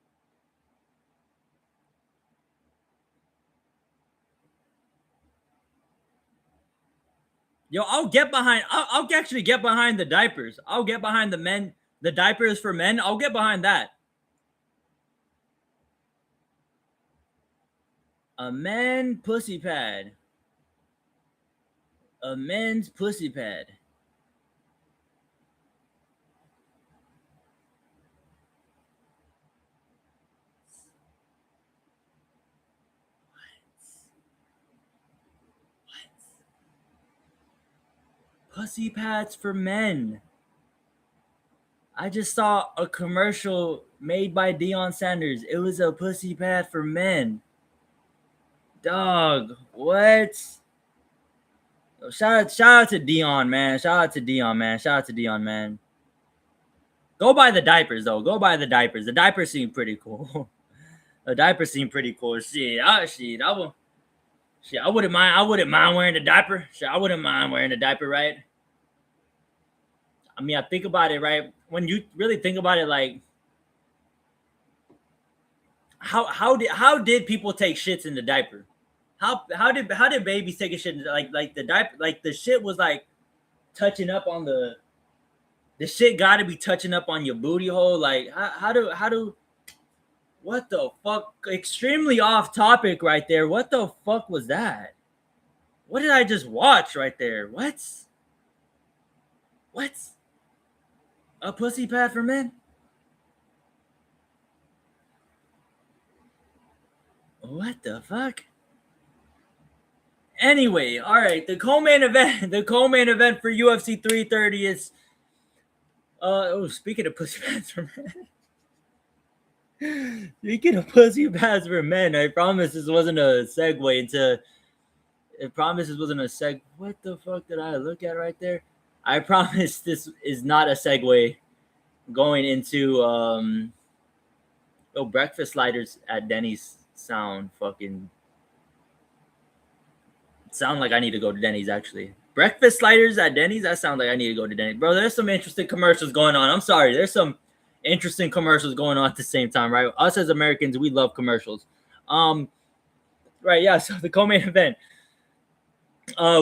Yo, I'll actually get behind the diapers. I'll get behind the diapers for men. I'll get behind that. A men pussy pad. A men's pussy pad. Pussy pads for men. I just saw a commercial made by Deion Sanders. It was a pussy pad for men. Dog, what? Shout out to Deion, man. Shout out to Deion, man. Shout out to Deion, man. Go buy the diapers though. Go buy the diapers. The diapers seem pretty cool. The diapers seem pretty cool. I wouldn't mind. I wouldn't mind wearing a diaper. Shit, I wouldn't mind wearing a diaper, right? I mean, I think about it, right? When you really think about it, like how did people take shits in the diaper? How did babies take a shit in like the diaper? Like the shit was like touching up on the shit. Got to be touching up on your booty hole. Like how do what the fuck? Extremely off topic right there. What the fuck was that? What did I just watch right there? What? What? A pussy pad for men? What the fuck? Anyway, all right. The co-main event. The co-main event for UFC 330 is. Speaking of pussy pads for men. Speaking of pussy pads for men, I promise this wasn't a segue into. I promise this wasn't a seg. What the fuck did I look at right there? I promise this is not a segue going into breakfast sliders at Denny's sound like I need to go to Denny's actually. Breakfast sliders at Denny's, that sounds like I need to go to Denny's. Bro, there's some interesting commercials going on. I'm sorry. There's some interesting commercials going on at the same time, right? Us as Americans, we love commercials. Right, yeah, so the co-main event.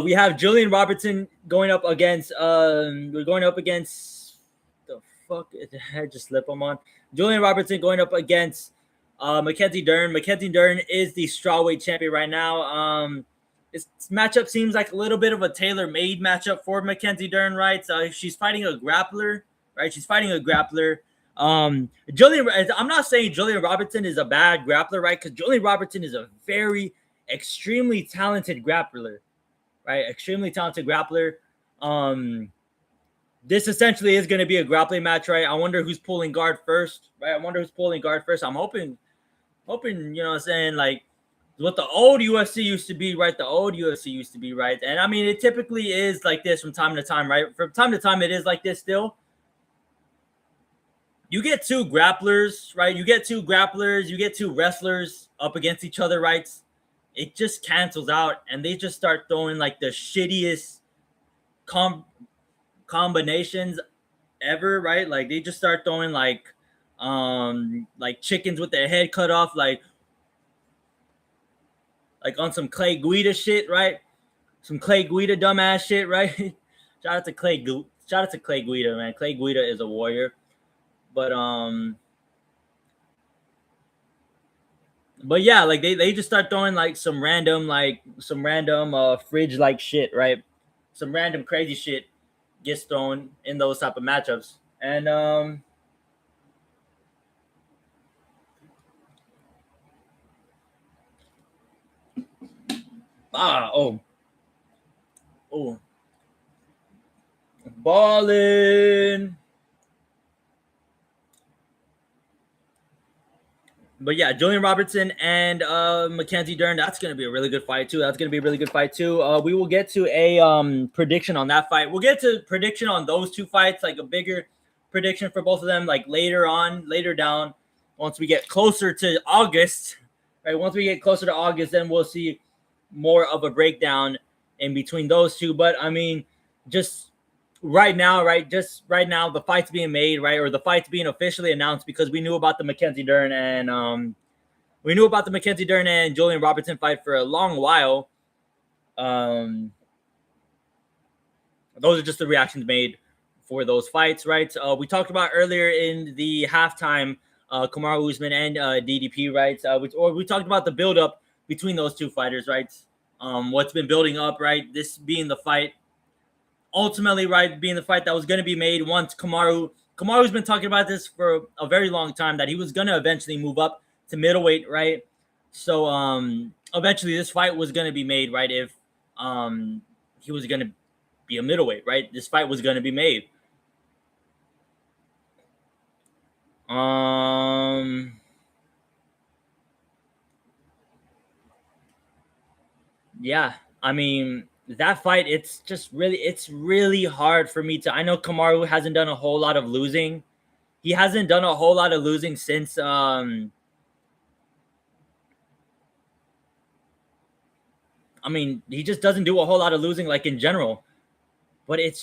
We have Julian Robertson going up against we're going up against the fuck did I just slip him on? Julian Robertson going up against Mackenzie Dern. Mackenzie Dern is the strawweight champion right now. This matchup seems like a little bit of a tailor-made matchup for Mackenzie Dern, right? So she's fighting a grappler, right? She's fighting a grappler. Julian, I'm not saying Julian Robertson is a bad grappler, right? Because Julian Robertson is a very extremely talented grappler, right? Extremely talented grappler. This essentially is going to be a grappling match, right? I wonder who's pulling guard first, right? I'm hoping, you know what I'm saying, like what the old UFC used to be, right? The old UFC used to be, right? And I mean, it typically is like this from time to time, right? From time to time, it is like this still. You get two grapplers, right? You get two wrestlers up against each other, right? It just cancels out, and they just start throwing like the shittiest combinations ever, right? Like they just start throwing like chickens with their head cut off, like on some Clay Guida shit, right? Some Clay Guida dumbass shit, right? Shout out to Clay Guida, man. Clay Guida is a warrior. But yeah, like they just start throwing like some random fridge like shit, right? Some random crazy shit gets thrown in those type of matchups. And oh Ballin'. But yeah, Julian Robertson and Mackenzie Dern, that's going to be a really good fight too. We will get to a prediction on that fight. We'll get to prediction on those two fights, like a bigger prediction for both of them, like later down, once we get closer to August, right? Once we get closer to August, then we'll see more of a breakdown in between those two. But I mean, just right now, the fight's being made, right? Or the fight's being officially announced because we knew about the Mackenzie Dern and Julian Robertson fight for a long while. Those are just the reactions made for those fights, right? We talked about earlier in the halftime, Kamaru Usman and DDP, right? We talked about the buildup between those two fighters, right? What's been building up, right? This being the fight. Ultimately, right, being the fight that was going to be made once Kamaru's been talking about this for a very long time, that he was going to eventually move up to middleweight, right? So eventually this fight was going to be made, right? If he was going to be a middleweight, right? This fight was going to be made. Yeah, I mean, that fight, it's really hard for me to. I know Kamaru hasn't done a whole lot of losing. He hasn't done a whole lot of losing since I mean, he just doesn't do a whole lot of losing, like, in general. But it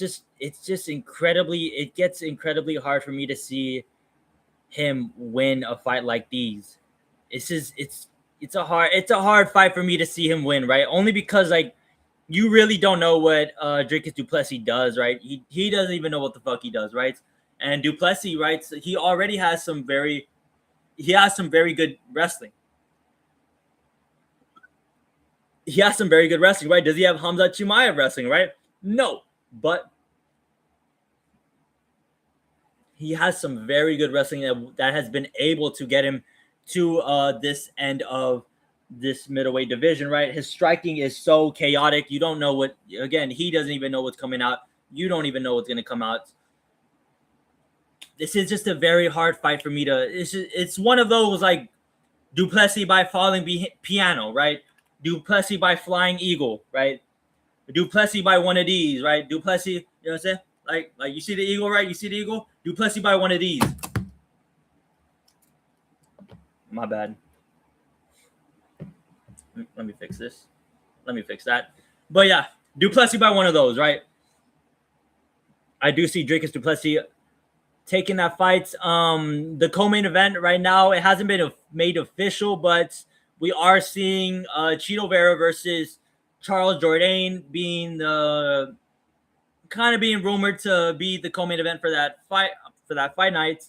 gets incredibly hard for me to see him win a fight like these. It's a hard fight for me to see him win, right? Only because, like, you really don't know what Dricus du Plessis does, right? He doesn't even know what the fuck he does, right? And du Plessis, right? So he already has some very good wrestling. He has some very good wrestling, right? Does he have Hamza Chimaev wrestling, right? No, but he has some very good wrestling that has been able to get him to this end of this middleweight division, right? His striking is so chaotic. You don't know what, again, he doesn't even know what's coming out. You don't even know what's going to come out. This is just a very hard fight for me to, it's one of those, like, du Plessis by falling piano, right? Du Plessis by flying eagle, right? Du Plessis by one of these, right? Du Plessis, you know what I'm saying? Like you see the eagle, right? You see the eagle? Du Plessis by one of these. My bad. Let me fix this. Let me fix that. But yeah, du Plessis by one of those, right? I do see Dricus du Plessis taking that fight. The co-main event right now, it hasn't been made official, but we are seeing Chito Vera versus Charles Jourdain being rumored to be the co-main event for that fight night.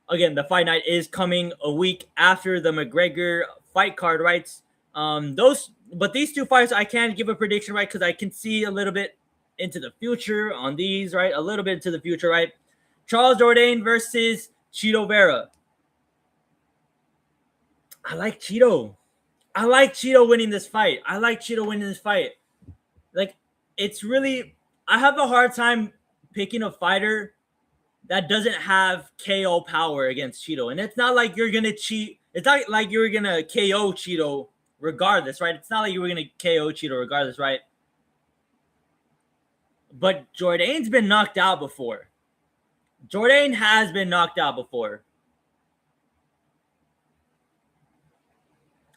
Again, the fight night is coming a week after the McGregor fight card, right? But these two fights, I can't give a prediction, right? Because I can see a little bit into the future on these, right? A little bit into the future, right? Charles Jourdain versus Chito Vera. I like Chito. I like Chito winning this fight. Like, it's really, I have a hard time picking a fighter that doesn't have KO power against Chito. And it's not like you're going to cheat. It's not like you're going to KO Chito regardless, right? It's not like you were going to KO Chito regardless, right? But Jourdain's been knocked out before. Jourdain has been knocked out before.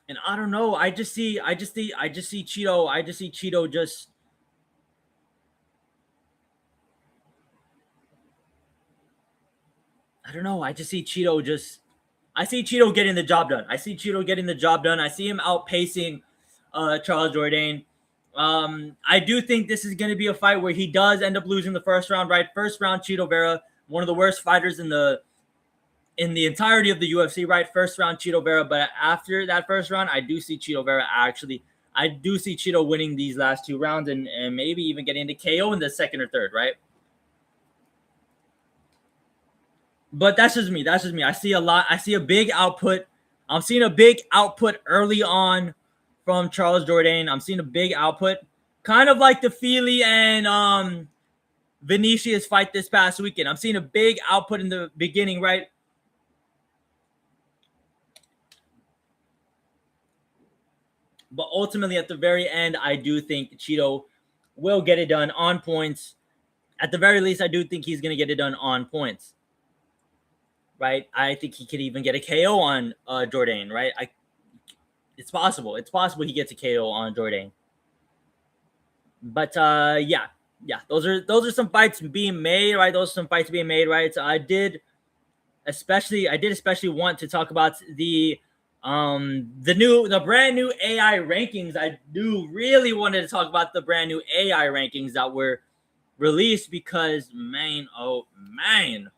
And I don't know. I just see Chito just. I don't know. I just see Chito just. I see Chito getting the job done. I see him outpacing Charles Jourdain. I do think this is going to be a fight where he does end up losing the first round, right? First round, Chito Vera, one of the worst fighters in the entirety of the UFC, right? First round, Chito Vera. But after that first round, I do see Chito winning these last two rounds and maybe even getting the KO in the second or third, right? But that's just me. I see a lot. I see a big output. I'm seeing a big output early on from Charles Jourdain. I'm seeing a big output kind of like the Feely and Vinicius fight this past weekend. I'm seeing a big output in the beginning, right? But ultimately, at the very end, I do think Cheeto will get it done on points. At the very least, I do think he's going to get it done on points. Right? I think he could even get a KO on Jourdain, right? It's possible. It's possible he gets a KO on Jourdain. But yeah. Those are some fights being made, right? Those are some fights being made, right? So I did especially want to talk about the brand new AI rankings. I do really wanted to talk about the brand new AI rankings that were released because man, oh man.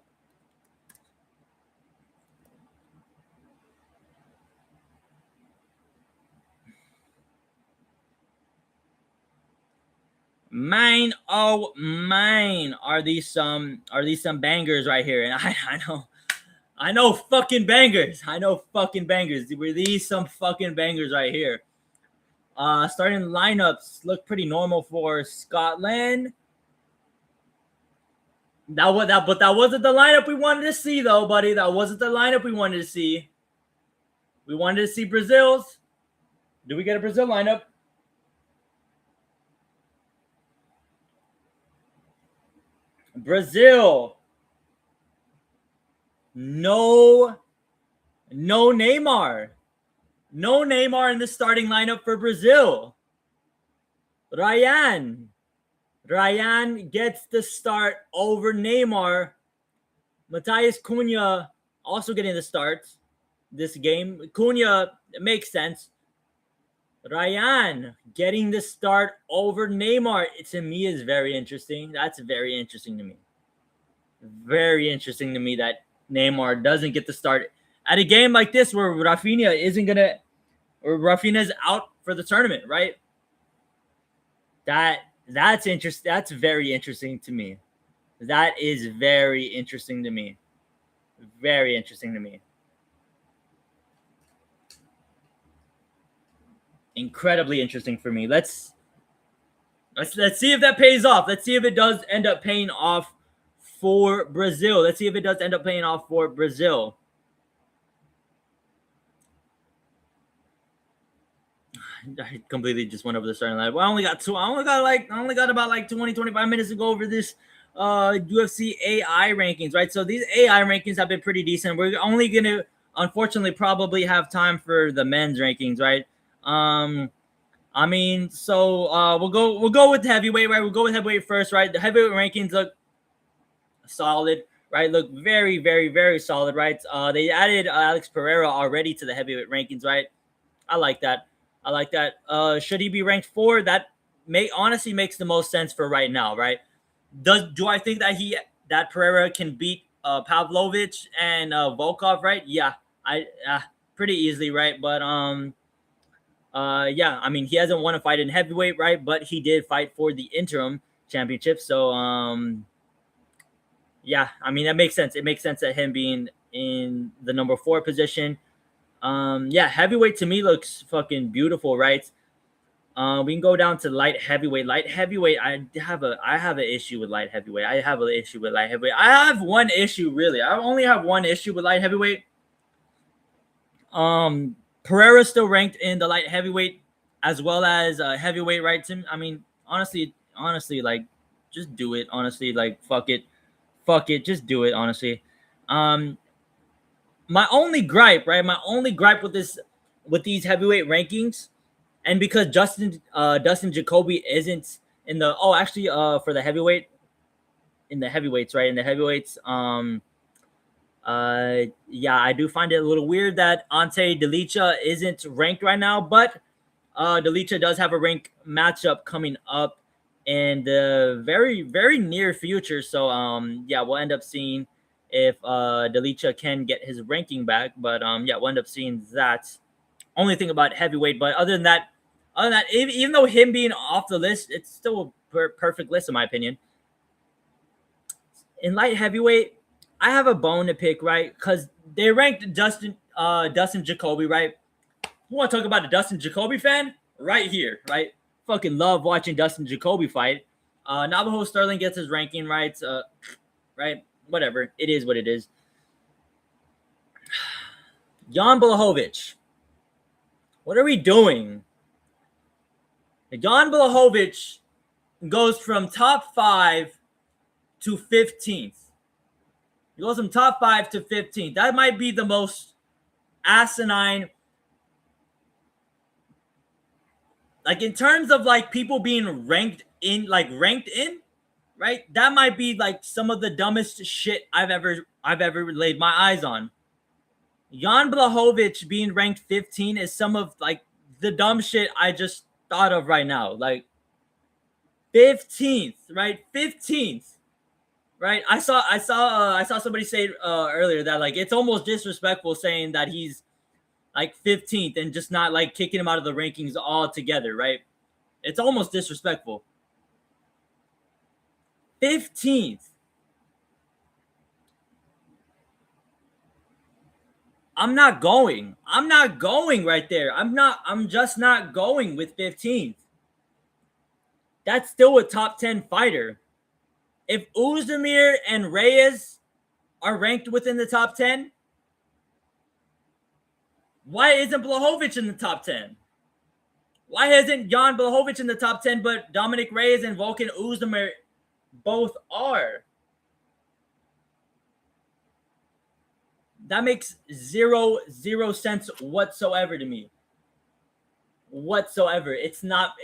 Mine, oh mine, are these some bangers right here? And I know fucking bangers. Were these some fucking bangers right here? Starting lineups look pretty normal for Scotland. But that wasn't the lineup we wanted to see, though, buddy. That wasn't the lineup we wanted to see. We wanted to see Brazil's. Do we get a Brazil lineup? Brazil. No Neymar. No Neymar in the starting lineup for Brazil. Ryan gets the start over Neymar. Matheus Cunha also getting the start this game. Cunha, it makes sense. Ryan getting the start over Neymar, to me, is very interesting. That's very interesting to me. Very interesting to me that Neymar doesn't get the start at a game like this where Rafinha Rafinha's out for the tournament, right? That's interesting. That's very interesting to me. That is very interesting to me. Very interesting to me. Incredibly interesting for me. Let's see if that pays off. Let's see if it does end up paying off for Brazil. Let's see if it does end up paying off for Brazil. I completely just went over the starting line. Well, I only got about like 20, 25 minutes to go over this UFC AI rankings, right? So these AI rankings have been pretty decent. We're only going to, unfortunately, probably have time for the men's rankings, right? I mean, so we'll go with heavyweight, right? We'll go with heavyweight first, right? The heavyweight rankings look solid, right? Look very, very, very solid, right? They added Alex Pereira already to the heavyweight rankings, right? I like that. Should he be ranked 4? That honestly makes the most sense for right now, right? Do I think that Pereira can beat Pavlovich and Volkov, right? Yeah, pretty easily, right? But yeah, I mean, he hasn't won a fight in heavyweight, right? But he did fight for the interim championship, so yeah, I mean, that makes sense. It makes sense that him being in the number 4 position. Yeah, heavyweight to me looks fucking beautiful, right? We can go down to light heavyweight. Light heavyweight, I have an issue with light heavyweight. I have one issue, really. I only have one issue with light heavyweight. Pereira's still ranked in the light heavyweight as well as heavyweight, right? I mean, honestly, like, just do it. Honestly, like, fuck it, just do it. Honestly, my only gripe with these heavyweight rankings, and because Dustin Jacoby isn't in the for the heavyweight, in the heavyweights, right? In the heavyweights, yeah, I do find it a little weird that Ante Delicia isn't ranked right now, but Delicia does have a rank matchup coming up in the very, very near future. So yeah, we'll end up seeing if Delicia can get his ranking back. But yeah, we'll end up seeing that. Only thing about heavyweight, but other than that, even though him being off the list, it's still a perfect list in my opinion. In light heavyweight, I have a bone to pick, right? Because they ranked Dustin Jacoby, right? You want to talk about a Dustin Jacoby fan? Right here, right? fucking love watching Dustin Jacoby fight. Navajo Sterling gets his ranking right. Right? Whatever. It is what it is. Jan Blachowicz. What are we doing? Jan Blachowicz goes from top 5 to 15th. He goes from top 5 to 15th. That might be the most asinine. Like, in terms of like people being ranked in, right? That might be like some of the dumbest shit I've ever laid my eyes on. Jan Blachowicz being ranked 15 is some of like the dumb shit I just thought of right now. Like 15th, right? 15th, right? I saw somebody say earlier that like it's almost disrespectful saying that he's like 15th and just not like kicking him out of the rankings altogether, right? It's almost disrespectful. 15th. I'm not going right there. I'm just not going with 15th. That's still a top 10 fighter. If Uzdemir and Reyes are ranked within the top 10, why isn't Blachowicz in the top 10? Why isn't Jan Blachowicz in the top 10, but Dominic Reyes and Volkan Uzdemir both are? That makes zero sense whatsoever to me. Whatsoever. It's not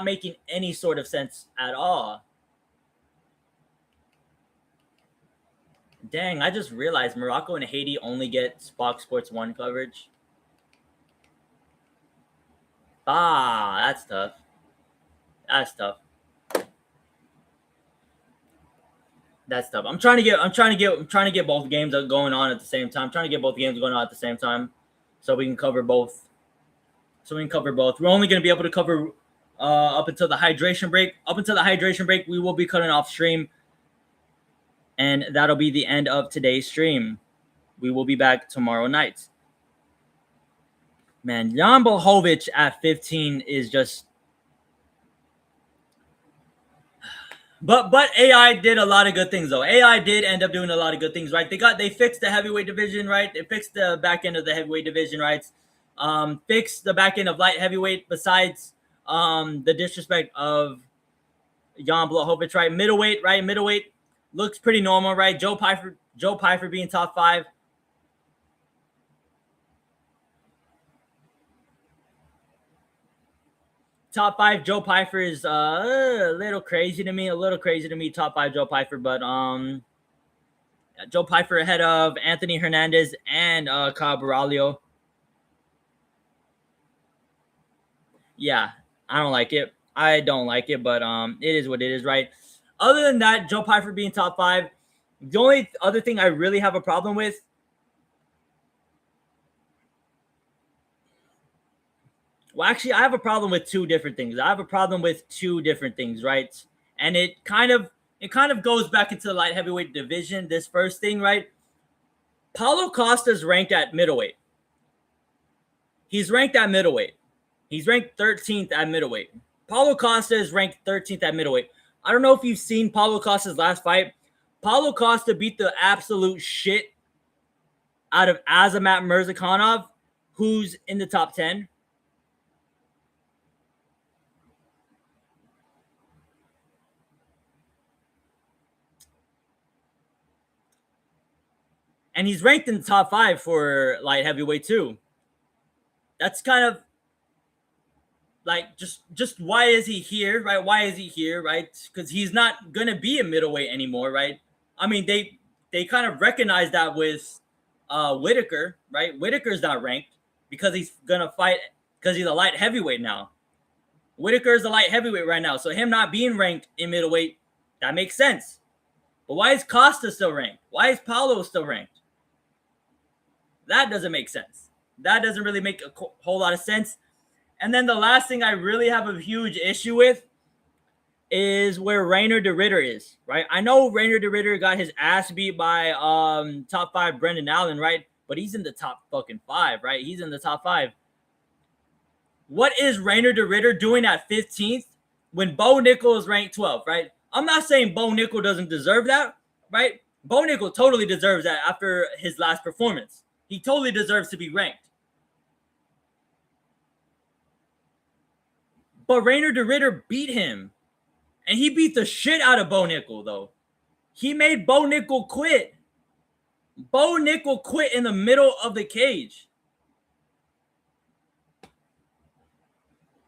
making any sort of sense at all. Dang, I just realized Morocco and Haiti only get Fox Sports 1 coverage. That's tough. That's tough. I'm trying to get both games going on at the same time. So we can cover both. We're only going to be able to cover up until the hydration break. Up until the hydration break, we will be cutting off stream. And that'll be the end of today's stream. We will be back tomorrow night. Man, Jan Blachowicz at 15 is just... But AI did a lot of good things, though. AI did end up doing a lot of good things, right? They fixed the heavyweight division, right? They fixed the back end of the heavyweight division, right? Fixed the back end of light heavyweight besides the disrespect of Jan Blachowicz, right? Middleweight looks pretty normal, right? Joe Pyfer being top 5. Top 5 Joe Pyfer is a little crazy to me. Top 5 Joe Pyfer, but Joe Pyfer ahead of Anthony Hernandez and Kyle Baralio. Yeah, I don't like it, but it is what it is, right? Other than that, Joe Pyfer being top 5, the only other thing I really have a problem with, well, actually, I have a problem with two different things. Right? And it kind of goes back into the light heavyweight division. This first thing, right? Paulo Costa's ranked at middleweight. He's ranked 13th at middleweight. Paulo Costa is ranked 13th at middleweight. I don't know if you've seen Paulo Costa's last fight. Paulo Costa beat the absolute shit out of Azamat Mirzakhanov, who's in the top 10. And he's ranked in the top 5 for light heavyweight too. That's kind of like just why is he here, right? Right? Because he's not gonna be a middleweight anymore, right? I mean, they kind of recognize that with Whitaker, right? Whitaker's not ranked because he's gonna fight because he's a light heavyweight now. Whitaker's a light heavyweight right now, so him not being ranked in middleweight, that makes sense. But why is Costa still ranked? Why is Paulo still ranked? That doesn't make sense. That doesn't really make a whole lot of sense. And then the last thing I really have a huge issue with is where Rainer de Ritter is, right? I know Rainer de Ritter got his ass beat by top 5 Brendan Allen, right? But he's in the top fucking 5, right? He's in the top 5. What is Rainer de Ritter doing at 15th when Bo Nickel is ranked 12th, right? I'm not saying Bo Nickel doesn't deserve that, right? Bo Nickel totally deserves that after his last performance. He totally deserves to be ranked. But Rainer de Ritter beat him. And he beat the shit out of Bo Nickel, though. He made Bo Nickel quit. Bo Nickel quit in the middle of the cage.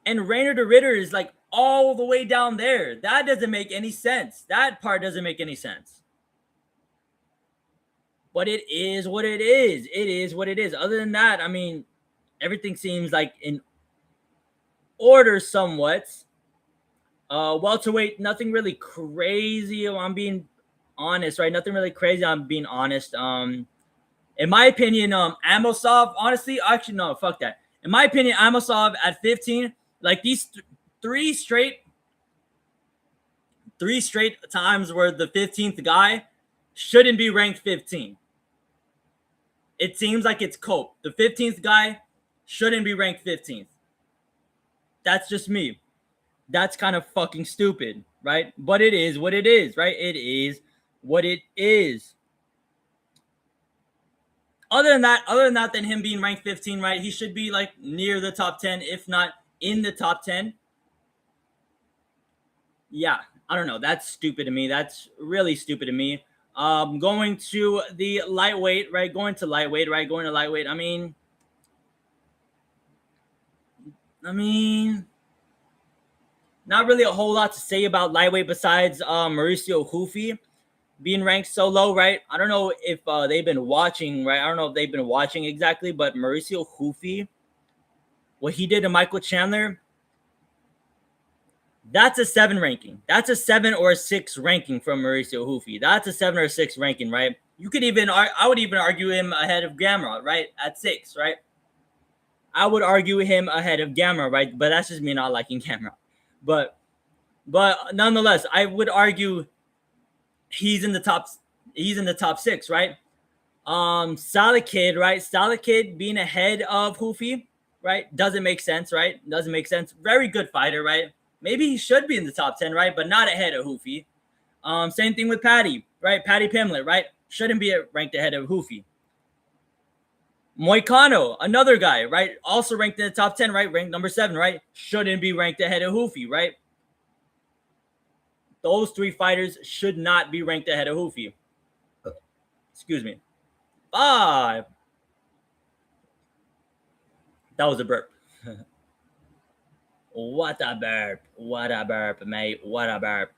And Rainer de Ritter is like all the way down there. That doesn't make any sense. That part doesn't make any sense. But it is what it is. It is what it is. Other than that, I mean, everything seems like in order somewhat. Welterweight, nothing really crazy. I'm being honest, right? Nothing really crazy. I'm being honest. In my opinion, Amosov, honestly, actually, no, fuck that. In my opinion, Amosov at 15, like these three straight times where the 15th guy shouldn't be ranked 15. It seems like it's Cope. The 15th guy shouldn't be ranked 15th. That's just me. That's kind of fucking stupid, right? But it is what it is, right? It is what it is. Other than that, than him being ranked 15, right? He should be like near the top 10, if not in the top 10. Yeah, I don't know. That's stupid to me. That's really stupid to me. Going to the lightweight, right? Going to lightweight. I mean, not really a whole lot to say about lightweight besides Mauricio Hufi being ranked so low, right? I don't know if they've been watching, right? I don't know if they've been watching exactly, but Mauricio Hufi, what he did to Michael Chandler, that's a 7 ranking. That's a 7 or a 6 ranking from Mauricio Hufi. That's a 7 or a 6 ranking, right? You could even, I would even argue him ahead of Gamrot, right? At 6, right? I would argue him ahead of Gamrot, right? But that's just me not liking Gamrot. But nonetheless, I would argue he's in the top 6, right? Salakid, right? Salakid being ahead of Hufi, right? Doesn't make sense, right? Doesn't make sense. Very good fighter, right? Maybe he should be in the top 10, right? But not ahead of Hufi. Same thing with Patty, right? Patty Pimlet, right? Shouldn't be ranked ahead of Hufi. Moicano, another guy, right? Also ranked in the top 10, right? Ranked number 7, right? Shouldn't be ranked ahead of Hufi, right? Those 3 fighters should not be ranked ahead of Hufi. Excuse me. 5. That was a burp. What a burp. What a burp, mate. What a burp.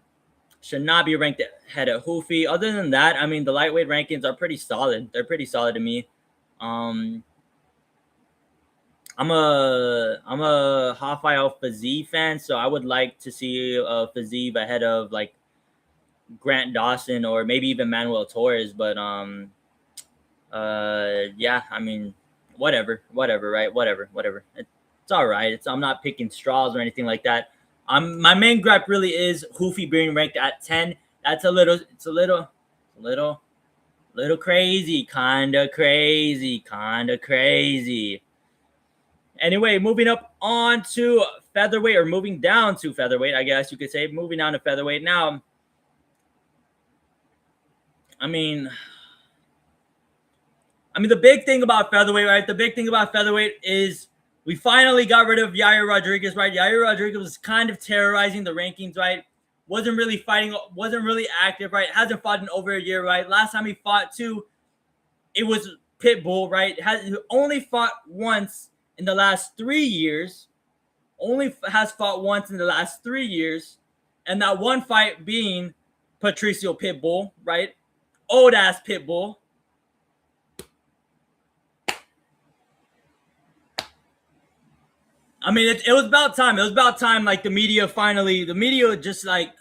Should not be ranked ahead of Hufi. Other than that, I mean, the lightweight rankings are pretty solid. They're pretty solid to me. I'm a Rafael Fiziev fan, so I would like to see Fiziev ahead of like Grant Dawson or maybe even Manuel Torres. But yeah, I mean, whatever, right? Whatever. It's all right. I'm not picking straws or anything like that. My main gripe really is Hufi being ranked at 10. That's a little crazy, kind of crazy. Anyway, moving up on to featherweight, or moving down to featherweight, I guess you could say. Moving down to featherweight. Now, I mean, the big thing about featherweight, right? The big thing about featherweight is we finally got rid of Yair Rodriguez, right? Yair Rodriguez was kind of terrorizing the rankings, right? Wasn't really fighting, wasn't really active, right? Hasn't fought in over a year, right? Last time he fought too, it was Pitbull, right? Has only fought once in the last 3 years. Only has fought once in the last 3 years. And that one fight being Patricio Pitbull, right? Old ass Pitbull. I mean, it was about time. It was about time, like, the media just, like,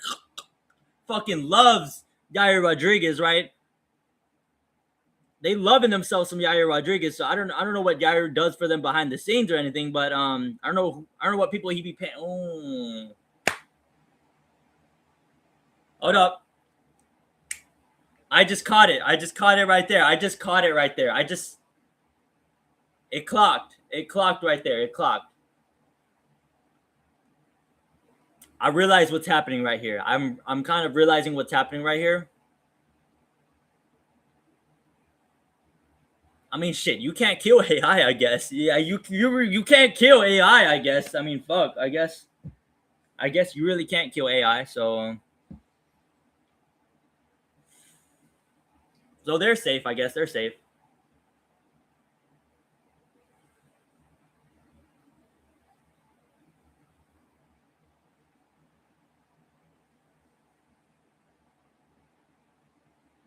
fucking loves Yair Rodriguez, right? They loving themselves some Yair Rodriguez. So I don't know what Yair does for them behind the scenes or anything, but I don't know what people he be paying. Oh. Hold up. I just caught it right there. It clocked right there. I realize what's happening right here. I'm kind of realizing what's happening right here. I mean, shit, you can't kill AI, I guess. Yeah, you can't kill AI, I guess. I mean, fuck, I guess you really can't kill AI. So they're safe. I guess they're safe.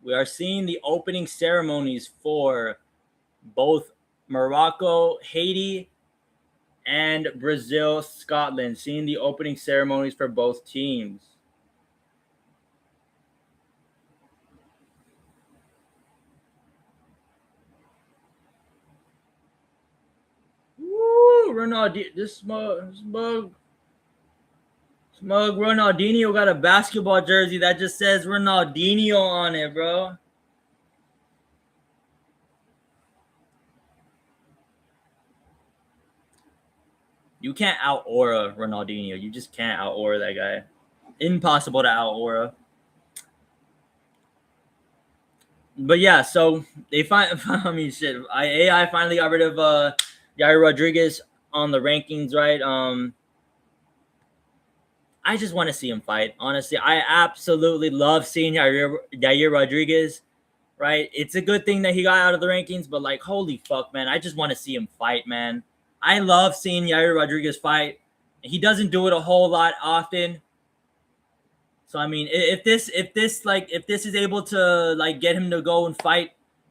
We are seeing the opening ceremonies for both Morocco, Haiti, and Brazil, Scotland. Seeing the opening ceremonies for both teams. Woo, Ronaldinho, this smug Ronaldinho got a basketball jersey that just says Ronaldinho on it, bro. You can't out aura Ronaldinho. You just can't out aura that guy. Impossible to out aura. But yeah, so they find. I mean, shit. AI finally got rid of Yair Rodriguez on the rankings, right? I just want to see him fight. Honestly, I absolutely love seeing Yair Rodriguez. Right? It's a good thing that he got out of the rankings, but like, holy fuck, man! I just want to see him fight, man. I love seeing Yair Rodriguez fight. He doesn't do it a whole lot often. So I mean, if this is able to like get him to go and fight,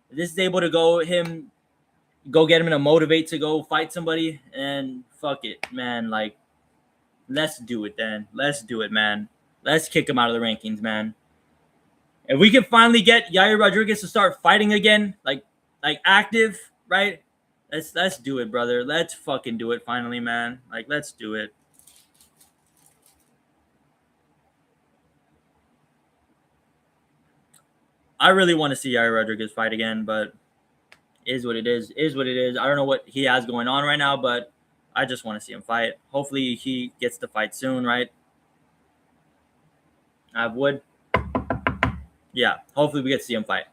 if this is able to go get him to motivate to go fight somebody, and fuck it, man. Like, let's do it then. Let's do it, man. Let's kick him out of the rankings, man. If we can finally get Yair Rodriguez to start fighting again, like active, right? Let's do it, brother. Let's fucking do it finally, man. Like, let's do it. I really want to see Yair Rodriguez fight again, but is what it is. Is what it is. I don't know what he has going on right now, but I just want to see him fight. Hopefully he gets to fight soon, right? I would. Yeah, hopefully we get to see him fight.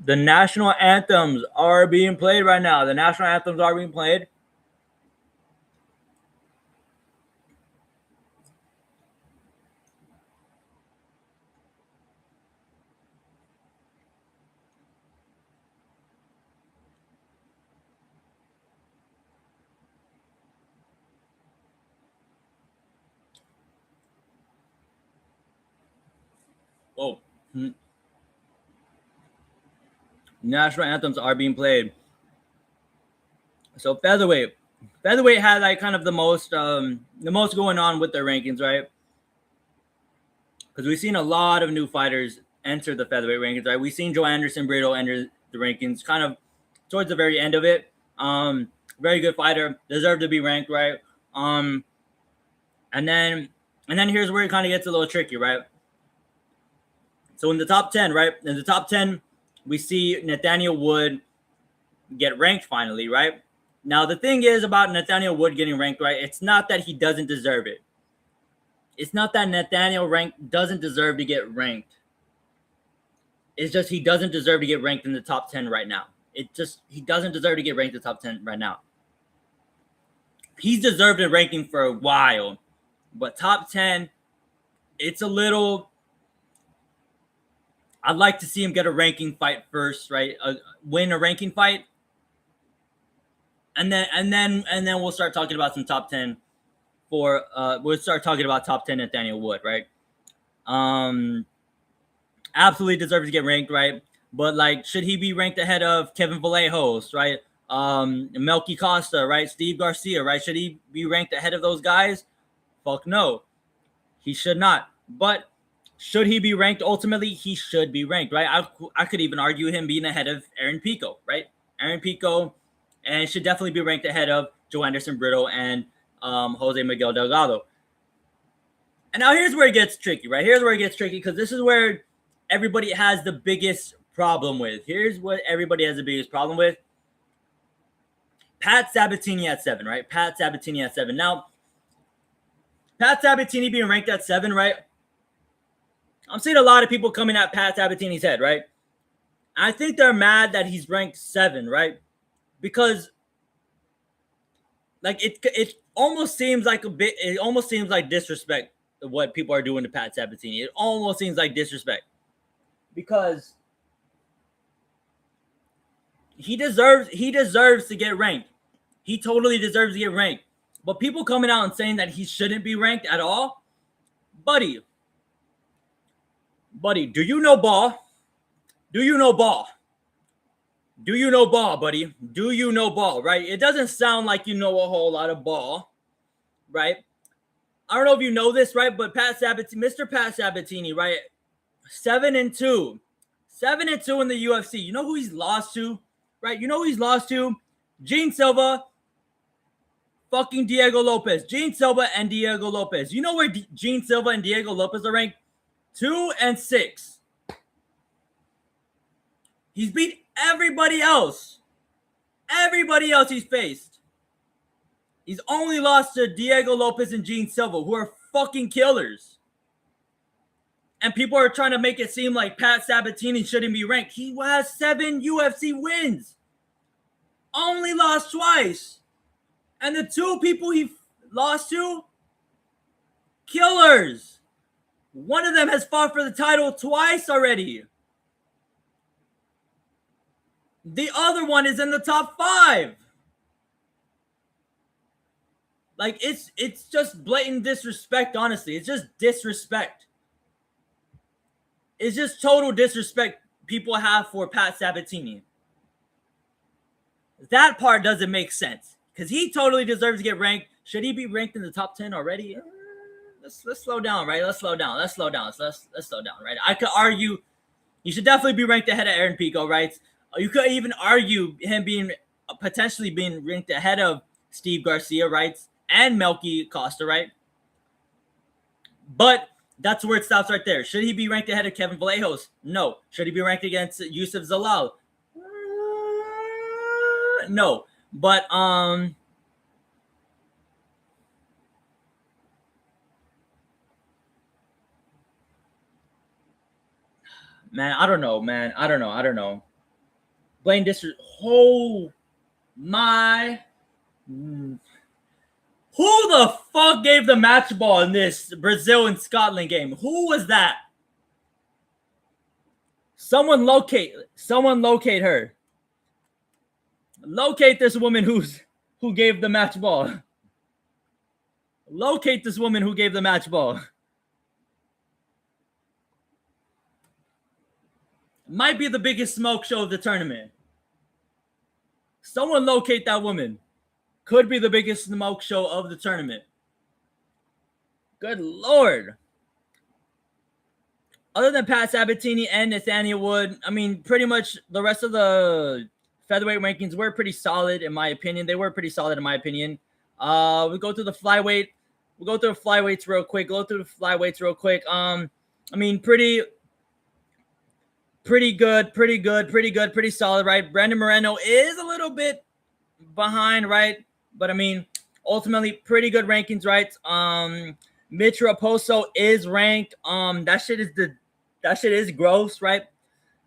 The national anthems are being played right now. The national anthems are being played. Whoa. National anthems are being played. So featherweight had like kind of the most going on with their rankings, right? Because we've seen a lot of new fighters enter the featherweight rankings, right? We've seen Joe Anderson Brito enter the rankings kind of towards the very end of it. Very good fighter, deserved to be ranked, right? And then here's where it kind of gets a little tricky, right? So in the top 10, right? In the top 10, we see Nathaniel Wood get ranked finally, right? Now the thing is about Nathaniel Wood getting ranked, right? It's not that he doesn't deserve it. It's not that Nathaniel doesn't deserve to get ranked. It's just he doesn't deserve to get ranked in the top 10 right now. He doesn't deserve to get ranked in the top 10 right now. He's deserved a ranking for a while, but top 10, it's a little. I'd like to see him get a ranking fight first, right? Win a ranking fight, and then we'll start talking about some top 10 we'll start talking about top 10 Nathaniel Wood, right? absolutely deserves to get ranked, right? But like, should he be ranked ahead of Kevin Vallejos, right? Melky Costa, right? Steve Garcia, right? Should he be ranked ahead of those guys? Fuck no, he should not. But should he be ranked? Ultimately, he should be ranked, right? I could even argue him being ahead of Aaron Pico, right? Aaron Pico, and should definitely be ranked ahead of Joe Anderson Brito and Jose Miguel Delgado. And now here's where it gets tricky, right? Here's where it gets tricky because this is where everybody has the biggest problem with. Here's what everybody has the biggest problem with. Pat Sabatini at 7, right? Pat Sabatini at 7. Now, Pat Sabatini being ranked at 7, right? I'm seeing a lot of people coming at Pat Sabatini's head, right? I think they're mad that he's ranked 7, right? Because like it almost seems like it almost seems like disrespect what people are doing to Pat Sabatini. It almost seems like disrespect because he deserves to get ranked. He totally deserves to get ranked. But people coming out and saying that he shouldn't be ranked at all, buddy, do you know ball? Do you know ball? Do you know ball, buddy? Do you know ball, right? It doesn't sound like you know a whole lot of ball, right? I don't know if you know this, right? But Mr. Pat Sabatini, right? 7-2. 7-2 in the UFC. You know who he's lost to, right? You know who he's lost to? Gene Silva, fucking Diego Lopez. Gene Silva and Diego Lopez. You know where Gene Silva and Diego Lopez are ranked? 2 and 6. He's beat everybody else. Everybody else he's faced. He's only lost to Diego Lopez and Gene Silva, who are fucking killers. And people are trying to make it seem like Pat Sabatini shouldn't be ranked. He has 7 UFC wins. Only lost twice. And the 2 people he lost to, killers. One of them has fought for the title twice already. The other one is in the top 5. Like, it's just blatant disrespect, honestly. It's just disrespect. It's just total disrespect people have for Pat Sabatini. That part doesn't make sense because he totally deserves to get ranked. Should he be ranked in the top 10 already? Let's slow down, right? Let's slow down, right? I could argue he should definitely be ranked ahead of Aaron Pico, right? You could even argue him potentially being ranked ahead of Steve Garcia, right? And Melky Costa, right? But that's where it stops right there. Should he be ranked ahead of Kevin Vallejos? No. Should he be ranked against Yusuf Zalal? No. But man, I don't know. Blaine District. Oh my. Who the fuck gave the match ball in this Brazil and Scotland game? Who was that? Someone locate her. Locate this woman who gave the match ball. Locate this woman who gave the match ball. Might be the biggest smoke show of the tournament. Someone locate that woman. Could be the biggest smoke show of the tournament. Good Lord. Other than Pat Sabatini and Nathaniel Wood, I mean, pretty much the rest of the featherweight rankings were pretty solid, in my opinion. They were pretty solid, in my opinion. We go through the flyweight. We'll go through the flyweights real quick. I mean, pretty good, pretty solid, right? Brandon Moreno is a little bit behind, right? But I mean, ultimately, pretty good rankings, right? Mitch Raposo is ranked. That shit is gross, right?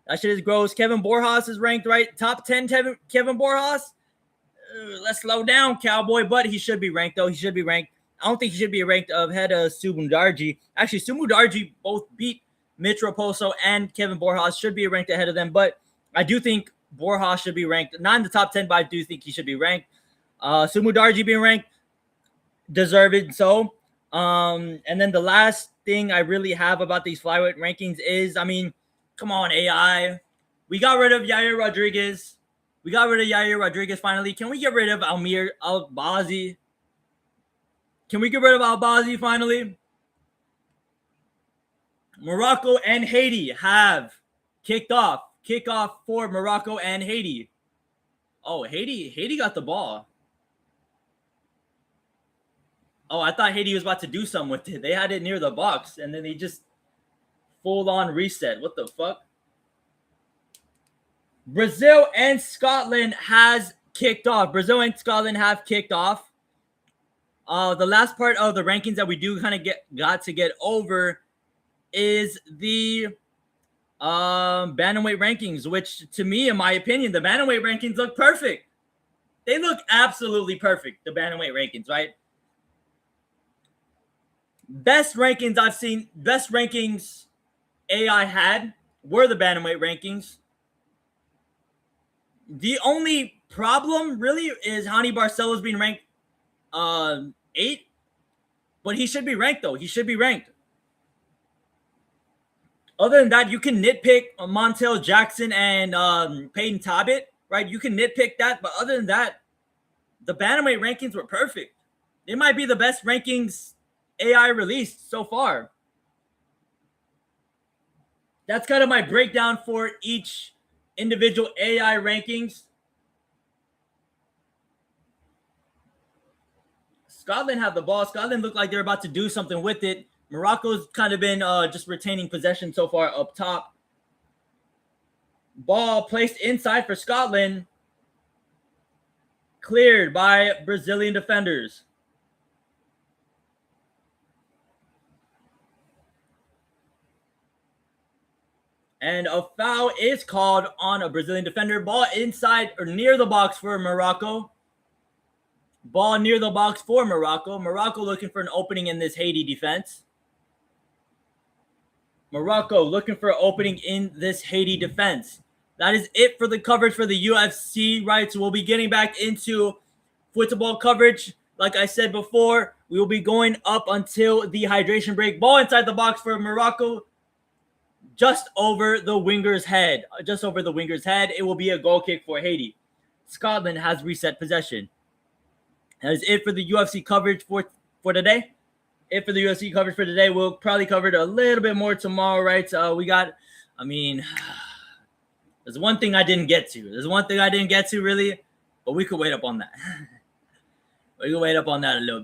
That shit is gross. Kevin Borjas is ranked, right? Top 10 Kevin Borjas. Let's slow down, cowboy. But he should be ranked, though. He should be ranked. I don't think he should be ranked ahead of Sumundarji. Actually, Sumundarji both beat Mitch Raposo and Kevin Borjas. Should be ranked ahead of them. But I do think Borjas should be ranked. Not in the top 10, but I do think he should be ranked. Sumundarji being ranked, deserved so. And then the last thing I really have about these flyweight rankings is, I mean, Come on, AI. We got rid of Yair Rodriguez. We got rid of Yair Rodriguez finally. Can we get rid of Almir Albazi? Can we get rid of Albazi finally? Morocco and Haiti have kicked off. Kickoff for Morocco and Haiti. Oh, Haiti got the ball. Oh, I thought Haiti was about to do something with it. They had it near the box, and then they just full-on reset. What the fuck? Brazil and Scotland has kicked off. Brazil and Scotland have kicked off. The last part of the rankings that we do kind of got to get over is the bantamweight rankings, which to me, in my opinion, the bantamweight rankings look perfect. They look absolutely perfect, the bantamweight rankings, right? Best rankings I've seen, best rankings AI had were the bantamweight rankings. The only problem really is Hani Barcelo's being ranked 8, but he should be ranked though. He should be ranked. Other than that, you can nitpick Montel Jackson and Peyton Tabit, right? You can nitpick that, but other than that, the bantamweight rankings were perfect. They might be the best rankings AI released so far. That's kind of my breakdown for each individual AI rankings. Scotland have the ball. Scotland look like they're about to do something with it. Morocco's kind of been just retaining possession so far up top. Ball placed inside for Scotland. Cleared by Brazilian defenders. And a foul is called on a Brazilian defender. Ball inside or near the box for Morocco. Ball near the box for Morocco. Morocco looking for an opening in this Haiti defense. Morocco looking for an opening in this Haiti defense. That is it for the coverage for the UFC, right? So we'll be getting back into football coverage. Like I said before, we will be going up until the hydration break. Ball inside the box for Morocco. Just over the winger's head. Just over the winger's head. It will be a goal kick for Haiti. Scotland has reset possession. That is it for the UFC coverage for today. It for the UFC coverage for today. We'll probably cover it a little bit more tomorrow, right? There's one thing I didn't get to. Really, but we could wait up on that. We can wait up on that a little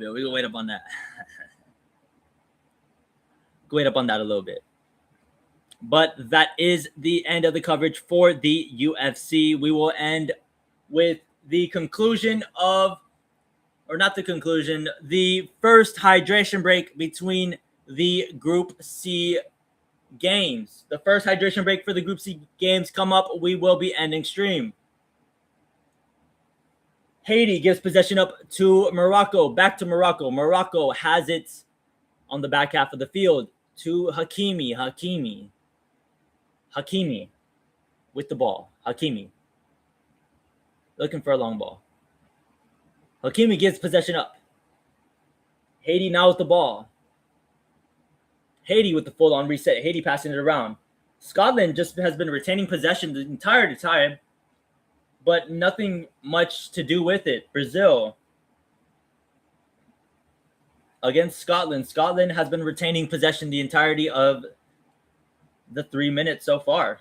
bit. But that is the end of the coverage for the UFC. We will end with the conclusion of, or not the conclusion, the first hydration break between the Group C games. The first hydration break for the Group C games come up. We will be ending stream. Haiti gives possession up to Morocco. Back to Morocco. Morocco has it on the back half of the field to Hakimi with the ball. Hakimi looking for a long ball. Hakimi gives possession up. Haiti now with the ball. Haiti with the full-on reset. Haiti passing it around. Scotland just has been retaining possession the entire time, but nothing much to do with it. Brazil against Scotland. Scotland has been retaining possession the entirety of the 3 minutes so far.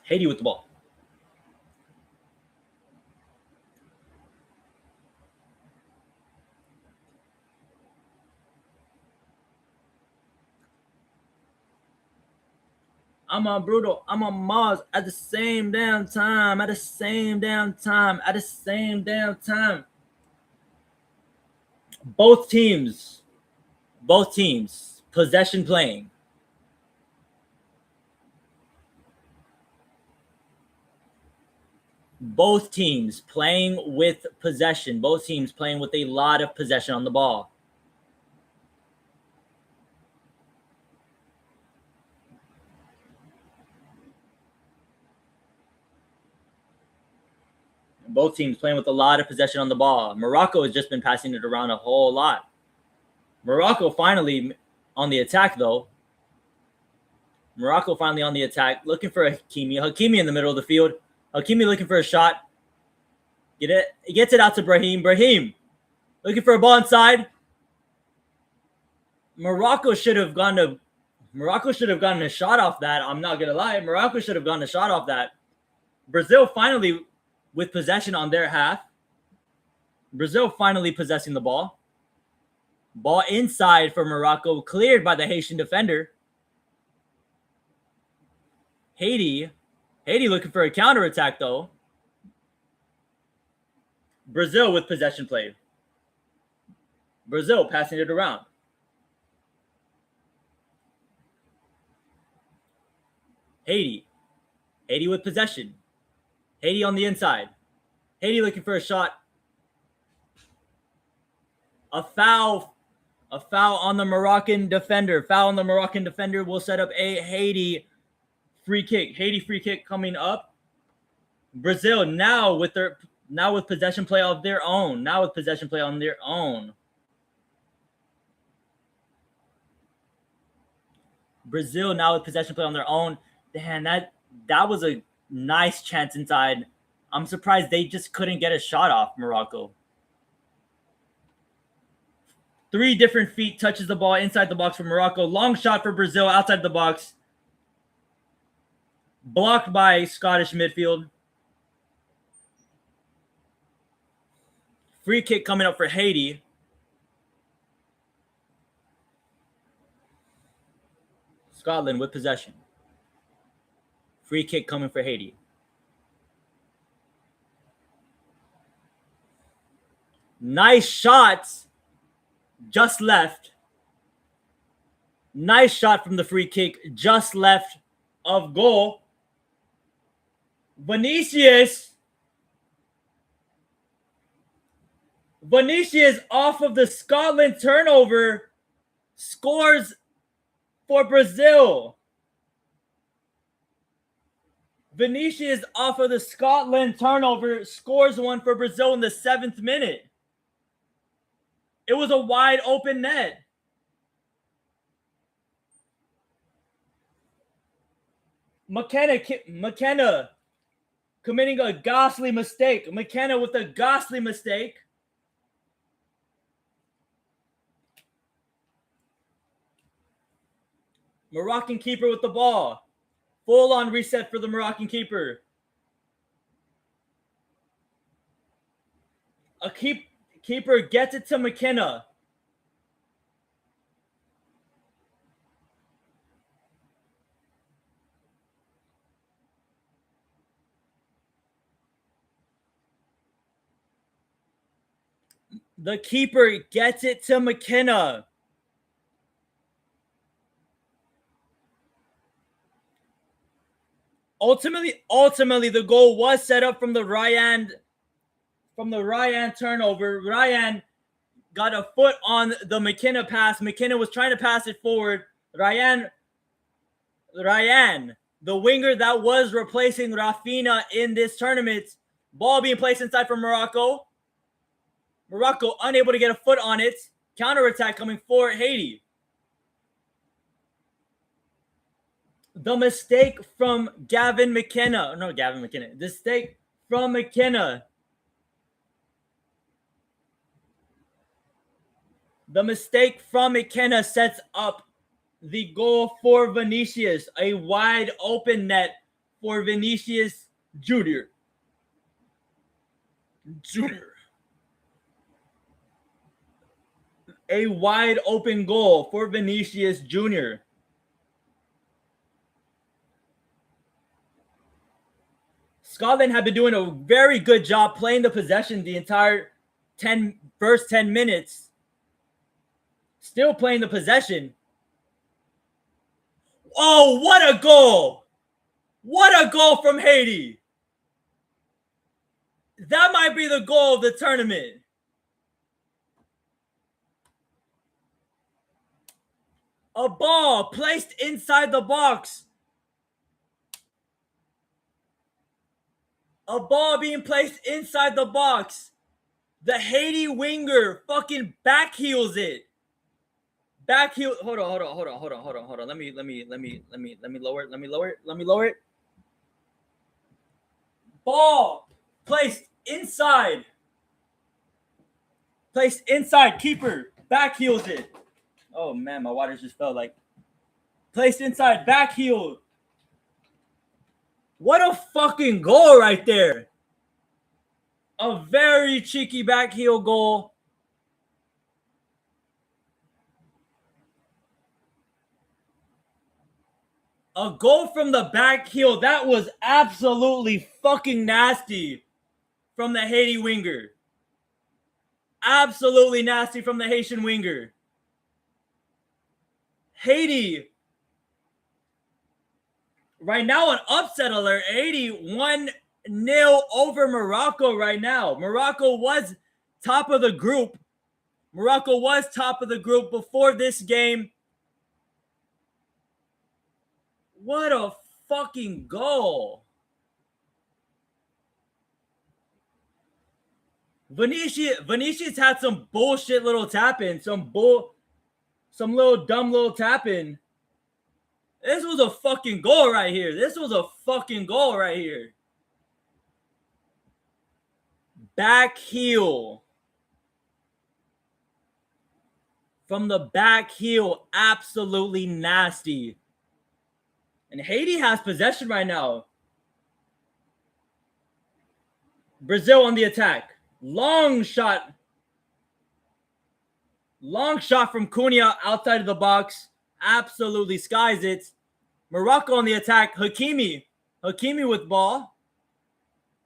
Haiti with the ball. I'm on Brutal. I'm on Mars at the same damn time. Both teams, possession playing. Both teams playing with possession. Both teams playing with a lot of possession on the ball. Both teams playing with a lot of possession on the ball. Morocco has just been passing it around a whole lot. Morocco finally on the attack, though. Morocco finally on the attack, looking for Hakimi. Hakimi in the middle of the field. Hakimi looking for a shot. Get it? He gets it out to Brahim. Brahim looking for a ball inside. Morocco should have gotten a shot off that. I'm not gonna lie. Morocco should have gotten a shot off that. Brazil finally with possession on their half. Brazil finally possessing the ball. Ball inside for Morocco, cleared by the Haitian defender. Haiti looking for a counterattack, though. Brazil with possession play. Brazil passing it around. Haiti with possession. Haiti on the inside. Haiti looking for a shot. A foul on the Moroccan defender. Foul on the Moroccan defender will set up a Haiti free kick. Haiti free kick coming up. Brazil now with possession play of their own. Brazil now with possession play on their own. Damn, that was a nice chance inside. I'm surprised they just couldn't get a shot off, Morocco. 3 different feet touches the ball inside the box for Morocco. Long shot for Brazil outside the box. Blocked by Scottish midfield. Free kick coming up for Haiti. Scotland with possession. Free kick coming for Haiti. Nice shots. Just left. Nice shot from the free kick. Just left of goal. Vinicius off of the Scotland turnover scores for Brazil. Vinicius off of the Scotland turnover scores one for Brazil in the 7th minute. It was a wide open net. McKenna committing a ghastly mistake. McKenna with a ghastly mistake. Moroccan keeper with the ball. Full on reset for the Moroccan keeper. A keeper gets it to McKenna. The keeper gets it to McKenna. Ultimately, the goal was set up from the Ryan turnover. Ryan got a foot on the McKenna pass. McKenna was trying to pass it forward. Ryan, the winger that was replacing Rafinha in this tournament. Ball being placed inside for Morocco. Morocco unable to get a foot on it. Counterattack coming for Haiti. The mistake from McKenna. The mistake from McKenna. The mistake from McKenna sets up the goal for Vinicius. A wide open net for Vinicius Jr. A wide open goal for Vinicius Jr. Scotland have been doing a very good job playing the possession the entire first 10 minutes. Still playing the possession. Oh, what a goal! What a goal from Haiti! That might be the goal of the tournament. A ball placed inside the box. A ball being placed inside the box. The Haiti winger fucking backheels it. Backheel. Hold on. Let me lower it. Let me lower it. Ball placed inside. Placed inside. Keeper backheels it. Oh man, my water just fell. Like placed inside. Backheel. What a fucking goal right there. A very cheeky backheel goal. A goal from the back heel. That was absolutely fucking nasty from the Haiti winger. Absolutely nasty from the Haitian winger. Haiti. Right now, an upset alert. Haiti 1-0 over Morocco right now. Morocco was top of the group. Morocco was top of the group before this game. What a fucking goal. Vinicius had some bullshit little tap-in. Some little dumb little tap-in. This was a fucking goal right here. This was a fucking goal right here. Back heel. From the back heel. Absolutely nasty. And Haiti has possession right now. Brazil on the attack. Long shot. Long shot from Cunha outside of the box. Absolutely skies it. Morocco on the attack. Hakimi. Hakimi with ball.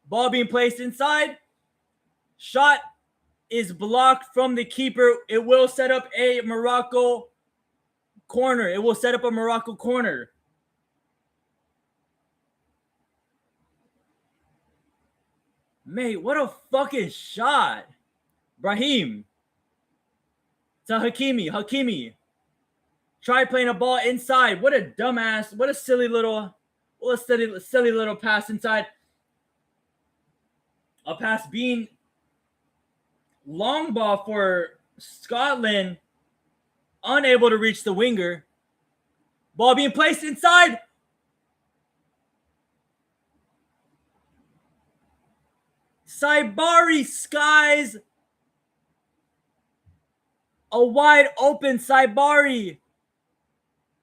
Ball being placed inside. Shot is blocked from the keeper. It will set up a Morocco corner. It will set up a Morocco corner. Mate, what a fucking shot. Brahim. To Hakimi. Hakimi. Try playing a ball inside. What a dumbass. What a silly little pass inside. A pass being long ball for Scotland. Unable to reach the winger. Ball being placed inside. Saibari skies. A wide open Saibari.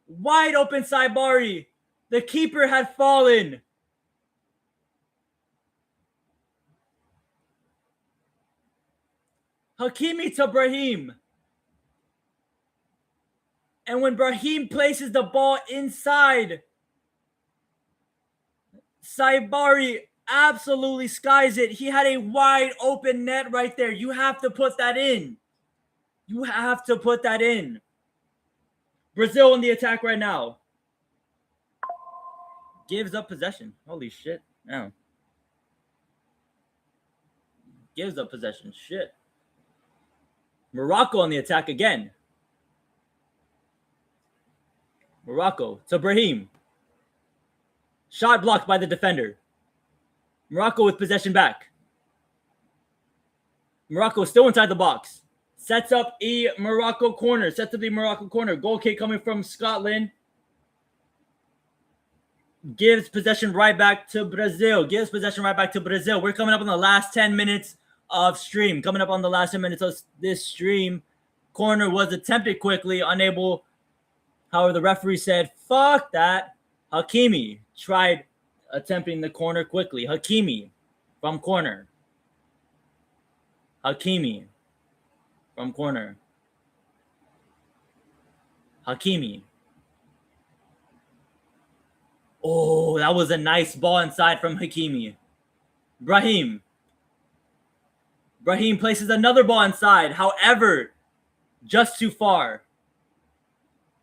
Wide open Saibari. The keeper had fallen. Hakimi to Brahim. And when Brahim places the ball inside, Saibari absolutely skies it. He had a wide open net right there. You have to put that in. You have to put that in. Brazil in the attack right now. Gives up possession. Holy shit. No. Gives up possession. Shit. Morocco on the attack again. Morocco to Brahim. Shot blocked by the defender. Morocco with possession back. Morocco still inside the box. Sets up a Morocco corner. Sets up the Morocco corner. Goal kick coming from Scotland. Gives possession right back to Brazil. Gives possession right back to Brazil. We're coming up on the last 10 minutes of stream. Coming up on the last 10 minutes of this stream. Corner was attempted quickly. Unable. However, the referee said, fuck that. Hakimi tried attempting the corner quickly. Hakimi from corner. Hakimi from corner. Hakimi. Oh, that was a nice ball inside from Hakimi. Brahim. Brahim places another ball inside. However, just too far.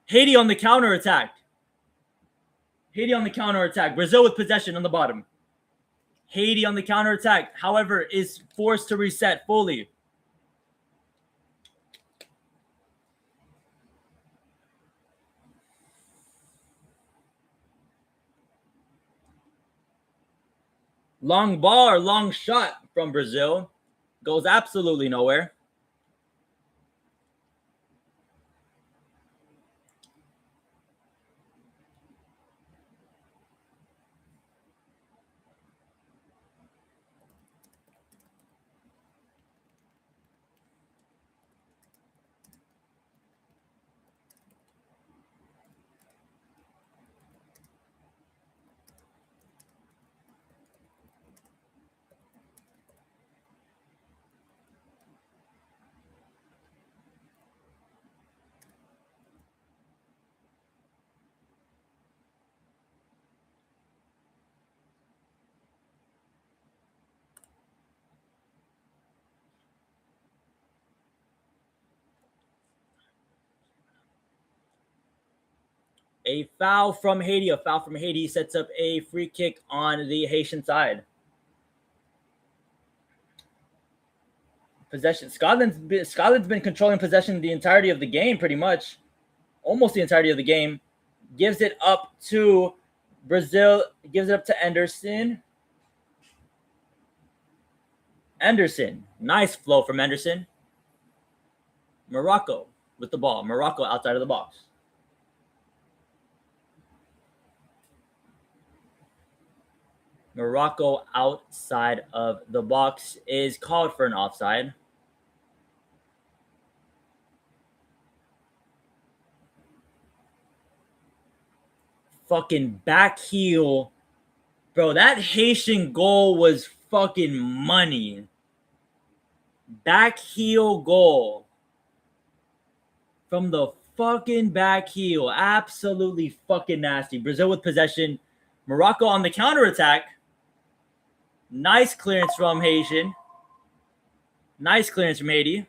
Haiti on the counter attack. Haiti on the counter attack. Brazil with possession on the bottom. Haiti on the counter attack. However, is forced to reset fully. Long ball or long shot from Brazil. Goes absolutely nowhere. A foul from Haiti. A foul from Haiti sets up a free kick on the Haitian side. Possession. Scotland's been controlling possession the entirety of the game, pretty much. Almost the entirety of the game. Gives it up to Brazil. Gives it up to Anderson. Nice flow from Anderson. Morocco with the ball. Morocco outside of the box. Morocco outside of the box is called for an offside. Fucking back heel. Bro, that Haitian goal was fucking money. Back heel goal. From the fucking back heel. Absolutely fucking nasty. Brazil with possession. Morocco on the counterattack. Nice clearance from Haitian. Nice clearance from Haiti.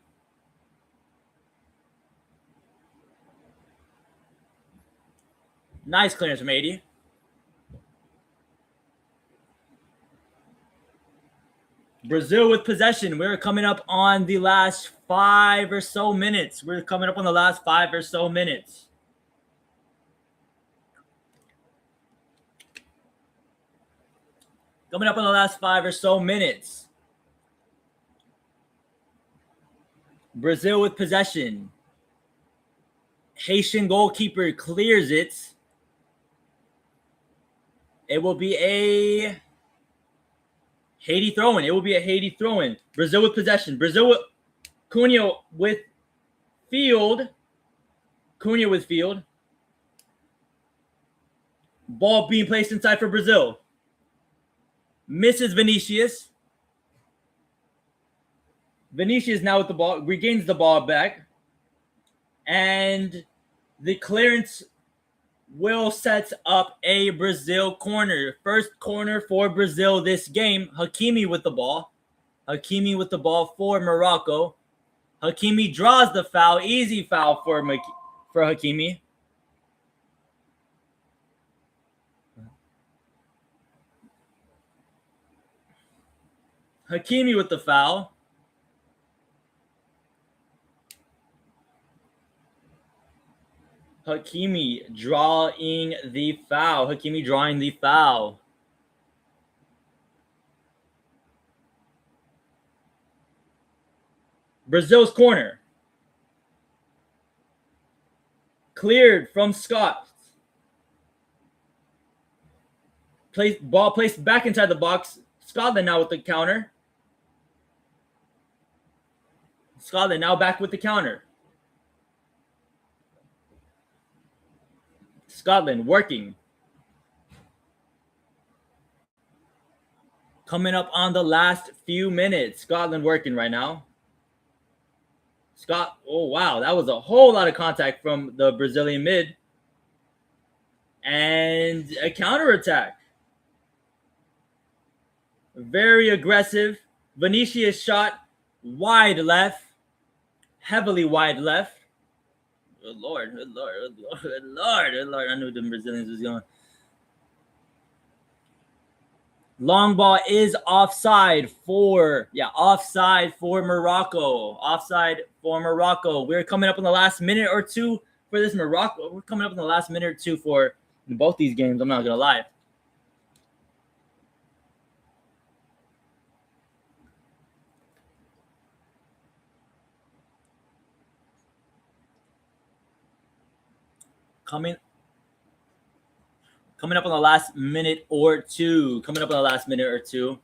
Nice clearance from Haiti. Brazil with possession. We're coming up on the last 5 or so minutes. Coming up on the last 5 or so minutes. Brazil with possession. Haitian goalkeeper clears it. It will be a Haiti throw-in. Brazil with possession. Brazil with Cunha with field. Ball being placed inside for Brazil. Misses Vinicius. Vinicius now with the ball. Regains the ball back. And the clearance will set up a Brazil corner. First corner for Brazil this game. Hakimi with the ball for Morocco. Hakimi draws the foul. Easy foul for Hakimi. Hakimi with the foul. Hakimi drawing the foul. Brazil's corner. Cleared from Scott. Ball placed back inside the box. Scotland now with the counter. Scotland now back with the counter. Scotland working. Coming up on the last few minutes. Scotland working right now. Oh, wow. That was a whole lot of contact from the Brazilian mid. And a counterattack. Very aggressive. Vinicius shot wide left. Heavily wide left. Good Lord. I knew the Brazilians was going. Long ball is offside for Morocco. We're coming up in the last minute or two for this Morocco. We're coming up in the last minute or two for both these games. I'm not going to lie. Coming up on the last minute or two. Coming up on the last minute or two.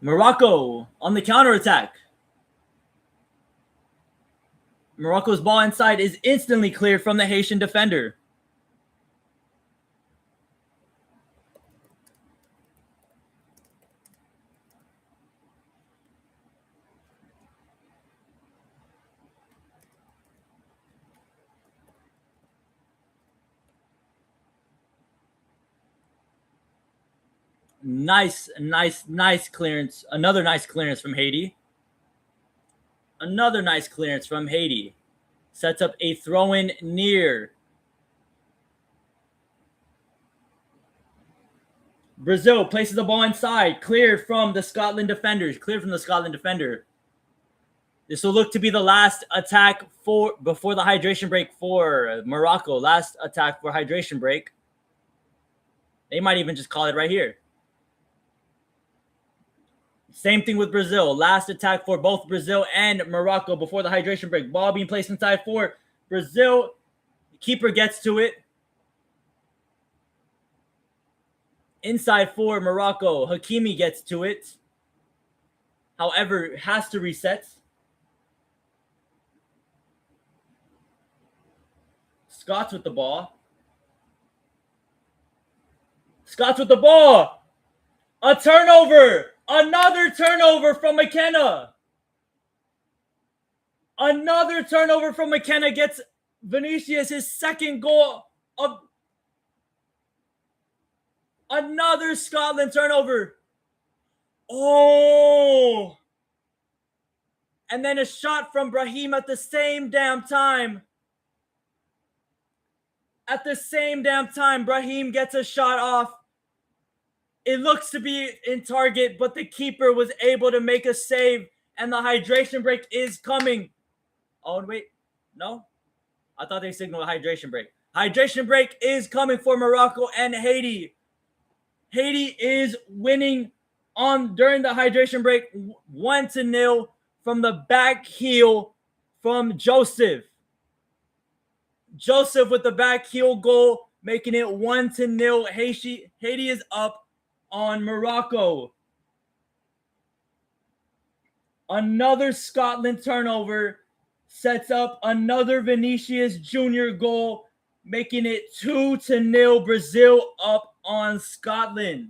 Morocco on the counterattack. Morocco's ball inside is instantly cleared from the Haitian defender. Nice clearance. Another nice clearance from Haiti. Another nice clearance from Haiti. Sets up a throw-in near. Brazil places the ball inside. Cleared from the Scotland defenders. This will look to be the last attack before the hydration break for Morocco. Last attack for hydration break. They might even just call it right here. Same thing with Brazil. Last attack for both Brazil and Morocco before the hydration break. Ball being placed inside for Brazil. The keeper gets to it. Inside for Morocco. Hakimi gets to it. However, has to reset. Scott's with the ball. A turnover. Another turnover from McKenna. Gets Vinicius his second goal of another Scotland turnover. Oh. And then a shot from Brahim at the same damn time. Brahim gets a shot off. It looks to be in target, but the keeper was able to make a save, and the hydration break is coming. Oh, wait. No? I thought they signaled a hydration break. Hydration break is coming for Morocco and Haiti. Haiti is winning during the hydration break 1-0 from the back heel from Joseph. Joseph with the back heel goal, making it 1-0. Haiti is up on Morocco. Another Scotland turnover sets up another Vinicius Jr. goal, making it 2-0. Brazil up on Scotland.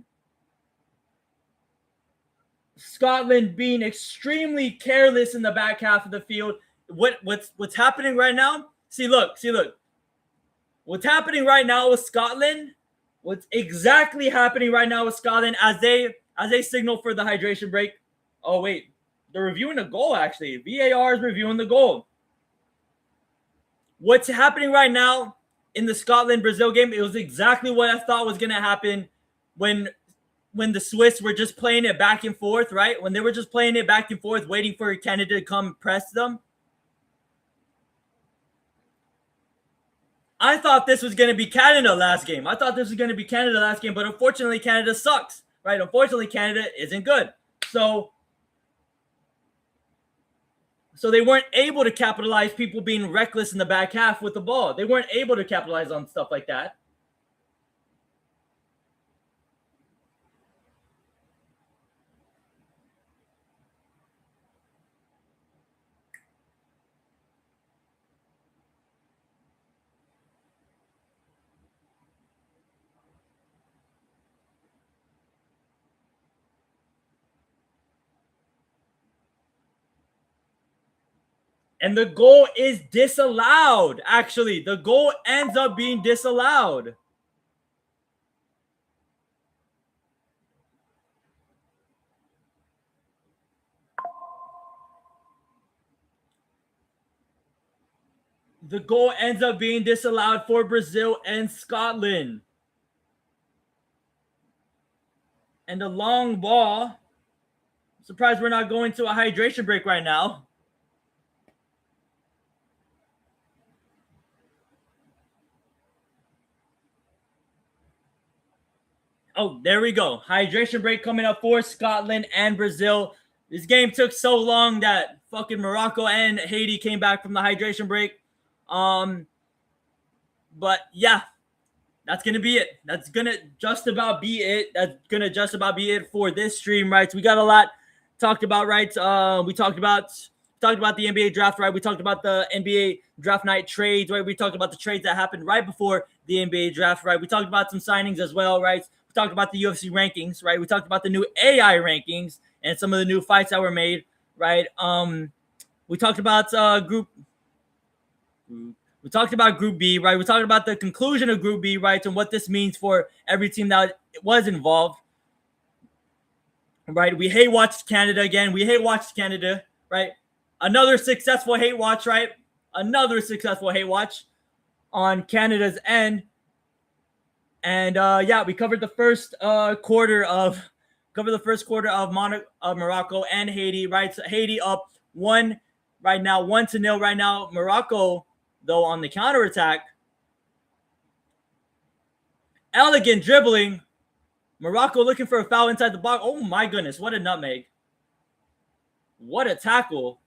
Scotland being extremely careless in the back half of the field. What's happening right now? See, look. What's happening right now with Scotland? What's exactly happening right now with Scotland as they signal for the hydration break? Oh, wait. They're reviewing the goal, actually. VAR is reviewing the goal. What's happening right now in the Scotland-Brazil game, it was exactly what I thought was going to happen when the Swiss were just playing it back and forth, right? When they were just playing it back and forth, waiting for Canada to come press them. I thought this was going to be Canada last game. But unfortunately, Canada sucks, right? Unfortunately, Canada isn't good. So they weren't able to capitalize people being reckless in the back half with the ball. They weren't able to capitalize on stuff like that. And the goal is disallowed, actually. The goal ends up being disallowed. The goal ends up being disallowed for Brazil and Scotland. And the long ball. I'm surprised we're not going to a hydration break right now. Oh, there we go. Hydration break coming up for Scotland and Brazil. This game took so long that fucking Morocco and Haiti came back from the hydration break. But yeah, that's gonna be it. That's gonna just about be it. That's gonna just about be it for this stream, right? So we got a lot talked about, right? We talked about the NBA draft, right? We talked about the NBA draft night trades, right? We talked about the trades that happened right before the NBA draft, right? We talked about some signings as well, right? We talked about the UFC rankings, right? We talked about the new AI rankings and some of the new fights that were made, right? We talked about we talked about Group B, right? We talked about the conclusion of Group B, right? And what this means for every team that was involved, right? We hate watched Canada again. We hate watched Canada, right? Another successful hate watch, right? Another successful hate watch on Canada's end. And yeah, we covered the first quarter of Morocco and Haiti, right? So Haiti up 1 right now, 1-0 right now. Morocco, though, on the counterattack. Elegant dribbling. Morocco looking for a foul inside the box. Oh my goodness, what a nutmeg. What a tackle.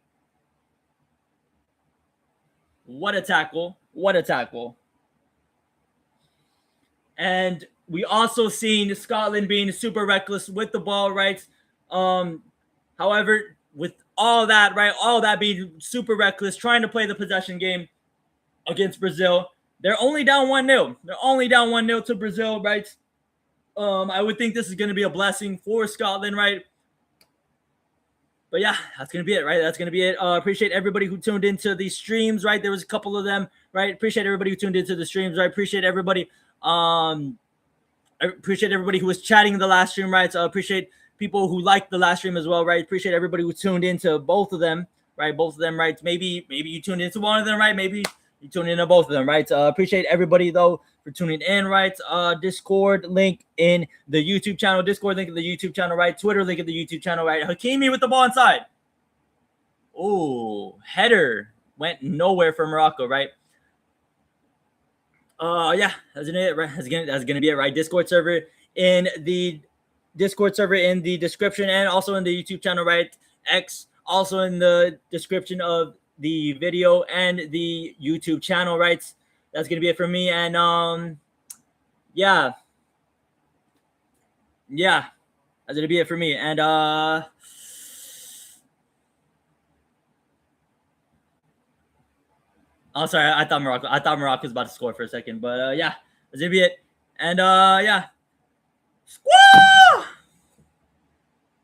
What a tackle. What a tackle. And we also seen Scotland being super reckless with the ball, right? However, with all that, right, all that being super reckless, trying to play the possession game against Brazil, they're only down 1-0. They're only down 1-0 to Brazil, right? I would think this is going to be a blessing for Scotland, right? But yeah, that's going to be it, right? That's going to be it. Appreciate everybody who tuned into these streams, right? There was a couple of them, right? Appreciate everybody who tuned into the streams, right? Appreciate everybody. I appreciate everybody who was chatting in the last stream, right? So I appreciate people who liked the last stream as well, right? Appreciate everybody who tuned into both of them, right? Both of them, right? Maybe you tuned into one of them, right? Maybe you tuned into both of them, right? Appreciate everybody though for tuning in, right? Discord link in the YouTube channel, Discord link in the YouTube channel, right? Twitter link in the YouTube channel, right? Hakimi with the ball inside. Oh, header went nowhere for Morocco, right? Yeah, that's it, right? That's gonna be it, right? Discord server in the description and also in the YouTube channel, right? X also in the description of the video and the YouTube channel, right? That's gonna be it for me. And yeah, that's gonna be it for me. And oh, sorry, I thought Morocco was about to score for a second, but yeah, that's gonna be it. And yeah, squad.